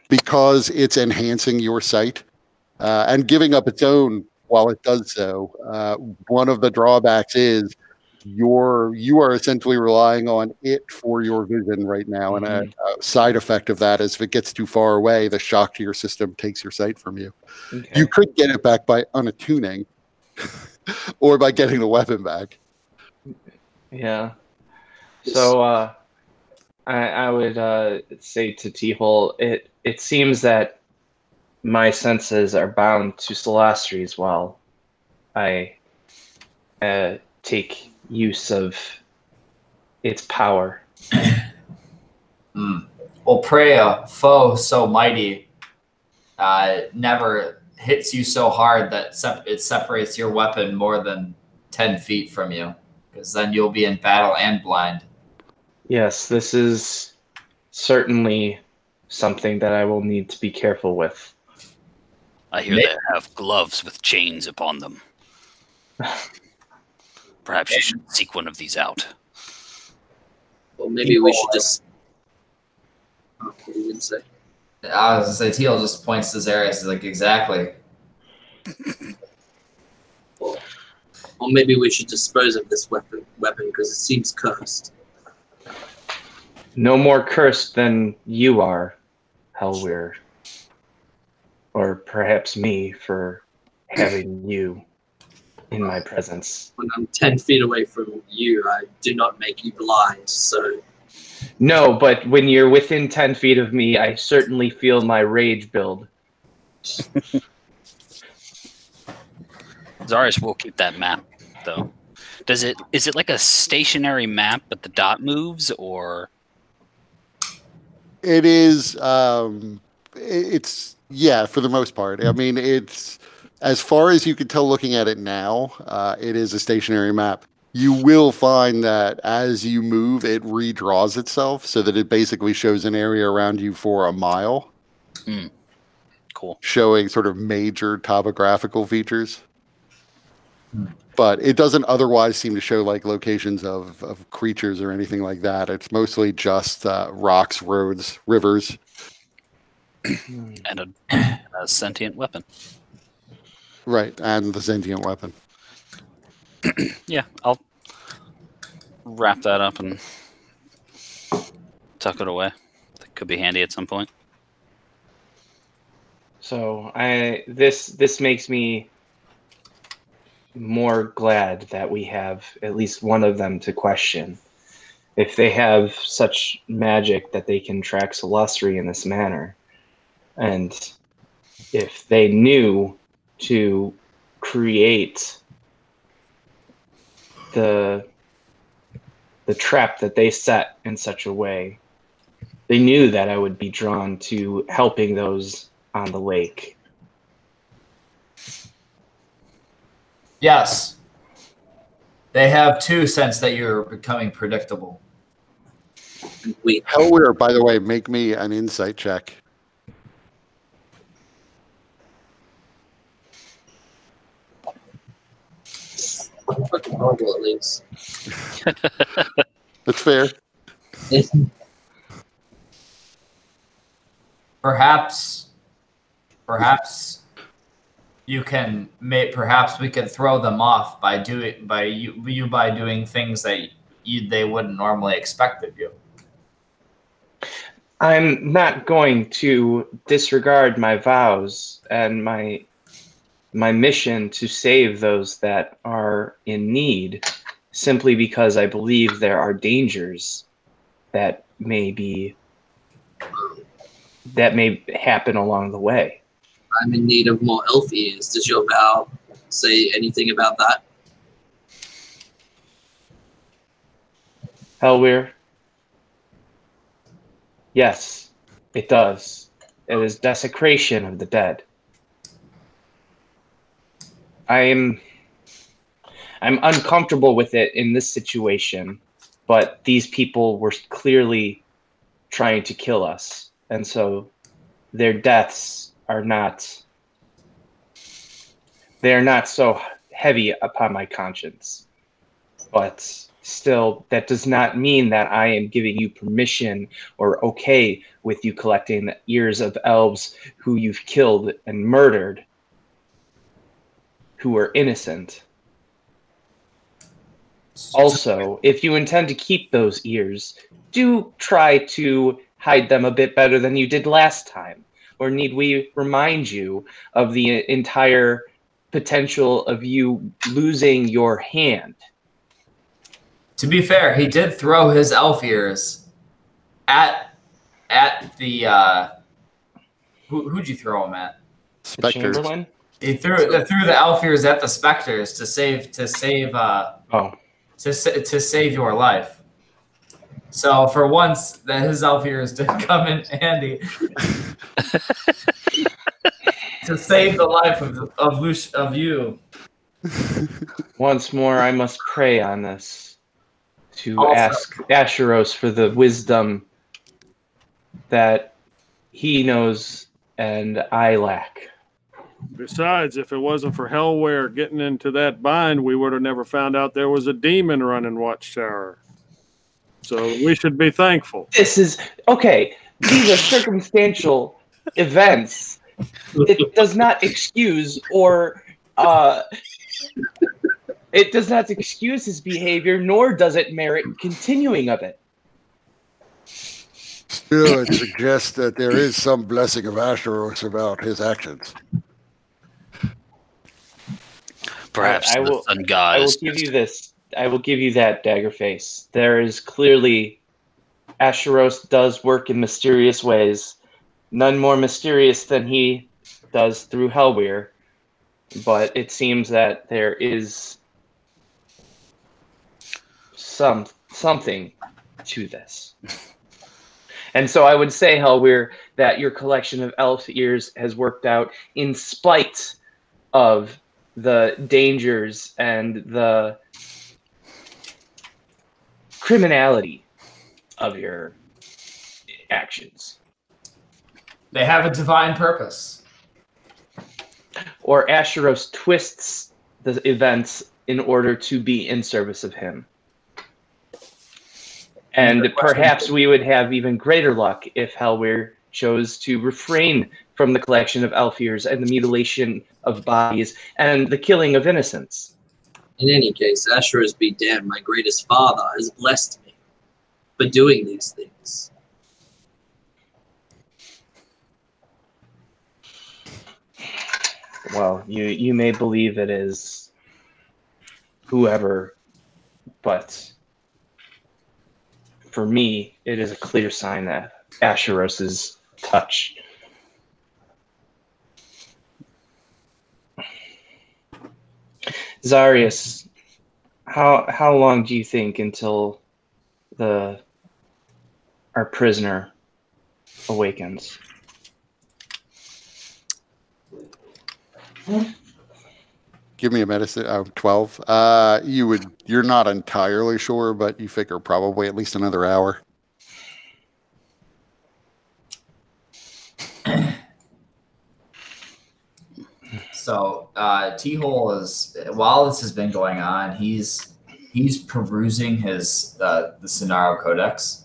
because it's enhancing your sight and giving up its own while it does so, one of the drawbacks is you are essentially relying on it for your vision right now, and a side effect of that is if it gets too far away, the shock to your system takes your sight from you. You could get it back by unattuning or by getting the weapon back. Yeah. So I would say to T-Hole, it seems that my senses are bound to Solastri as well. I take use of its power. Well, pray a foe so mighty never hits you so hard that it separates your weapon more than 10 feet from you, because then you'll be in battle and blind. Yes, this is certainly something that I will need to be careful with. I hear they have gloves with chains upon them. Perhaps you should seek one of these out. Well, maybe we should just... Oh, what did you say? I was going to say, Teal just points to Zarius. He's like, exactly. Or maybe we should dispose of this weapon because it seems cursed. No more cursed than you are, Hellweird. Or perhaps me for having you. in my presence. When I'm 10 feet away from you, I do not make you blind, so... No, but when you're within 10 feet of me, I certainly feel my rage build. Zarius will keep that map, though. Is it like a stationary map, but the dot moves, or? It is. It's for the most part. I mean, it's as far as you can tell looking at it now. It is a stationary map. You will find that as you move, it redraws itself so that it basically shows an area around you for a mile. Cool. Showing sort of major topographical features. But it doesn't otherwise seem to show like locations of creatures or anything like that. It's mostly just rocks, roads, rivers. And a sentient weapon. Right, and the sentient weapon. Yeah, I'll wrap that up and tuck it away. That could be handy at some point. So this makes me more glad that we have at least one of them to question. If they have such magic that they can track Celestri in this manner, and if they knew to create the trap that they set in such a way, they knew that I would be drawn to helping those on the lake. Yes. They have too, sense that you're becoming predictable. Hellweir, by the way, make me an insight check. Fucking horrible, at least. That's fair. Perhaps you can perhaps we could throw them off by doing things that they wouldn't normally expect of you. I'm not going to disregard my vows and my mission to save those that are in need simply because I believe there are dangers that may happen along the way. I'm in need of more elf ears. Does your vow say anything about that? Hellweir? Yes, it does. It is desecration of the dead. I'm uncomfortable with it in this situation, but these people were clearly trying to kill us, and so their deaths are not so heavy upon my conscience. But still, that does not mean that I am giving you permission or okay with you collecting the ears of elves who you've killed and murdered, who are innocent. Also, if you intend to keep those ears, do try to hide them a bit better than you did last time. Or need we remind you of the entire potential of you losing your hand? To be fair, he did throw his elf ears at the who'd you throw him at? The Chamberlain? He threw the elf ears at the specters to save your life. So for once, that his elf ears did come in handy to save the life of you. Once more, I must pray on this to Also, ask Asheros for the wisdom that he knows and I lack. Besides, if it wasn't for Hellweir getting into that bind, we would have never found out there was a demon running Watchtower. So we should be thankful. This is okay. These are circumstantial events. It does not excuse it does not excuse his behavior, nor does it merit continuing of it. Still, it suggests that there is some blessing of Asheros about his actions. Perhaps I the will. sun god I will is give just you this. I will give you that, Daggerface. There is clearly Asheros does work in mysterious ways. None more mysterious than he does through Hellweir. But it seems that there is something to this. And so I would say, Hellweir, that your collection of elf ears has worked out in spite of the dangers and the criminality of your actions. They have a divine purpose. Or Asheros twists the events in order to be in service of him. And perhaps we would have even greater luck if Hellweir chose to refrain from the collection of elf ears and the mutilation of bodies and the killing of innocents. In any case, Asheros be damned, my greatest father has blessed me for doing these things. Well, you may believe it is whoever, but for me, it is a clear sign that Asheros's touch. Zarius, how long do you think until our prisoner awakens? Give me a medicine. 12. You're not entirely sure, but you figure probably at least another hour. So T-Hole is, while this has been going on, he's perusing his the Sonaro Codex,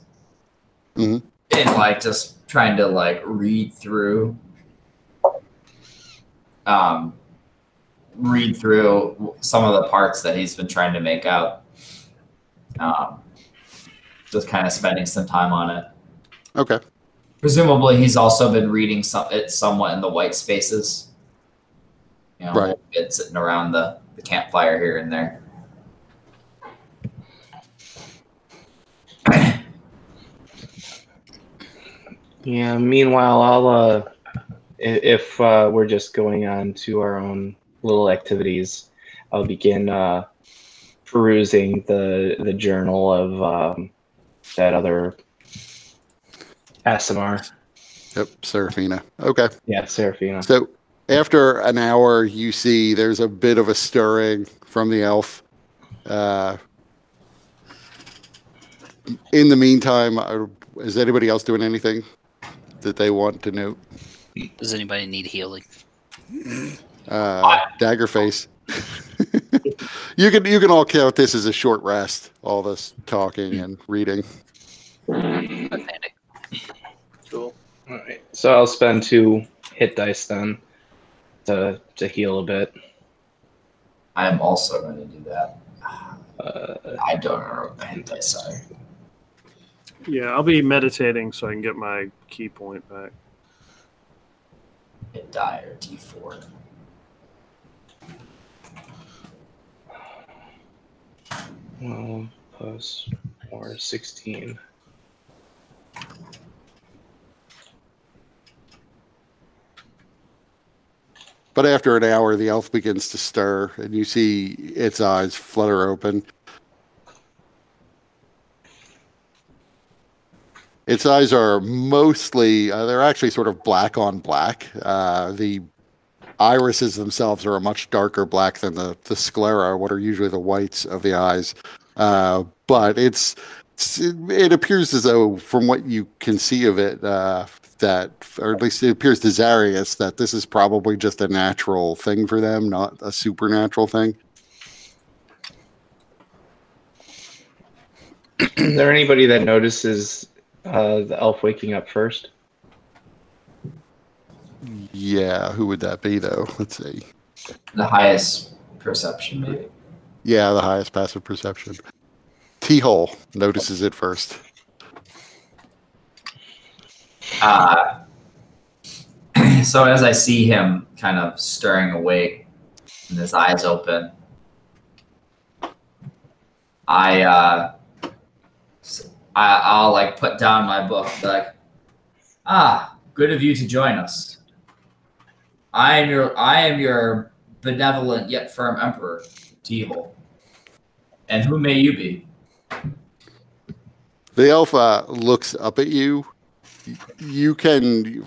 Mhm. and like just trying to like read through some of the parts that he's been trying to make out. Just kind of spending some time on it. Okay. Presumably, he's also been reading it somewhat in the white spaces. You know, Right. a little bit sitting around the campfire here and there. Yeah. Meanwhile, I'll if we're just going on to our own little activities, I'll begin perusing the journal of that other Asimar. Yep. Seraphina. Okay. Yeah, Seraphina. So after an hour, you see there's a bit of a stirring from the elf. In the meantime, is anybody else doing anything that they want to note? Does anybody need healing? Daggerface. You can all count this as a short rest. All this talking and reading. That's handy. Cool. All right. So I'll spend 2 hit dice then to heal a bit. I'm also going to do that. I don't know the hit dice are. Yeah, I'll be meditating so I can get my key point back. Hit die or D4. Well, plus 4, 16. But after an hour, the elf begins to stir, and you see its eyes flutter open. Its eyes are mostly, they're actually sort of black on black. The irises themselves are a much darker black than the sclera, what are usually the whites of the eyes. But it appears as though, from what you can see of it, that, or at least it appears to Zarius, that this is probably just a natural thing for them, not a supernatural thing. Is there anybody that notices the elf waking up first? Yeah, who would that be, though? Let's see. The highest perception, maybe. Yeah, the highest passive perception. T-Hole notices it first. So as I see him kind of stirring awake and his eyes open, I'll like put down my book, be like, good of you to join us. I am your benevolent yet firm emperor, T-hole. And who may you be? The elf looks up at you. You can,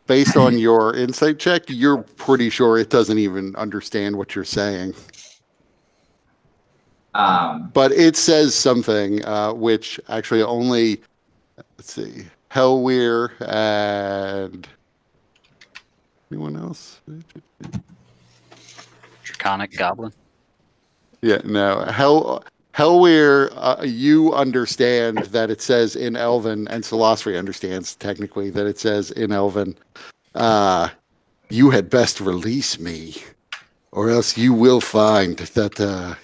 based on your insight check, you're pretty sure it doesn't even understand what you're saying. But it says something, which actually only, let's see, Hellweir and anyone else? Draconic goblin. Yeah, no. Hellweir, you understand that it says in Elven, and Solosri understands technically that it says in Elven, you had best release me, or else you will find that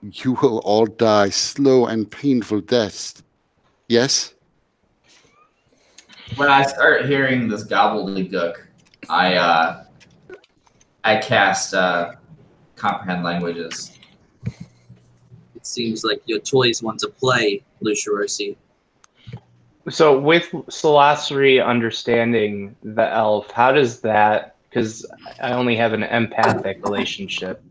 you will all die slow and painful deaths. Yes? When I start hearing this gobbledygook, I cast comprehend languages. It seems like your toys want to play, Lucirosi. So with Solosri understanding the elf, how does that? Because I only have an empathic relationship.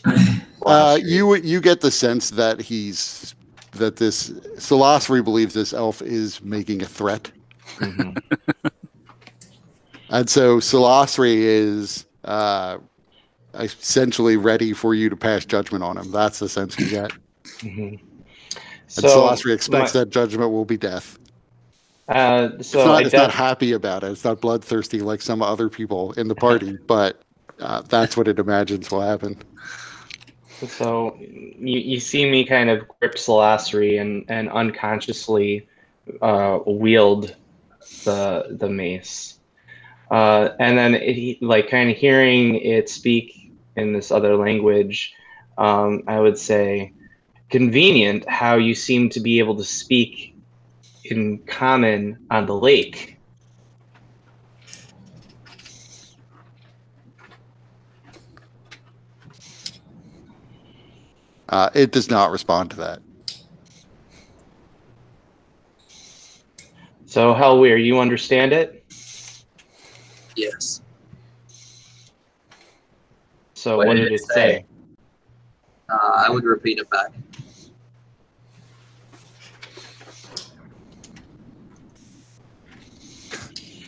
You get the sense that this Solosri believes this elf is making a threat. Mm-hmm. And so Solosri is essentially ready for you to pass judgment on him. That's the sense you get. Mm-hmm. And Solosri expects that judgment will be death. It's not happy about it. It's not bloodthirsty like some other people in the party, but that's what it imagines will happen. So you see me kind of grip Solosri and unconsciously wield the mace. And then like kind of hearing it speak in this other language, I would say, convenient how you seem to be able to speak in common on the lake. It does not respond to that. So Hellweir, you understand it? Yes. So what did it say? I would repeat it back.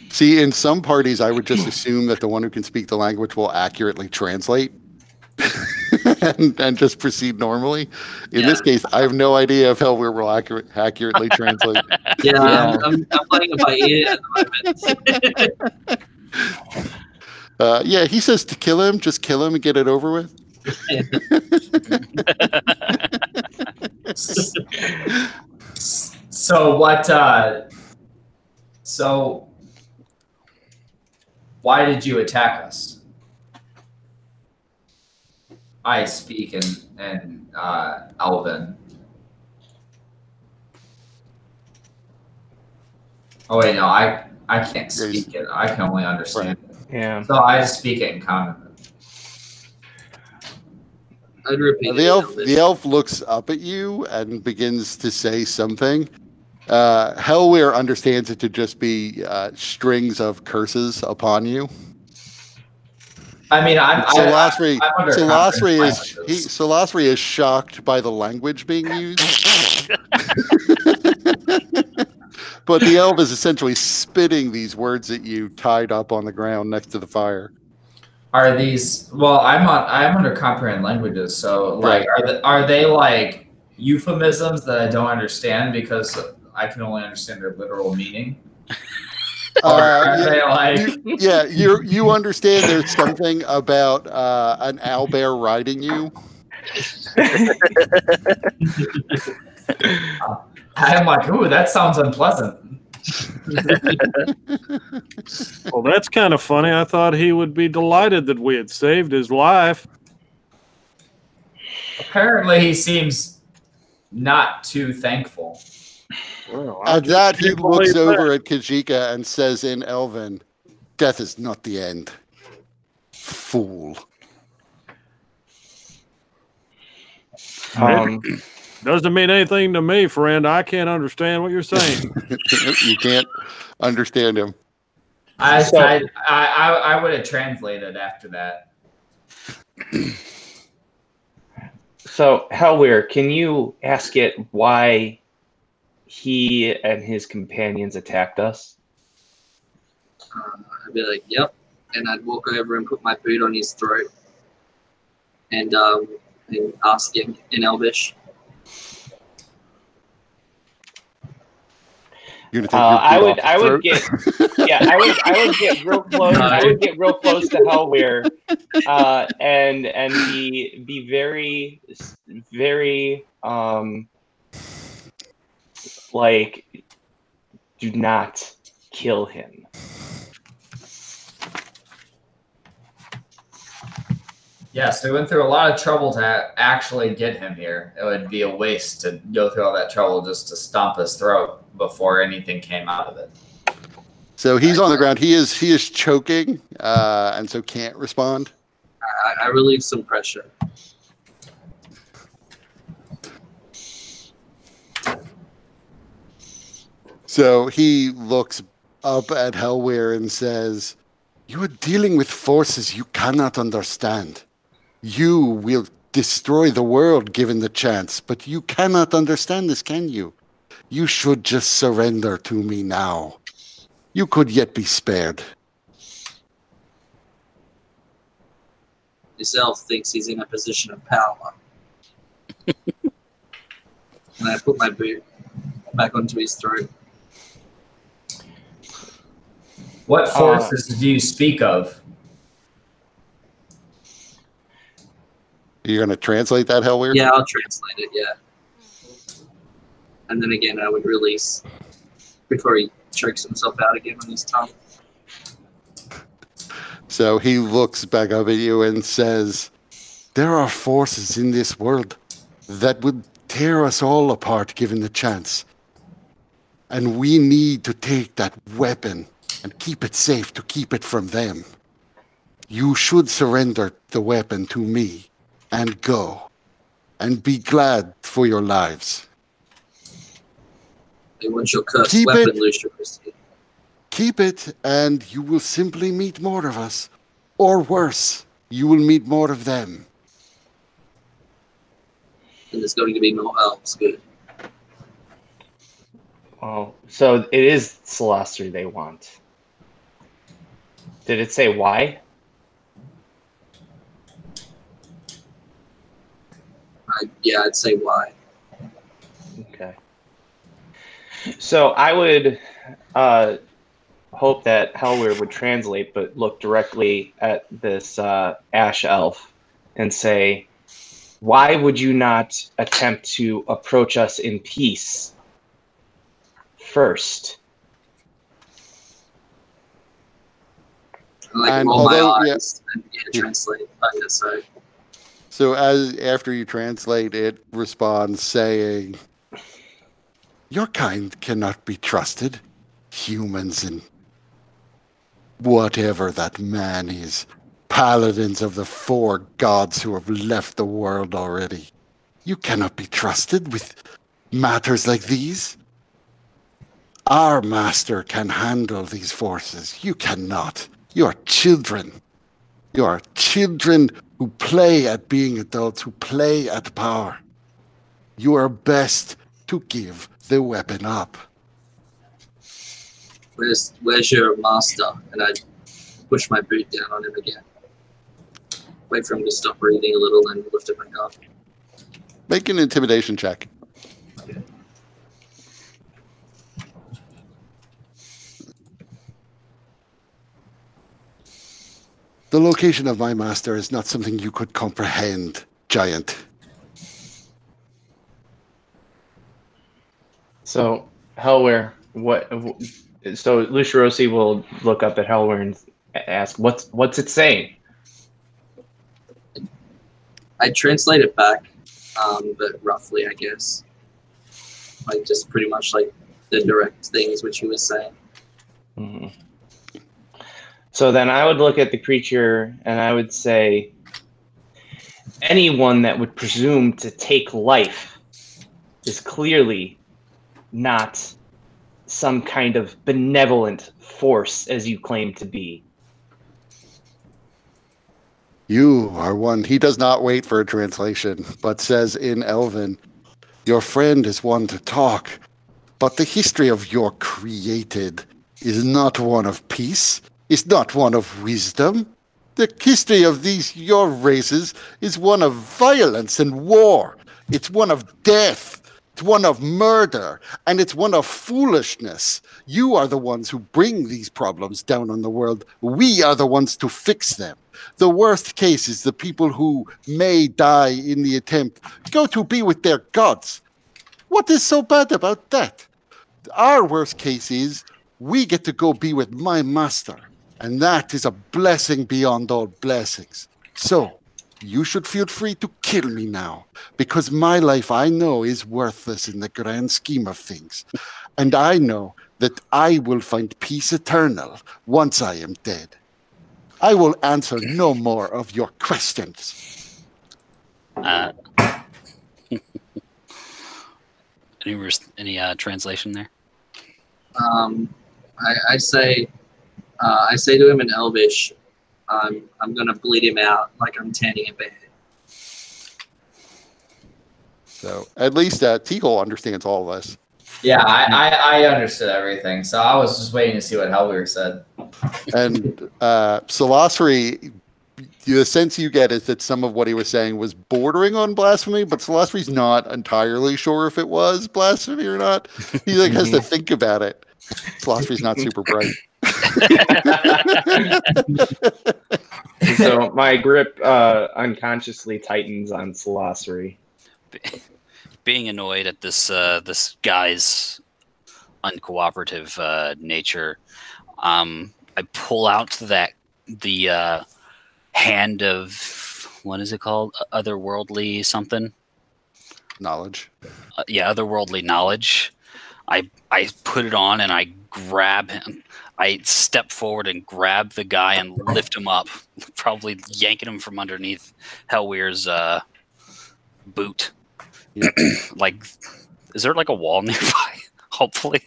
See, in some parties, I would just assume that the one who can speak the language will accurately translate and just proceed normally. In this case, I have no idea if Hellweir will accurately translate. Yeah. I'm playing it by ear at the moment. Yeah, he says to kill him, just kill him and get it over with. So what? So why did you attack us? I speak in Elven. Oh wait, no, I can't speak it. I can only understand it. Yeah. So I just speak it in common. I'd repeat the elf looks up at you and begins to say something. Hellweir understands it to just be strings of curses upon you. I mean, Solosri is shocked by the language being used. But the elf is essentially spitting these words at you tied up on the ground next to the fire. Are these? Well, I'm under comprehend languages, so like, are they like euphemisms that I don't understand because I can only understand their literal meaning? You understand there's something about an owlbear riding you. I'm like, ooh, that sounds unpleasant. Well, that's kind of funny. I thought he would be delighted that we had saved his life. Apparently, he seems not too thankful. Well, At that, he looks over at Kajika and says in Elven, "Death is not the end. Fool." Doesn't mean anything to me, friend. I can't understand what you're saying. You can't understand him. I would have translated after that. So, Hellweir, can you ask it why he and his companions attacked us? I'd be like, yep. And I'd walk over and put my boot on his throat and ask him in Elvish. You're gonna take your boot I off would his throat? get, yeah, I would get real close. I would get real close to Hellweir, and be very, very like, do not kill him. Yes, we went through a lot of trouble to actually get him here. It would be a waste to go through all that trouble just to stomp his throat before anything came out of it. So he's on the ground. He is choking, and so can't respond. I relieve some pressure. So he looks up at Hellweir and says, "You are dealing with forces you cannot understand. You will destroy the world given the chance, but you cannot understand this, can you? You should just surrender to me now. You could yet be spared." This elf thinks he's in a position of power. And I put my boot back onto his throat. What forces do you speak of? You're going to translate that, Hellweir? Yeah, I'll translate it, yeah. And then again, I would release before he chokes himself out again on his tongue. So he looks back up at you and says, "There are forces in this world that would tear us all apart given the chance. And we need to take that weapon and keep it safe to keep it from them. You should surrender the weapon to me and go. And be glad for your lives. They want your cursed Keep weapon, it. Lucius. Keep it, and you will simply meet more of us. Or worse, you will meet more of them." And there's going to be more elves. Good. Oh, so it is Celestri they want. Did it say why? Yeah, I'd say why. Okay. So I would hope that Hellweir would translate, but look directly at this ash elf and say, "Why would you not attempt to approach us in peace first?" I like And roll my although- eyes and translate. Okay, sorry. So after you translate, it responds saying, "Your kind cannot be trusted. Humans and whatever that man is. Paladins of the 4 gods who have left the world already. You cannot be trusted with matters like these. Our master can handle these forces. You cannot. You are children. You are children who play at being adults, who play at power. You are best to give the weapon up." Where's your master? And I push my boot down on him again. Wait for him to stop breathing a little and lift it back up. Make an intimidation check. Okay. The location of my master is not something you could comprehend, giant. So Hellweir, so Lucirosi will look up at Hellweir and ask, "What's it saying?" I translate it back, but roughly, I guess. Like, just pretty much like the direct things which he was saying. Mhm. So then I would look at the creature and I would say, "Anyone that would presume to take life is clearly not some kind of benevolent force as you claim to be. You are one. He does not wait for a translation, but says in Elven, your friend is one to talk, but the history of your created is not one of peace, is not one of wisdom. The history of your races is one of violence and war. It's one of death. It's one of murder. And it's one of foolishness. You are the ones who bring these problems down on the world. We are the ones to fix them. The worst case is the people who may die in the attempt go to be with their gods. What is so bad about that? Our worst case is we get to go be with my master. And that is a blessing beyond all blessings. So, you should feel free to kill me now, because my life, I know, is worthless in the grand scheme of things. And I know that I will find peace eternal once I am dead. I will answer no more of your questions. Any translation there? I say to him in Elvish, I'm gonna bleed him out like I'm tanning a bear. So at least Teagle understands all of this. Yeah, I understood everything, so I was just waiting to see what Hellweir said. And Solosri, the sense you get is that some of what he was saying was bordering on blasphemy, but Solosri's not entirely sure if it was blasphemy or not. He like has to think about it. Solosri's not super bright. So my grip unconsciously tightens on Solosri. Being annoyed at this this guy's uncooperative nature, I pull out the hand of, what is it called? Otherworldly something? Knowledge. Yeah, otherworldly knowledge. I put it on and I grab him. I step forward and grab the guy and lift him up, probably yanking him from underneath Hellweir's boot. Yep. Like, is there like a wall nearby? Hopefully.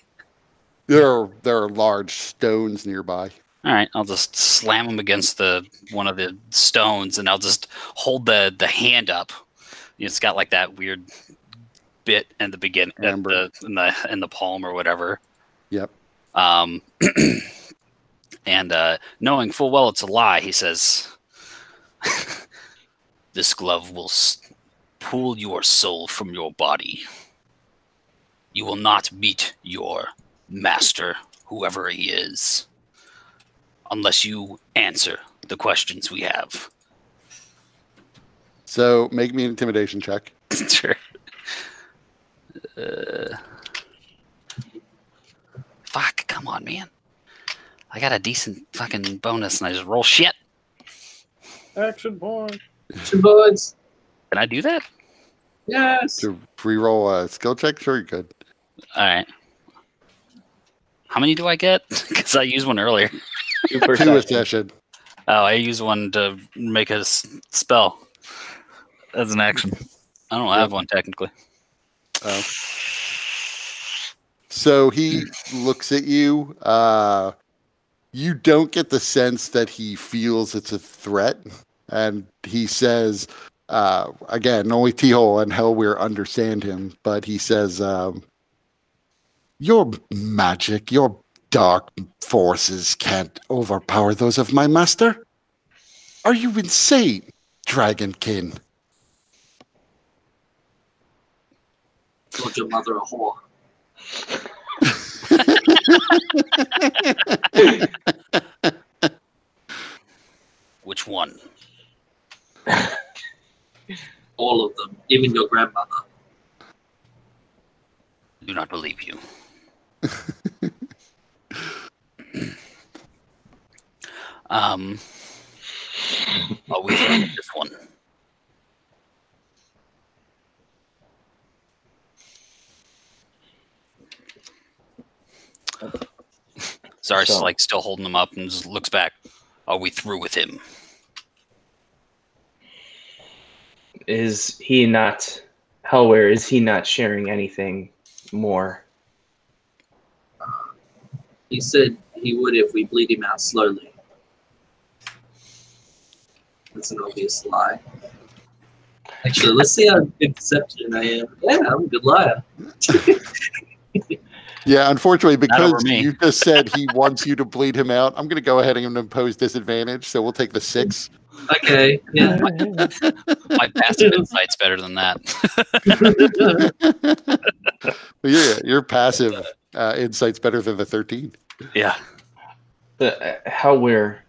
There are large stones nearby. All right, I'll just slam him against one of the stones, and I'll just hold the hand up. It's got like that weird bit in the beginning, in the palm or whatever. Yep. And knowing full well it's a lie, he says, "This glove will pull your soul from your body. You will not meet your master, whoever he is, unless you answer the questions we have." So make me an intimidation check. Sure. Fuck, come on, man. I got a decent fucking bonus and I just roll shit. Action point. Action boards. Can I do that? Yes. To re-roll a skill check? Sure, you could. All right. How many do I get? Because I used one earlier. 2 per Two a session. session. Oh, I used one to make a spell as an action. I don't have one technically. Oh. So he looks at you. You don't get the sense that he feels it's a threat. And he says, again, only T-Hole and Hellweir understand him, but he says, your magic, your dark forces can't overpower those of my master. Are you insane, Dragonkin? Called your mother a whore. Which one? All of them, even your grandmother. I do not believe you. Are we done with this one? Zar's So- like still holding him up and just looks back. Are we through with him? Is he not Hellware, is he not sharing anything more? He said he would if we bleed him out slowly. That's an obvious lie. Actually, let's see how good deception I am. Yeah, I'm a good liar. Yeah, unfortunately, because over me. you just said he wants you to bleed him out, I'm going to go ahead and impose disadvantage. So we'll take the 6. Okay, yeah. My passive insight's better than that. Yeah, your passive insight's better than the 13. Yeah. How we're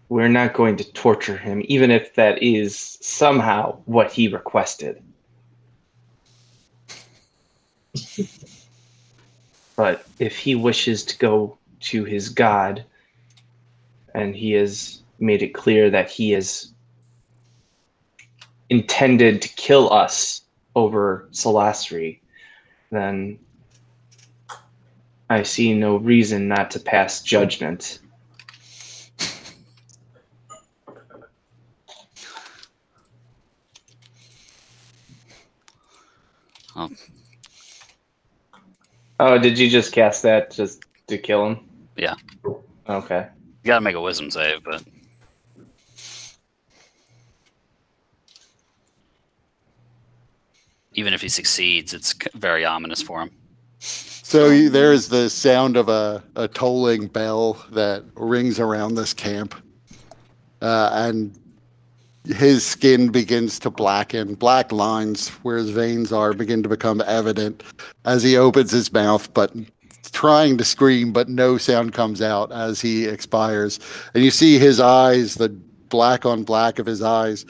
not going to torture him, even if that is somehow what he requested. But if he wishes to go to his god, and he has made it clear that he is intended to kill us over Salasri, then I see no reason not to pass judgment. Oh, Oh, did you just cast that just to kill him? yeah. Okay. You gotta make a wisdom save, but even if he succeeds, it's very ominous for him. So there's the sound of a tolling bell that rings around this camp. And his skin begins to blacken. Black lines where his veins are begin to become evident as he opens his mouth, but trying to scream, but no sound comes out as he expires. And you see his eyes, the black on black of his eyes,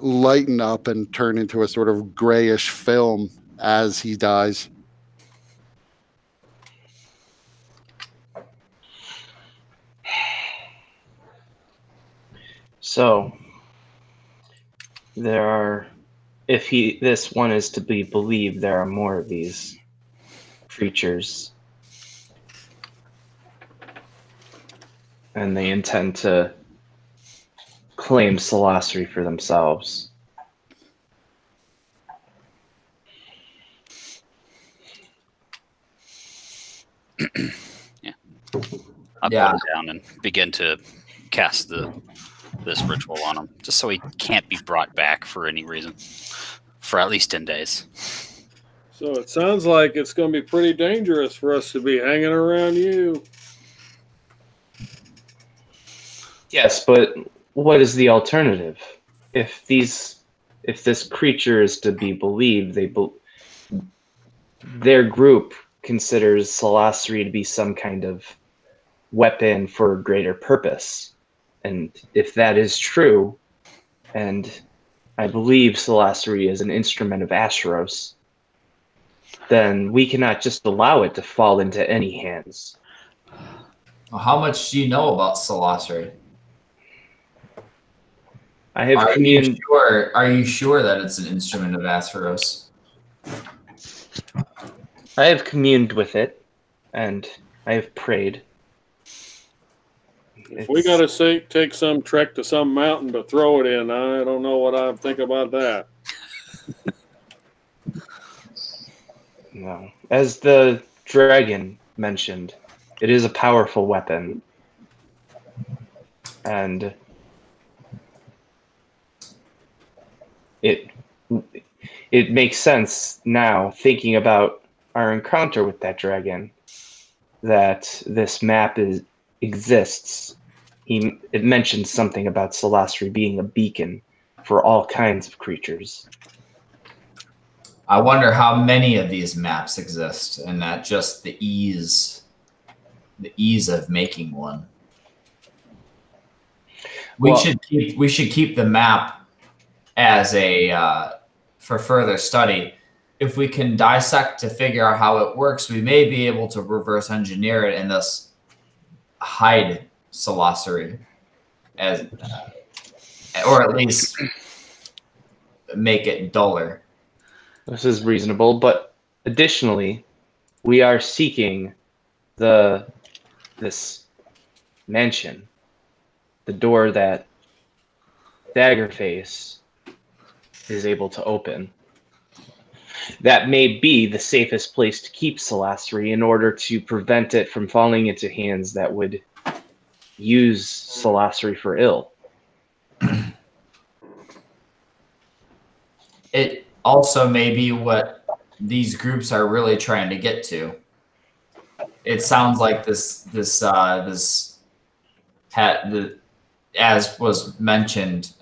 lighten up and turn into a sort of grayish film as he dies. So there are, if this one is to be believed, there are more of these creatures, and they intend to claim Salasri for themselves. Yeah. I'll put him down and begin to cast this ritual on him, just so he can't be brought back for any reason for at least 10 days. So it sounds like it's going to be pretty dangerous for us to be hanging around you. Yes, but what is the alternative? If this creature is to be believed, their group considers Salasri to be some kind of weapon for a greater purpose. And if that is true, and I believe Salasri is an instrument of Asheros, then we cannot just allow it to fall into any hands. Well, how much do you know about Salasri? I have Are you sure that it's an instrument of Asheros? I have communed with it, and I have prayed. If we got to take some trek to some mountain to throw it in, I don't know what I think about that. No. As the dragon mentioned, it is a powerful weapon. And it makes sense now, thinking about our encounter with that dragon, that this map exists. It mentions something about Salasri being a beacon for all kinds of creatures. I wonder how many of these maps exist, and that just the ease of making one. We should keep the map as a for further study. If we can dissect to figure out how it works, we may be able to reverse engineer it and thus hide Salasri, or at least make it duller. This is reasonable, but additionally, we are seeking this mansion, the door that Daggerface is able to open. that may be the safest place to keep Salasri in order to prevent it from falling into hands that would use Salasri for ill. It also may be what these groups are really trying to get to. It sounds like as was mentioned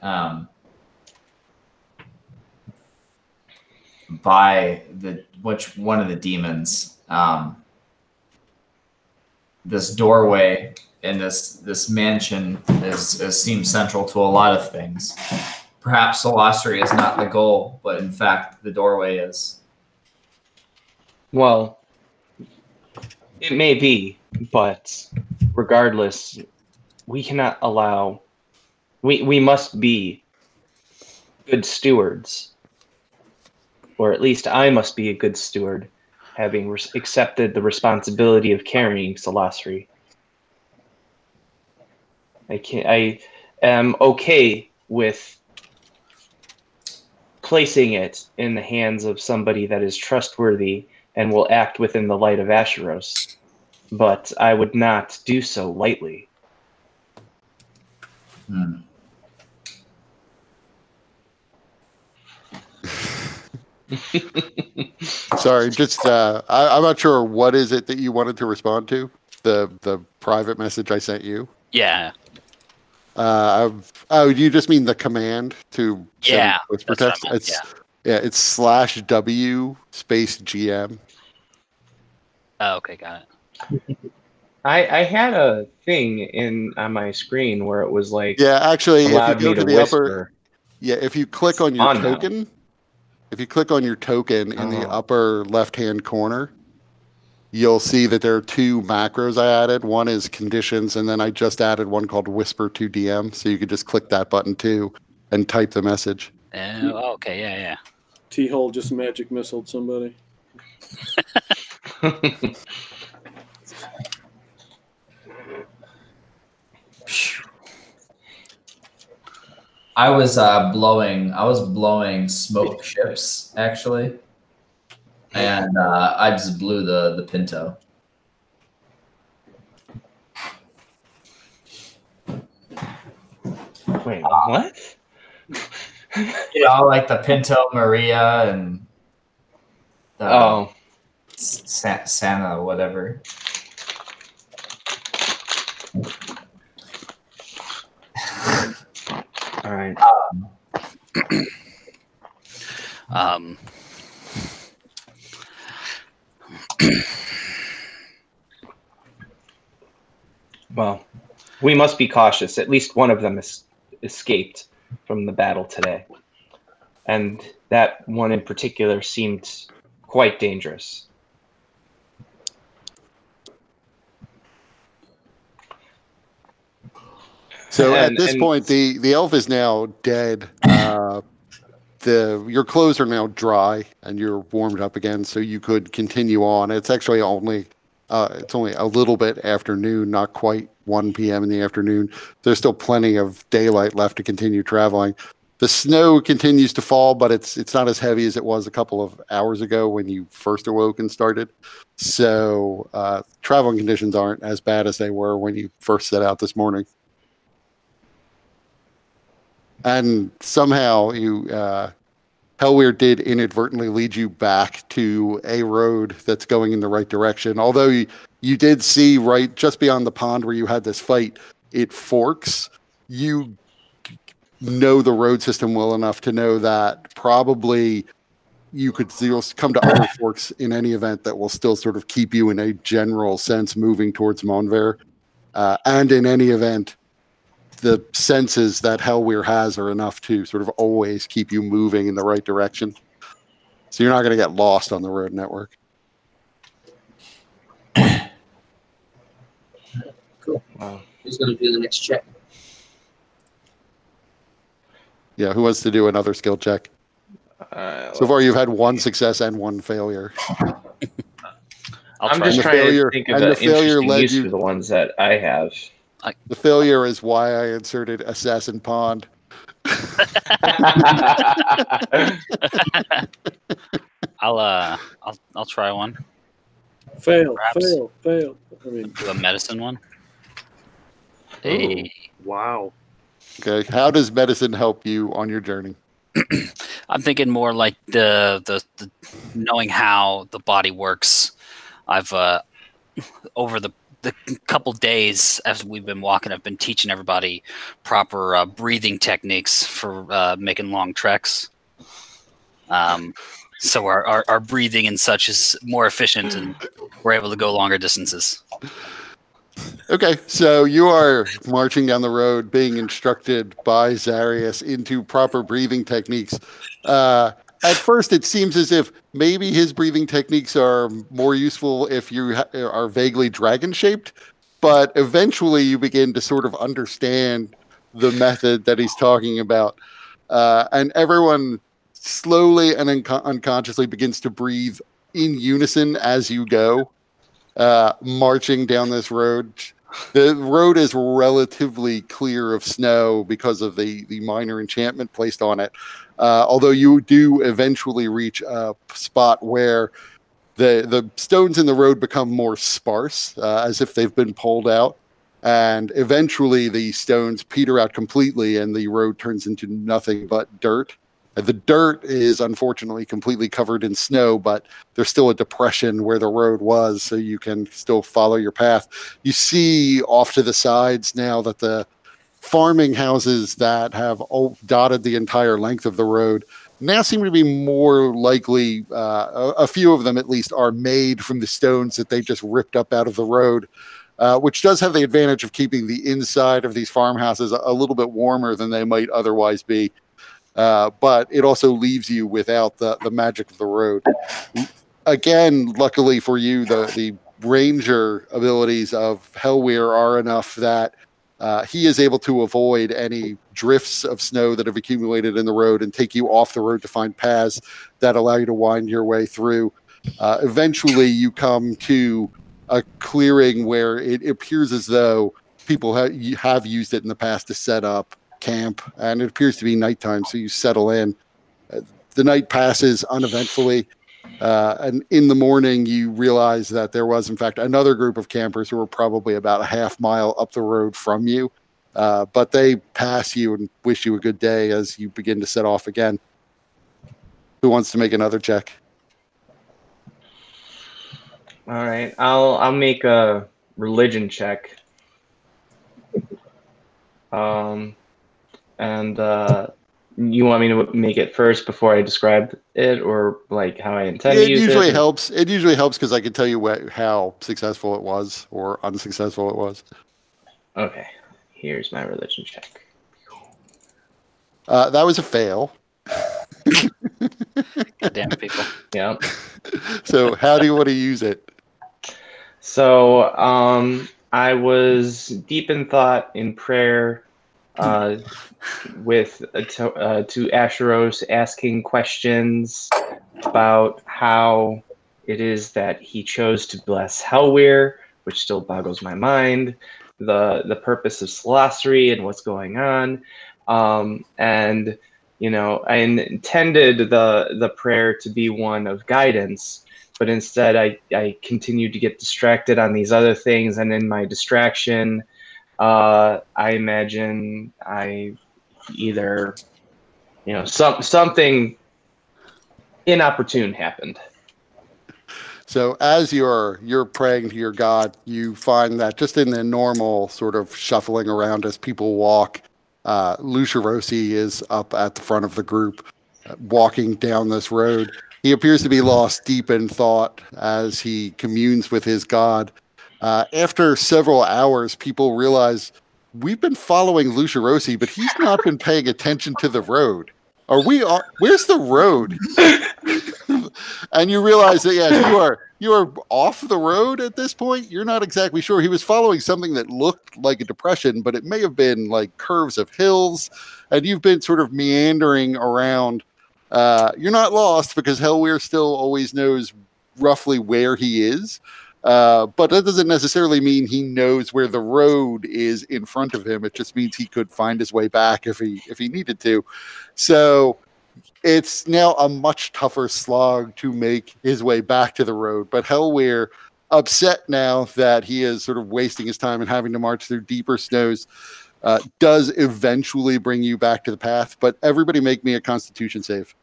by one of the demons, this doorway in this mansion seems central to a lot of things. Perhaps Solastri is not the goal, but in fact the doorway is. Well, it may be, but regardless, we cannot allow. We must be good stewards, or at least I must be a good steward, having accepted the responsibility of carrying Salasri. I am okay with placing it in the hands of somebody that is trustworthy and will act within the light of Asheros, but I would not do so lightly. Sorry, just I'm not sure what is it that you wanted to respond to, the private message I sent you. Yeah. You just mean the command to send whisper that's text? what I meant, It's /W space GM. Oh, okay, got it. I had a thing on my screen where it was like Actually, if you allowed go me to to the whisper. if you click on your token, if you click on your token in the upper left-hand corner, you'll see that there are two macros I added. One is conditions, and then I just added one called Whisper to DM, so you could just click that button too and type the message. Oh, okay, yeah. T-Hole just magic missiled somebody. I was blowing smoke ships actually, and I just blew the Pinto. Wait, what? Like the Pinto Maria and Santa, whatever. All right. Well, we must be cautious. At least one of them escaped from the battle today. And that one in particular seemed quite dangerous. So at this point, the elf is now dead. Your clothes are now dry and you're warmed up again, so you could continue on. It's actually only a little bit afternoon, not quite 1 p.m. in the afternoon. There's still plenty of daylight left to continue traveling. The snow continues to fall, but it's not as heavy as it was a couple of hours ago when you first awoke and started. So traveling conditions aren't as bad as they were when you first set out this morning. And somehow Hellweir did inadvertently lead you back to a road that's going in the right direction. Although you did see right just beyond the pond where you had this fight, it forks. You know the road system well enough to know that probably you could come to other forks in any event that will still sort of keep you in a general sense moving towards Monver. And in any event, the senses that Hellweir has are enough to sort of always keep you moving in the right direction. So you're not going to get lost on the road network. Cool. Wow. Who's going to do the next check? Yeah, who wants to do another skill check? So far, you've had one success and one failure. I'm just trying to think of the interesting use for the ones that I have. The failure is why I inserted Assassin Pond. I'll try one. Fail, Perhaps. fail. I mean, Do a medicine one. ooh, Hey. wow. Okay. How does medicine help you on your journey? I'm thinking more like the knowing how the body works. I've over the couple days as we've been walking, I've been teaching everybody proper breathing techniques for making long treks. So our breathing and such is more efficient, and we're able to go longer distances. Okay, so you are marching down the road, being instructed by Zarius into proper breathing techniques. At first, it seems as if maybe his breathing techniques are more useful if you are vaguely dragon-shaped, but eventually you begin to sort of understand the method that he's talking about. And everyone slowly and unconsciously begins to breathe in unison as you go, marching down this road. The road is relatively clear of snow because of the minor enchantment placed on it. Although you do eventually reach a spot where the stones in the road become more sparse, as if they've been pulled out. And eventually the stones peter out completely and the road turns into nothing but dirt. The dirt is unfortunately completely covered in snow, but there's still a depression where the road was, so you can still follow your path. You see off to the sides now that the farming houses that have dotted the entire length of the road now seem to be more likely, a few of them at least, are made from the stones that they just ripped up out of the road, which does have the advantage of keeping the inside of these farmhouses a little bit warmer than they might otherwise be. But it also leaves you without the magic of the road. Again, luckily for you, the ranger abilities of Hellweir are enough that he is able to avoid any drifts of snow that have accumulated in the road and take you off the road to find paths that allow you to wind your way through. Eventually, you come to a clearing where it appears as though people have used it in the past to set up camp, and it appears to be nighttime, so you settle in. The night passes uneventfully, and in the morning, you realize that there was, in fact, another group of campers who were probably about a half mile up the road from you, but they pass you and wish you a good day as you begin to set off again. Who wants to make another check? All right, I'll make a religion check. And you want me to make it first before I describe it, or like how I intend to It use usually it? helps. It usually helps because I can tell you how successful it was or unsuccessful it was. Okay, here's my religion check. That was a fail. God damn it, people. Yeah. So how do you want to use it? So I was deep in thought, in prayer, with to Asheros, asking questions about how it is that he chose to bless Hellweir, which still boggles my mind. The purpose of sorcery and what's going on, and you know, I intended the prayer to be one of guidance, but instead I continued to get distracted on these other things, and in my distraction, I imagine I either, you know, something inopportune happened. So as you're praying to your God, you find that just in the normal sort of shuffling around as people walk, Lucia Rossi is up at the front of the group, walking down this road. He appears to be lost deep in thought as he communes with his God. After several hours, people realize we've been following Lucia Rossi, but he's not been paying attention to the road. Where's the road? And you realize that yes, you are off the road at this point. You're not exactly sure. He was following something that looked like a depression, but it may have been like curves of hills, and you've been sort of meandering around. You're not lost because Hellweir still always knows roughly where he is. But that doesn't necessarily mean he knows where the road is in front of him. It just means he could find his way back if he needed to. So it's now a much tougher slog to make his way back to the road. But Hellweir, upset now that he is sort of wasting his time and having to march through deeper snows, does eventually bring you back to the path. But everybody make me a Constitution save.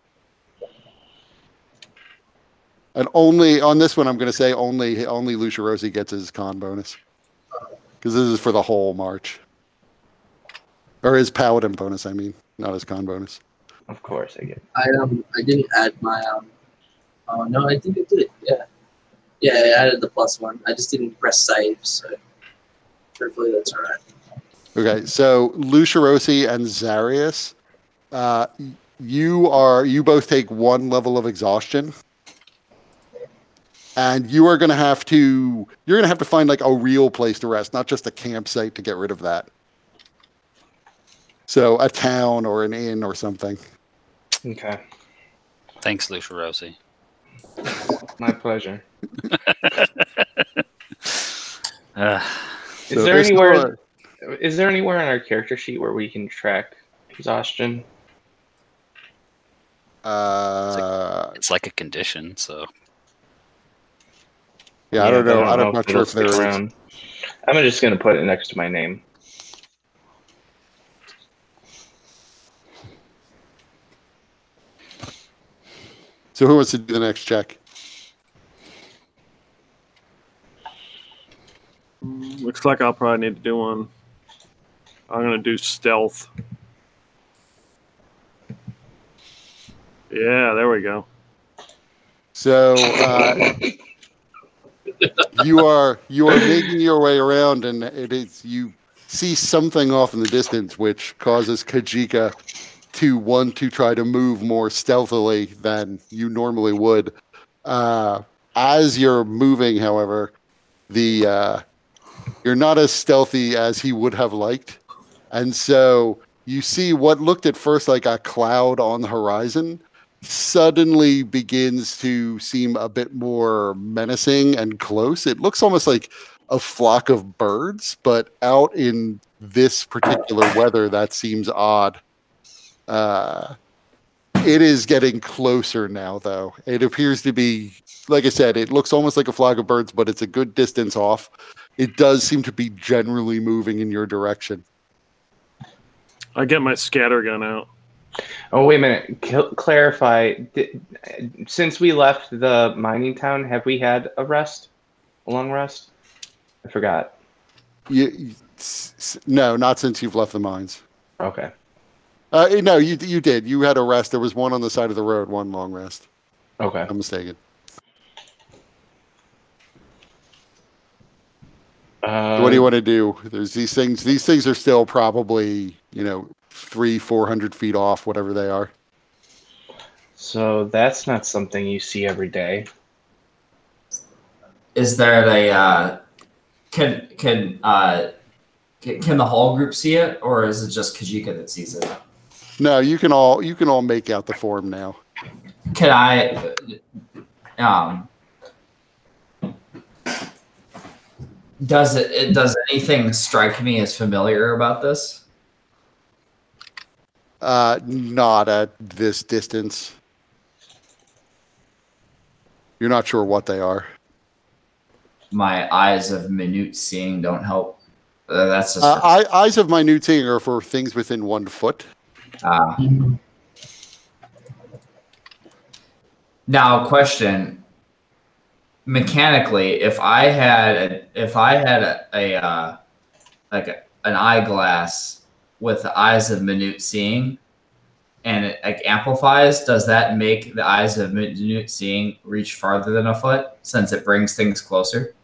And only on this one, I'm going to say only Lucia Rossi gets his con bonus, because this is for the whole march, or his paladin bonus. I mean, not his con bonus. Of course, I get it. I didn't add my oh no, I think I did. Yeah, I added the +1. I just didn't press save, so hopefully that's all right. Okay, so Lucia Rossi and Zarius, you both take 1 level of exhaustion, and you're gonna have to find like a real place to rest, not just a campsite to get rid of that. So a town or an inn or something. Okay. Thanks, Lucia Rossi. My pleasure. So Is there anywhere on our character sheet where we can track exhaustion? It's like a condition, so. Yeah, I don't know. I'm not sure if it'll there stick is. around. I'm just gonna put it next to my name. So who wants to do the next check? Looks like I'll probably need to do one. I'm going to do stealth. Yeah, there we go. So you are making your way around, and you see something off in the distance, which causes Kajika to want to try to move more stealthily than you normally would. As you're moving, however, you're not as stealthy as he would have liked, and so you see what looked at first like a cloud on the horizon suddenly begins to seem a bit more menacing and close. It looks almost like a flock of birds, but out in this particular weather, that seems odd. It is getting closer now, though. It appears to be, like I said, it looks almost like a flock of birds, but it's a good distance off. It does seem to be generally moving in your direction. I get my scatter gun out. Oh, wait a minute. Clarify. Since we left the mining town, have we had a long rest? I forgot. No, not since you've left the mines. Okay. No, you did. You had a rest. There was one on the side of the road, one long rest. Okay. I'm mistaken. What do you want to do? There's these things. These things are still probably 300-400 feet off, whatever they are. So that's not something you see every day. Is there a can the whole group see it, or is it just Kajika that sees it? No, you can all make out the form now. Can I does anything strike me as familiar about this? Not at this distance. You're not sure what they are. My eyes of minute seeing don't help. That's just eyes of minute seeing are for things within 1 foot. Now, question. Mechanically, if I had an eyeglass with the eyes of minute seeing, and it amplifies, does that make the eyes of minute seeing reach farther than a foot since it brings things closer?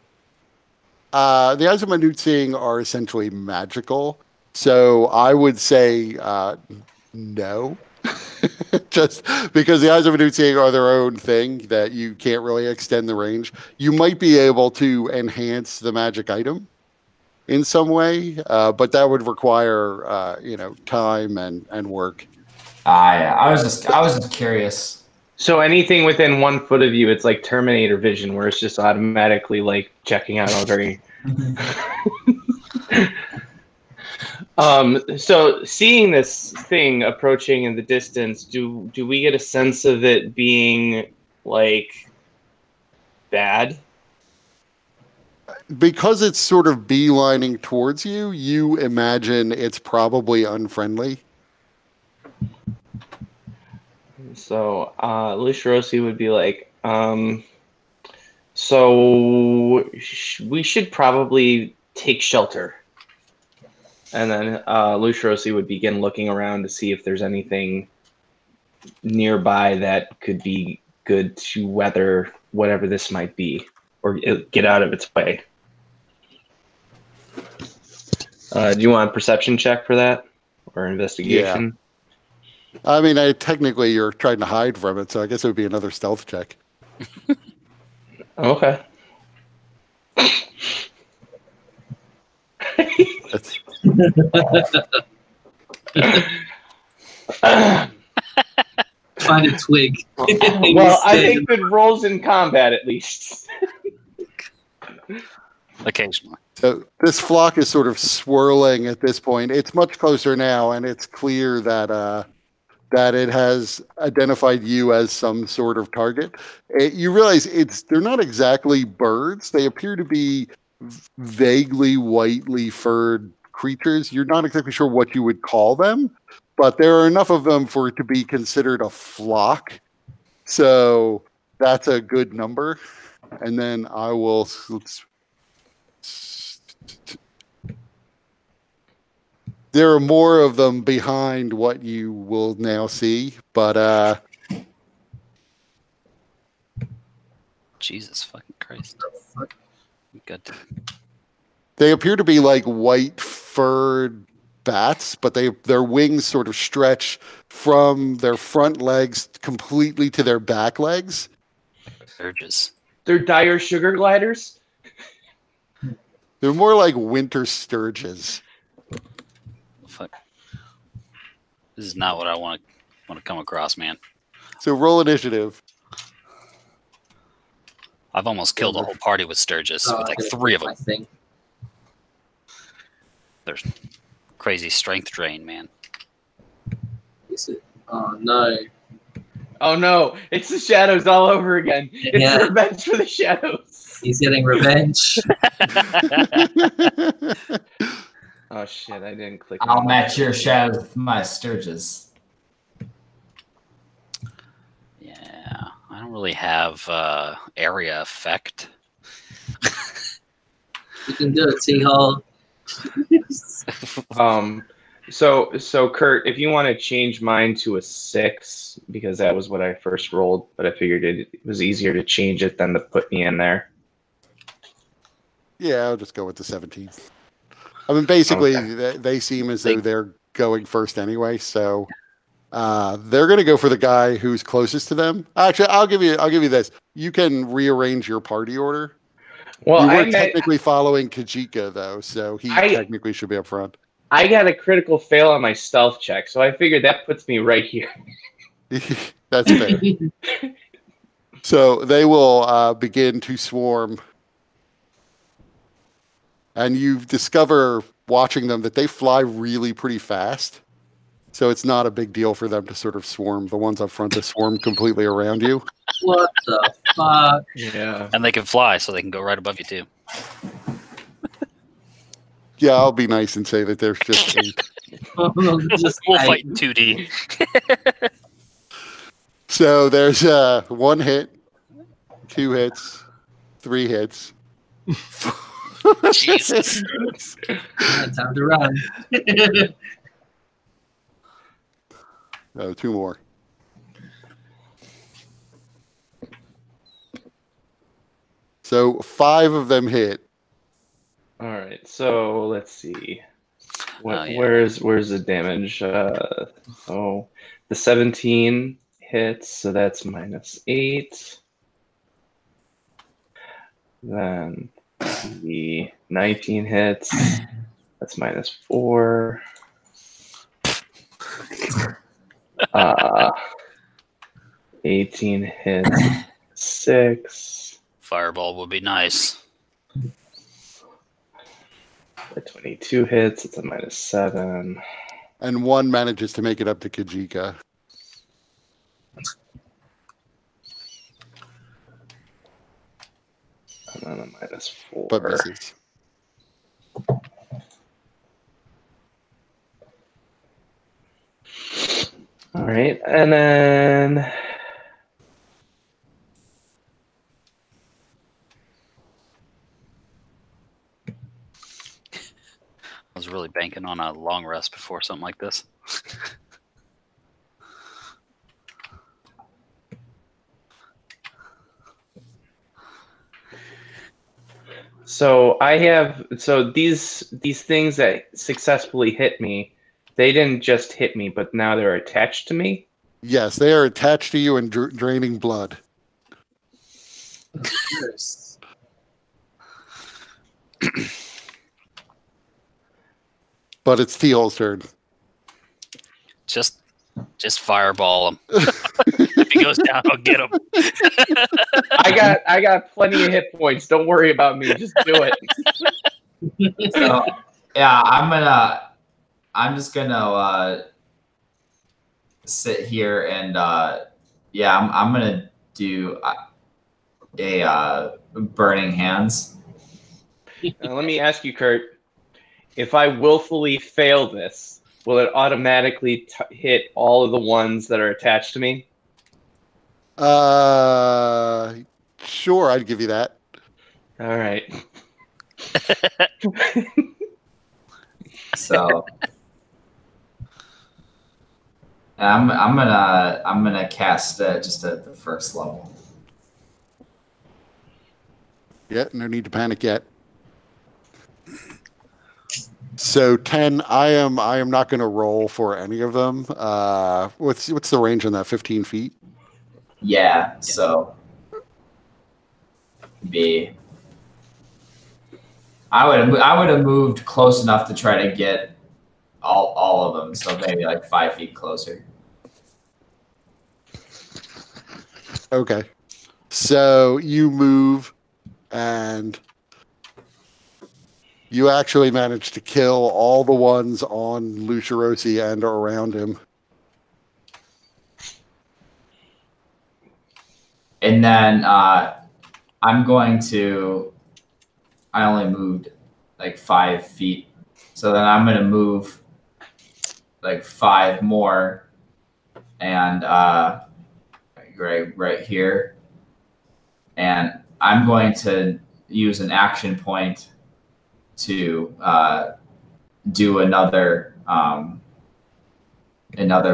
The eyes of minute seeing are essentially magical, so I would say no. Just because the eyes of minute seeing are their own thing that you can't really extend the range. You might be able to enhance the magic item in some way, but that would require time and work. Yeah. I was just curious. So anything within 1 foot of you, it's like Terminator vision, where it's just automatically like checking out all very. So seeing this thing approaching in the distance, do we get a sense of it being like bad? Because it's sort of beelining towards you, you imagine it's probably unfriendly. So Lucirosi would be like, so we should probably take shelter. And then Lucirosi would begin looking around to see if there's anything nearby that could be good to weather whatever this might be, or get out of its way. Do you want a perception check for that, or investigation? I mean, technically you're trying to hide from it, so I guess it would be another stealth check. Okay. That's, Find a twig. Well, I think good rolls in combat at least. Occasionally. so this flock is sort of swirling at this point. It's much closer now, and it's clear that that it has identified you as some sort of target. You realize they're not exactly birds. They appear to be vaguely whitely furred creatures. You're not exactly sure what you would call them, but there are enough of them for it to be considered a flock. So that's a good number. And then I will. There are more of them behind what you will now see, but Jesus fucking Christ. Good. they appear to be like white furred bats, but their wings sort of stretch from their front legs completely to their back legs. Urges. They're dire sugar gliders. They're more like winter sturges. Fuck. This is not what I want to come across, man. So roll initiative. I've almost killed a whole party with Sturgis with like 3 of them. Thing. There's crazy strength drain, man. Is it? Oh no. Oh no, it's the shadows all over again. It's Yeah. revenge for the shadows. He's getting revenge. Oh shit, I didn't click. I'll match your shadow with my Sturgis. Yeah, I don't really have area effect. You can do it, T-Hole. So Kurt, if you want to change mine to a 6, because that was what I first rolled, but I figured it was easier to change it than to put me in there. Yeah, I'll just go with the 17. I mean, basically, Okay. they seem as though they're going first anyway, so they're going to go for the guy who's closest to them. Actually, I'll give you this. You can rearrange your party order. Well, you I were technically following Kajika, though, so he technically should be up front. I got a critical fail on my stealth check, so I figured that puts me right here. That's fair. So they will begin to swarm. And you discover, watching them, that they fly really pretty fast. So it's not a big deal for them to sort of swarm. The ones up front to swarm completely around you. What the fuck? Yeah. And they can fly, so they can go right above you, too. Yeah, I'll be nice and say that there's just 8. We'll fight in 2D. So there's 1 hit, 2 hits, 3 hits. Jesus. Time to run. Oh, 2 more. So 5 of them hit. All right, so let's see. Yeah. Where's the damage? Oh, the 17 hits, so that's -8. Then the 19 hits, that's -4. 18 hits, 6. Fireball would be nice. The 22 hits. It's a -7. And 1 manages to make it up to Kajika. And then a -4. But misses. All right, and then I was really banking on a long rest before something like this. so these things that successfully hit me, they didn't just hit me, but now they're attached to me. Yes, they are attached to you and draining blood. Yes. But it's Teal's turn. Just fireball him. If he goes down, I'll get him. I got plenty of hit points. Don't worry about me. Just do it. So yeah, I'm just gonna sit here and yeah, I'm gonna do a burning hands. Now, let me ask you, Kurt. If I willfully fail this, will it automatically hit all of the ones that are attached to me? Sure, I'd give you that. All right. So I'm gonna cast just at the first level. Yeah, no need to panic yet. So 10, I am not going to roll for any of them. What's the range on that? 15 feet? Yeah. So I would have moved close enough to try to get all of them. So maybe like 5 feet closer. Okay. So you move and you actually manage to kill all the ones on Lucirosi and around him. And then I'm going to. I only moved like 5 feet, so then I'm going to move like 5 more, and right here, and I'm going to use an action point to do another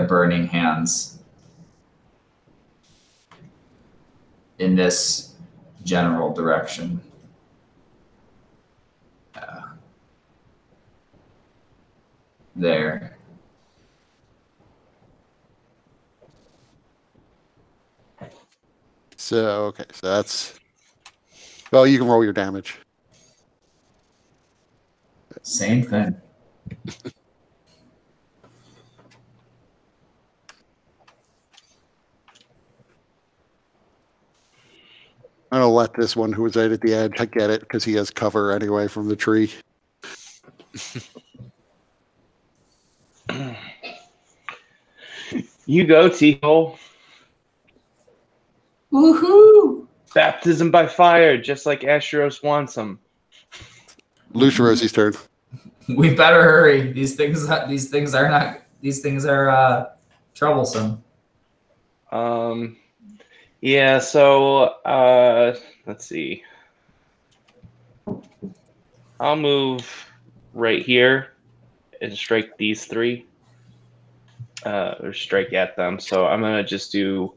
burning hands in this general direction. There. So, okay, so that's... Well, you can roll your damage. Same thing. I'm going to let this one who was right at the edge get it because he has cover anyway from the tree. You go, T-Hole. Woohoo! Baptism by fire, just like Asheros wants them. Luciorosi's turn. We better hurry. These things are troublesome. Yeah, so let's see. I'll move right here and strike these 3. Or strike at them. So I'm gonna just do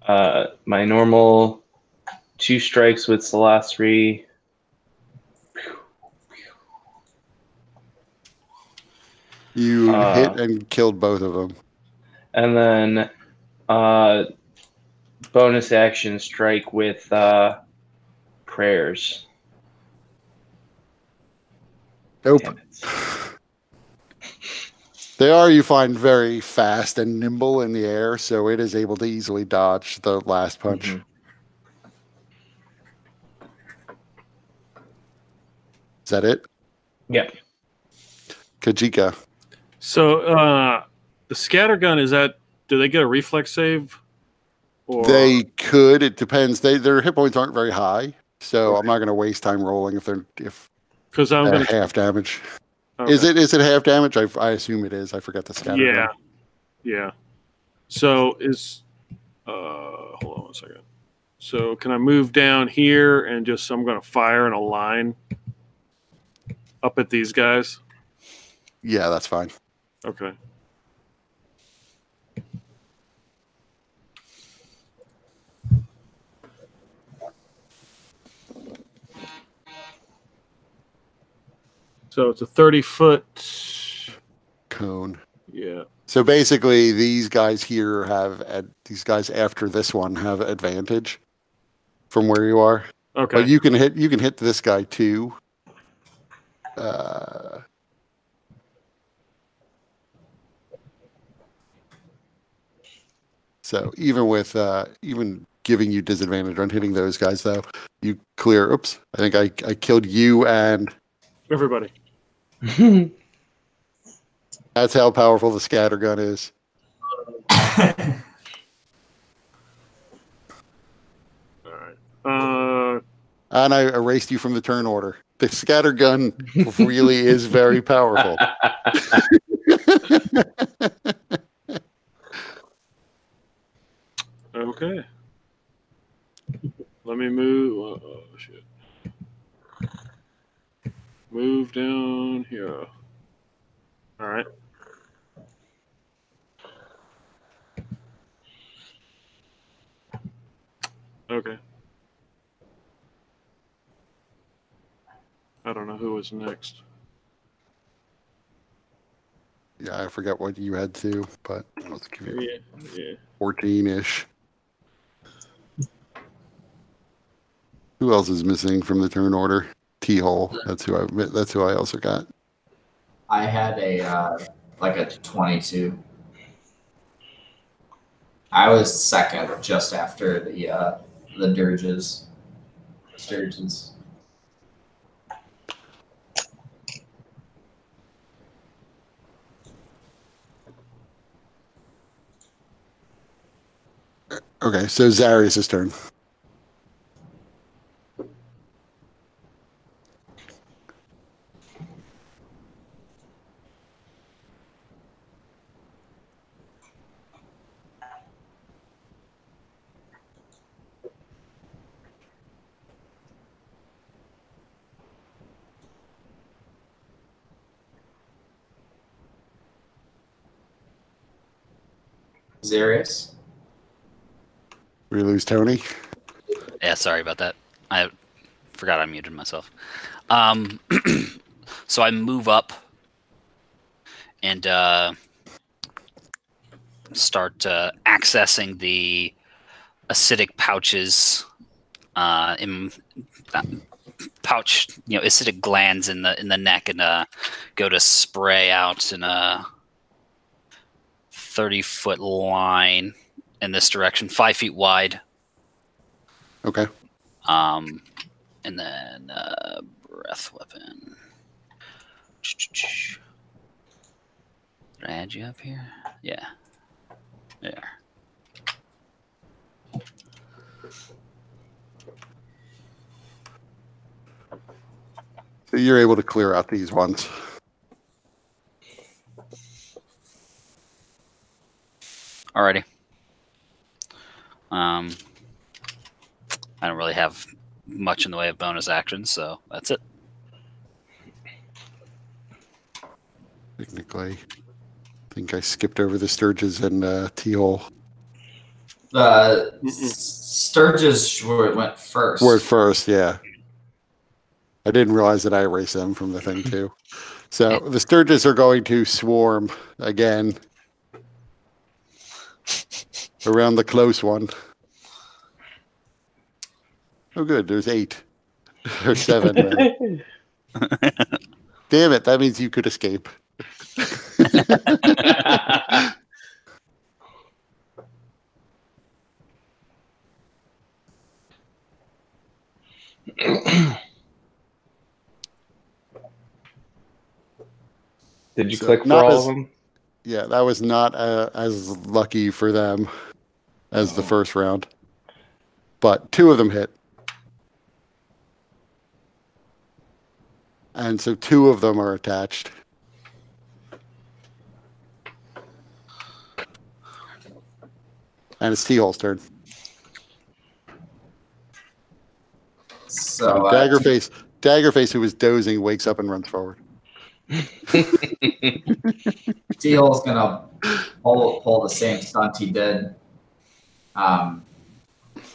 my normal 2 strikes with Celastri. You hit and killed both of them. And then bonus action strike with prayers. Nope. Damn it. They are, you find, very fast and nimble in the air, so it is able to easily dodge the last punch. Mm-hmm. Is that it? Yep. Kajika. So the scattergun, is that, do they get a reflex save? Or They could. It depends. Their hit points aren't very high, so I'm not going to waste time rolling if because I'm going to half damage. okay. Is it half damage? I assume it is. I forgot the scatter. Yeah, yeah. So is hold on one second. So can I move down here and just I'm going to fire in a line up at these guys? Yeah, that's fine. Okay. So it's a 30-foot Cone. Yeah. So basically, these guys here these guys after this one have advantage from where you are. Okay. But you can hit this guy too. So even giving you disadvantage on hitting those guys, though, you clear. Oops! I think I killed you and Everybody. that's how powerful the scatter gun is. All right. And I erased you from the turn order. The scatter gun really is very powerful. Okay. Let me move. Oh, shit. Move down here. All right. Okay. I don't know who was next. Yeah, I forget what you had to, but let's give you Yeah. 14-ish. Who else is missing from the turn order? T-hole. That's who I also got. I had a 22. I was second, just after the dirges. Sturgeons. Okay, so Zarius' turn. Zarius. We lose Tony. Yeah, sorry about that. I forgot I muted myself. So I move up and start accessing the acidic pouches in pouch, acidic glands in the neck, and go to spray out in a 30-foot line in this direction, 5 feet wide. Okay. And then breath weapon. Did I add you up here? Yeah. There. So you're able to clear out these ones. Alrighty. I don't really have much in the way of bonus actions, so that's it. Technically, I think I skipped over the Sturges and T-hole. Sturges went first. Word first, yeah. I didn't realize that I erased them from the thing too. So the Sturges are going to swarm again around the close one. Oh, good. There's 8 or 7. Damn it! That means you could escape. Did you So click for not all as- of them? Yeah, that was not as lucky for them as the first round. But 2 of them hit. And so 2 of them are attached. And it's T-Hole's turn. So Daggerface, who was dozing, wakes up and runs forward. T-Hole's gonna pull the same stunt he did.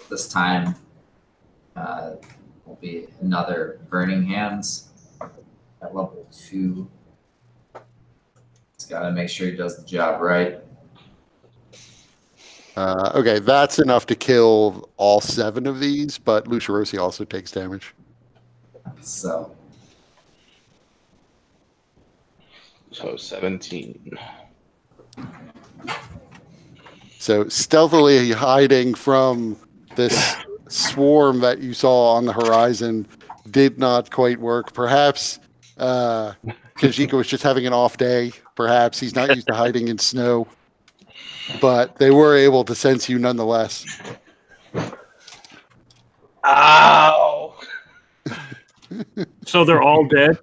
This time will be another Burning Hands at level 2. He's got to make sure he does the job right. Okay, that's enough to kill all 7 of these, but Lucirosi also takes damage. So So 17. So stealthily hiding from this swarm that you saw on the horizon did not quite work. Perhaps Kajika was just having an off day. Perhaps he's not used to hiding in snow. But they were able to sense you nonetheless. Ow! So they're all dead.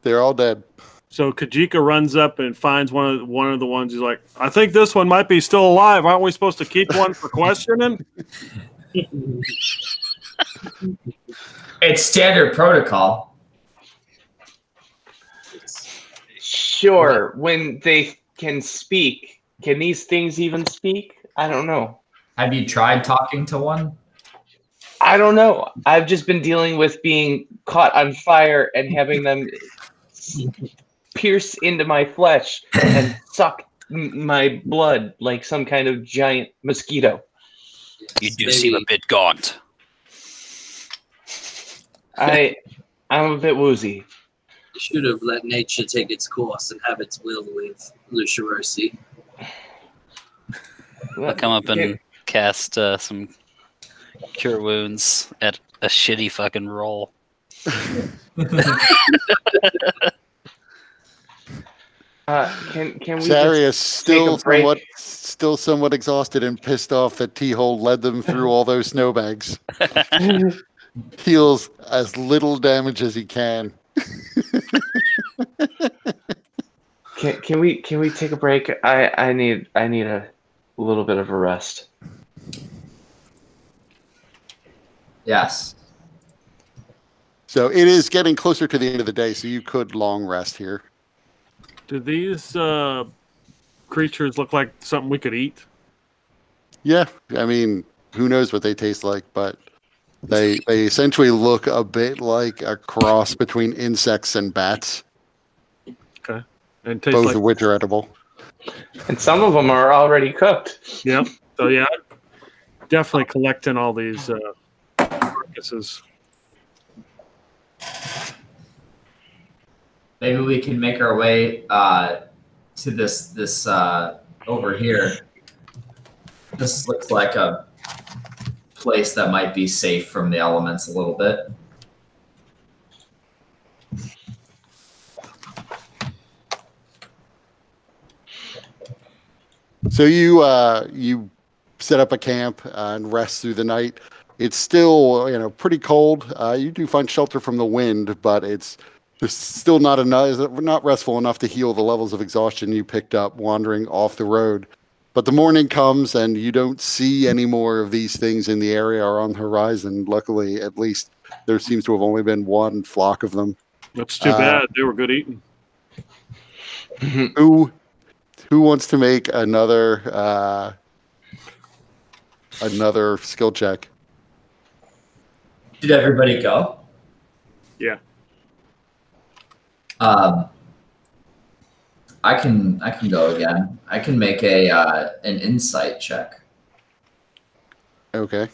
They're all dead. So Kajika runs up and finds one of the ones. He's like, I think this one might be still alive. Aren't we supposed to keep one for questioning? it's standard protocol. Sure, when they can speak. Can these things even speak? I don't know. Have you tried talking to one? I don't know. I've just been dealing with being caught on fire and having them pierce into my flesh and suck my blood like some kind of giant mosquito. You do seem a bit gaunt. I'm a bit woozy. You should have let nature take its course and have its will with Lucirosi. I'll come up and cast some Cure Wounds at a shitty fucking roll. Can we Sarius just take a break? still somewhat exhausted and pissed off that T-Hole led them through all those snowbags. Heals as little damage as he can. Can we take a break? I need a little bit of a rest. Yes. So it is getting closer to the end of the day, so you could long rest here. Do these creatures look like something we could eat? Yeah, I mean, who knows what they taste like, but they essentially look a bit like a cross between insects and bats, Okay. And taste both like, of which are edible. And some of them are already cooked. yep. So yeah, definitely collecting all these carcasses. Maybe we can make our way to this over here. This looks like a place that might be safe from the elements a little bit. So you set up a camp and rest through the night. It's still pretty cold. You do find shelter from the wind, but it's still not restful enough to heal the levels of exhaustion you picked up wandering off the road. But the morning comes and you don't see any more of these things in the area or on the horizon. Luckily, at least there seems to have only been one flock of them. That's too bad. They were good eating. Who wants to make another skill check? Did everybody go? Yeah. I can go again. I can make an insight check. Okay.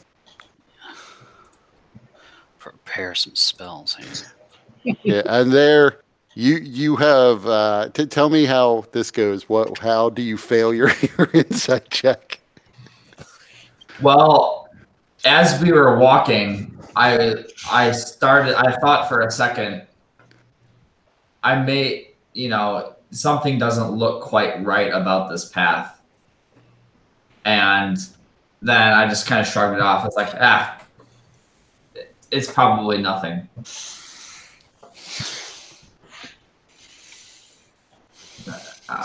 Prepare some spells. Yeah, and there you have tell me how this goes. How do you fail your insight check? Well, as we were walking, I thought for a second, I may, something doesn't look quite right about this path. And then I just kind of shrugged it off. It's like, it's probably nothing.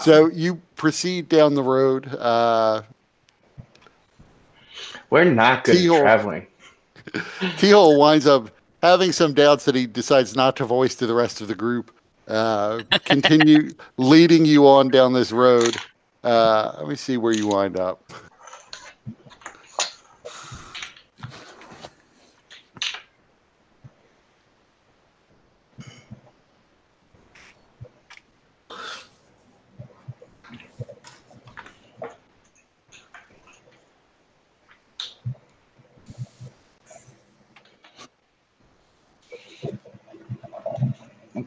So you proceed down the road. We're not good at T-hole. traveling. T-hole winds up having some doubts that he decides not to voice to the rest of the group. Continue leading you on down this road. Let me see where you wind up.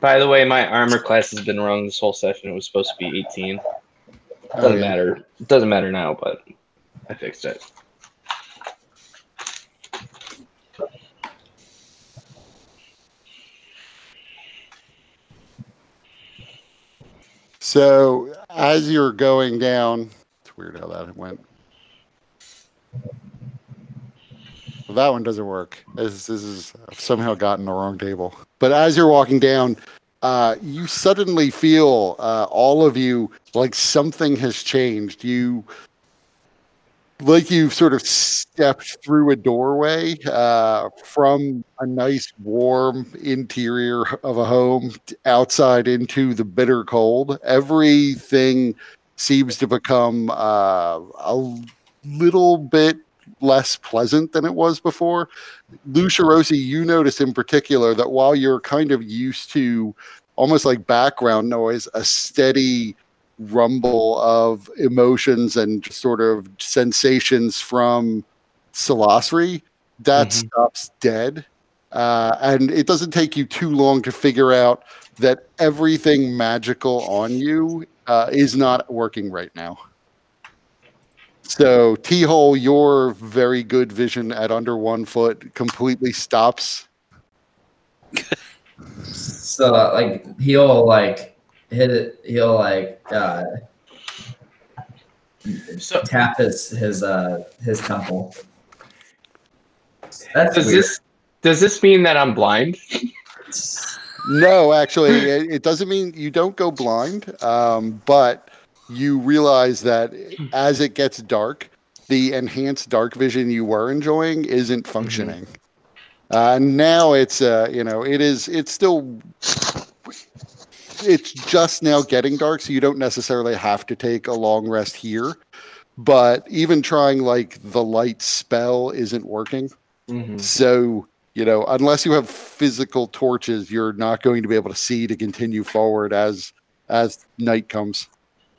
By the way, my armor class has been wrong this whole session. It was supposed to be 18. Doesn't matter. It doesn't matter now, but I fixed it. So as you're going down, it's weird how that went. Well, that one doesn't work. This is I've somehow gotten the wrong table. But as you're walking down, you suddenly feel all of you like something has changed. You've sort of stepped through a doorway from a nice warm interior of a home outside into the bitter cold. Everything seems to become a little bit less pleasant than it was before. Lucia Rossi, you notice in particular that while you're kind of used to almost like background noise, a steady rumble of emotions and sort of sensations from Salasri, that stops dead. And it doesn't take you too long to figure out that everything magical on you is not working right now. So T-hole, your very good vision at under 1 foot completely stops. So like he'll like hit it. He'll like tap his temple. That's weird. Does this mean that I'm blind? No, actually, it doesn't mean you don't go blind, but you realize that as it gets dark, the enhanced dark vision you were enjoying isn't functioning. Now it's it's just now getting dark, so you don't necessarily have to take a long rest here. But even trying like the light spell isn't working. So, unless you have physical torches, you're not going to be able to see to continue forward as night comes.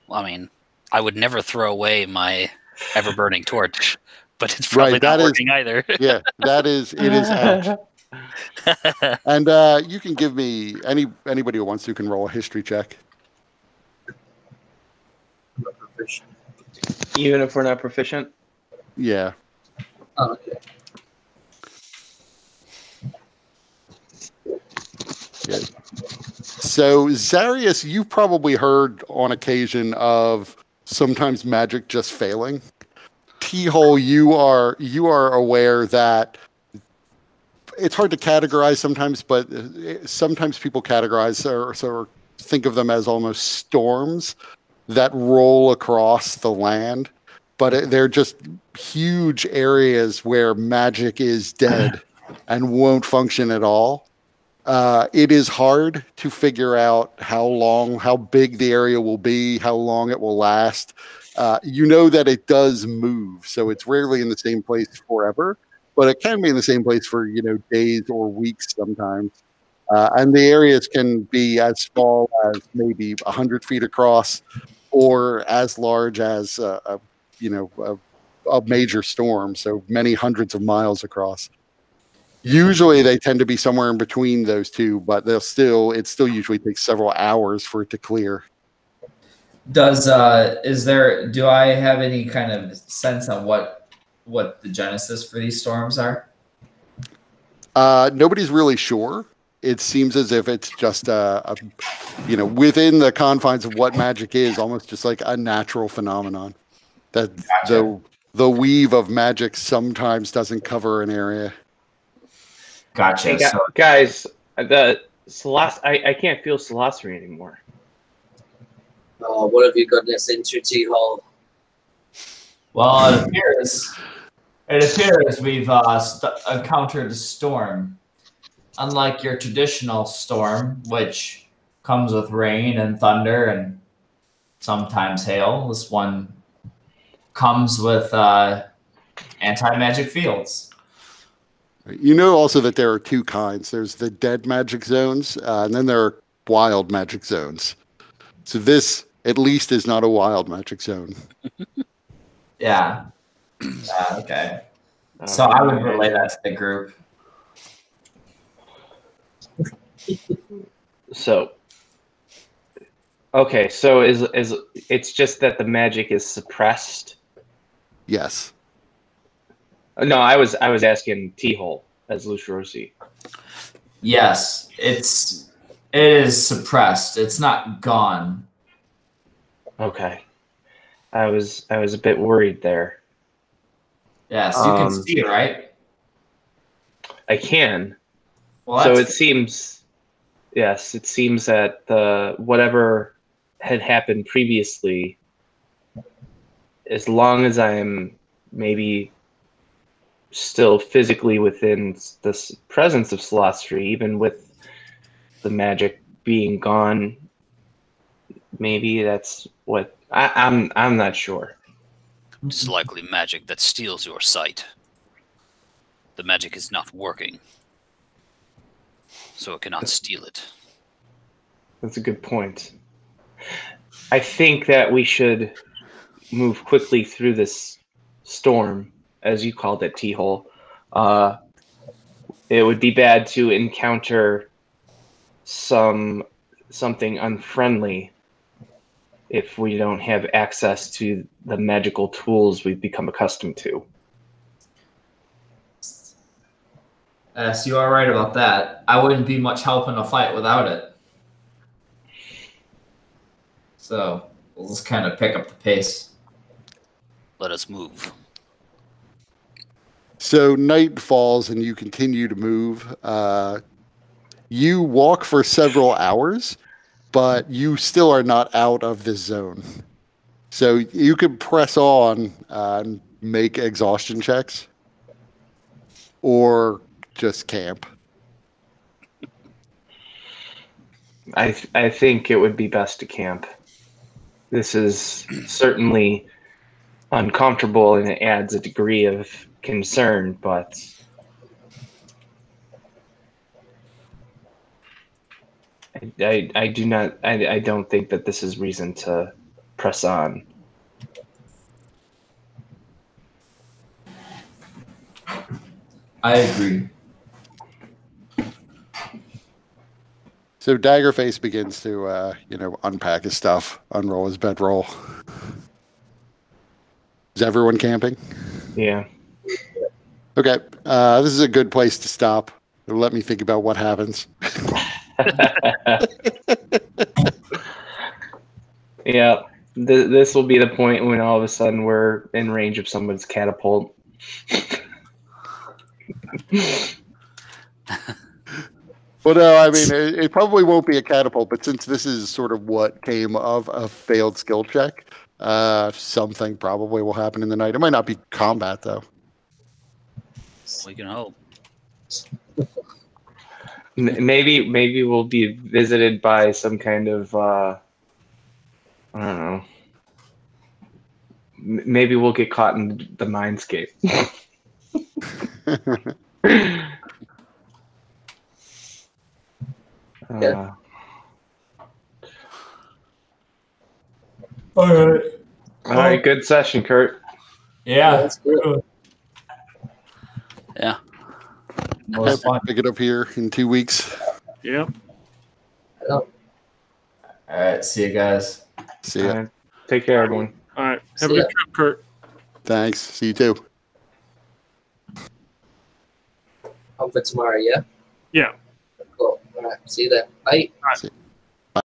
Well, I mean, I would never throw away my ever-burning torch, but it's probably not working either. Yeah, it is out. And you can give me anybody who wants to can roll a history check. I'm not proficient. Even if we're not proficient? Yeah. Oh, okay. Yeah. So Zarius, you've probably heard on occasion of sometimes magic just failing. T-hole, you are aware that it's hard to categorize sometimes, but sometimes people categorize or think of them as almost storms that roll across the land, but they're just huge areas where magic is dead and won't function at all. It is hard to figure out how big the area will be, how long it will last. You know that it does move, so it's rarely in the same place forever, but it can be in the same place for, days or weeks sometimes. And the areas can be as small as maybe 100 feet across or as large as, a major storm, so many hundreds of miles across. Usually they tend to be somewhere in between those two, but it still usually takes several hours for it to clear. Do I have any kind of sense on what the genesis for these storms are? Nobody's really sure. it seems as if it's just within the confines of what magic is, almost just like a natural phenomenon. That Gotcha. the weave of magic sometimes doesn't cover an area. Gotcha. Hey, So guys, I can't feel Celosry anymore. Oh, what have you gotten us into, T-Hole? well, it appears we've encountered a storm. Unlike your traditional storm, which comes with rain and thunder and sometimes hail, this one comes with anti-magic fields. You know also that there are two kinds. There's the dead magic zones, and then there are wild magic zones. So this, at least, is not a wild magic zone. Yeah. Okay. So I would relay that to the group. So, okay, so is it's just that the magic is suppressed? Yes. No, I was asking T-Hole as Lucirosi. Yes, it is suppressed. It's not gone. Okay, I was a bit worried there. Yes, you can see, right? I can. Well, So that's it seems, yes, it seems that the whatever had happened previously, as long as I'm maybe still physically within the presence of Celostry, even with the magic being gone, maybe that's what I'm not sure. It's likely magic that steals your sight. The magic is not working, so it cannot steal it. That's a good point. I think that we should move quickly through this storm, as you called it, T-Hole. It would be bad to encounter something unfriendly if we don't have access to the magical tools we've become accustomed to. Yes, you are right about that. I wouldn't be much help in a fight without it. So we'll just kind of pick up the pace. Let us move. So night falls and you continue to move. You walk for several hours, but you still are not out of this zone. So you can press on and make exhaustion checks, or just camp. I think it would be best to camp. This is certainly uncomfortable and it adds a degree of concern, but I don't think that this is reason to press on. I agree. So Daggerface begins to, unpack his stuff, unroll his bedroll. Is everyone camping? Yeah. Okay. This is a good place to stop. Let me think about what happens. Yeah. This will be the point when all of a sudden we're in range of someone's catapult. Well, no, I mean, it probably won't be a catapult, but since this is sort of what came of a failed skill check, something probably will happen in the night. It might not be combat, though. We can hope. Maybe we'll be visited by some kind of I don't know. Maybe we'll get caught in the mindscape. Yeah. All right. All right, good session, Kurt. Yeah. That's good. Yeah. That was fun. Pick it up here in 2 weeks. Yep. All right. See you guys. See ya. All right, take care, everyone. All right. Have See a good ya. trip, Kurt. Thanks. See you too. Home for tomorrow, yeah? Yeah. Cool. See you there. Bye. See-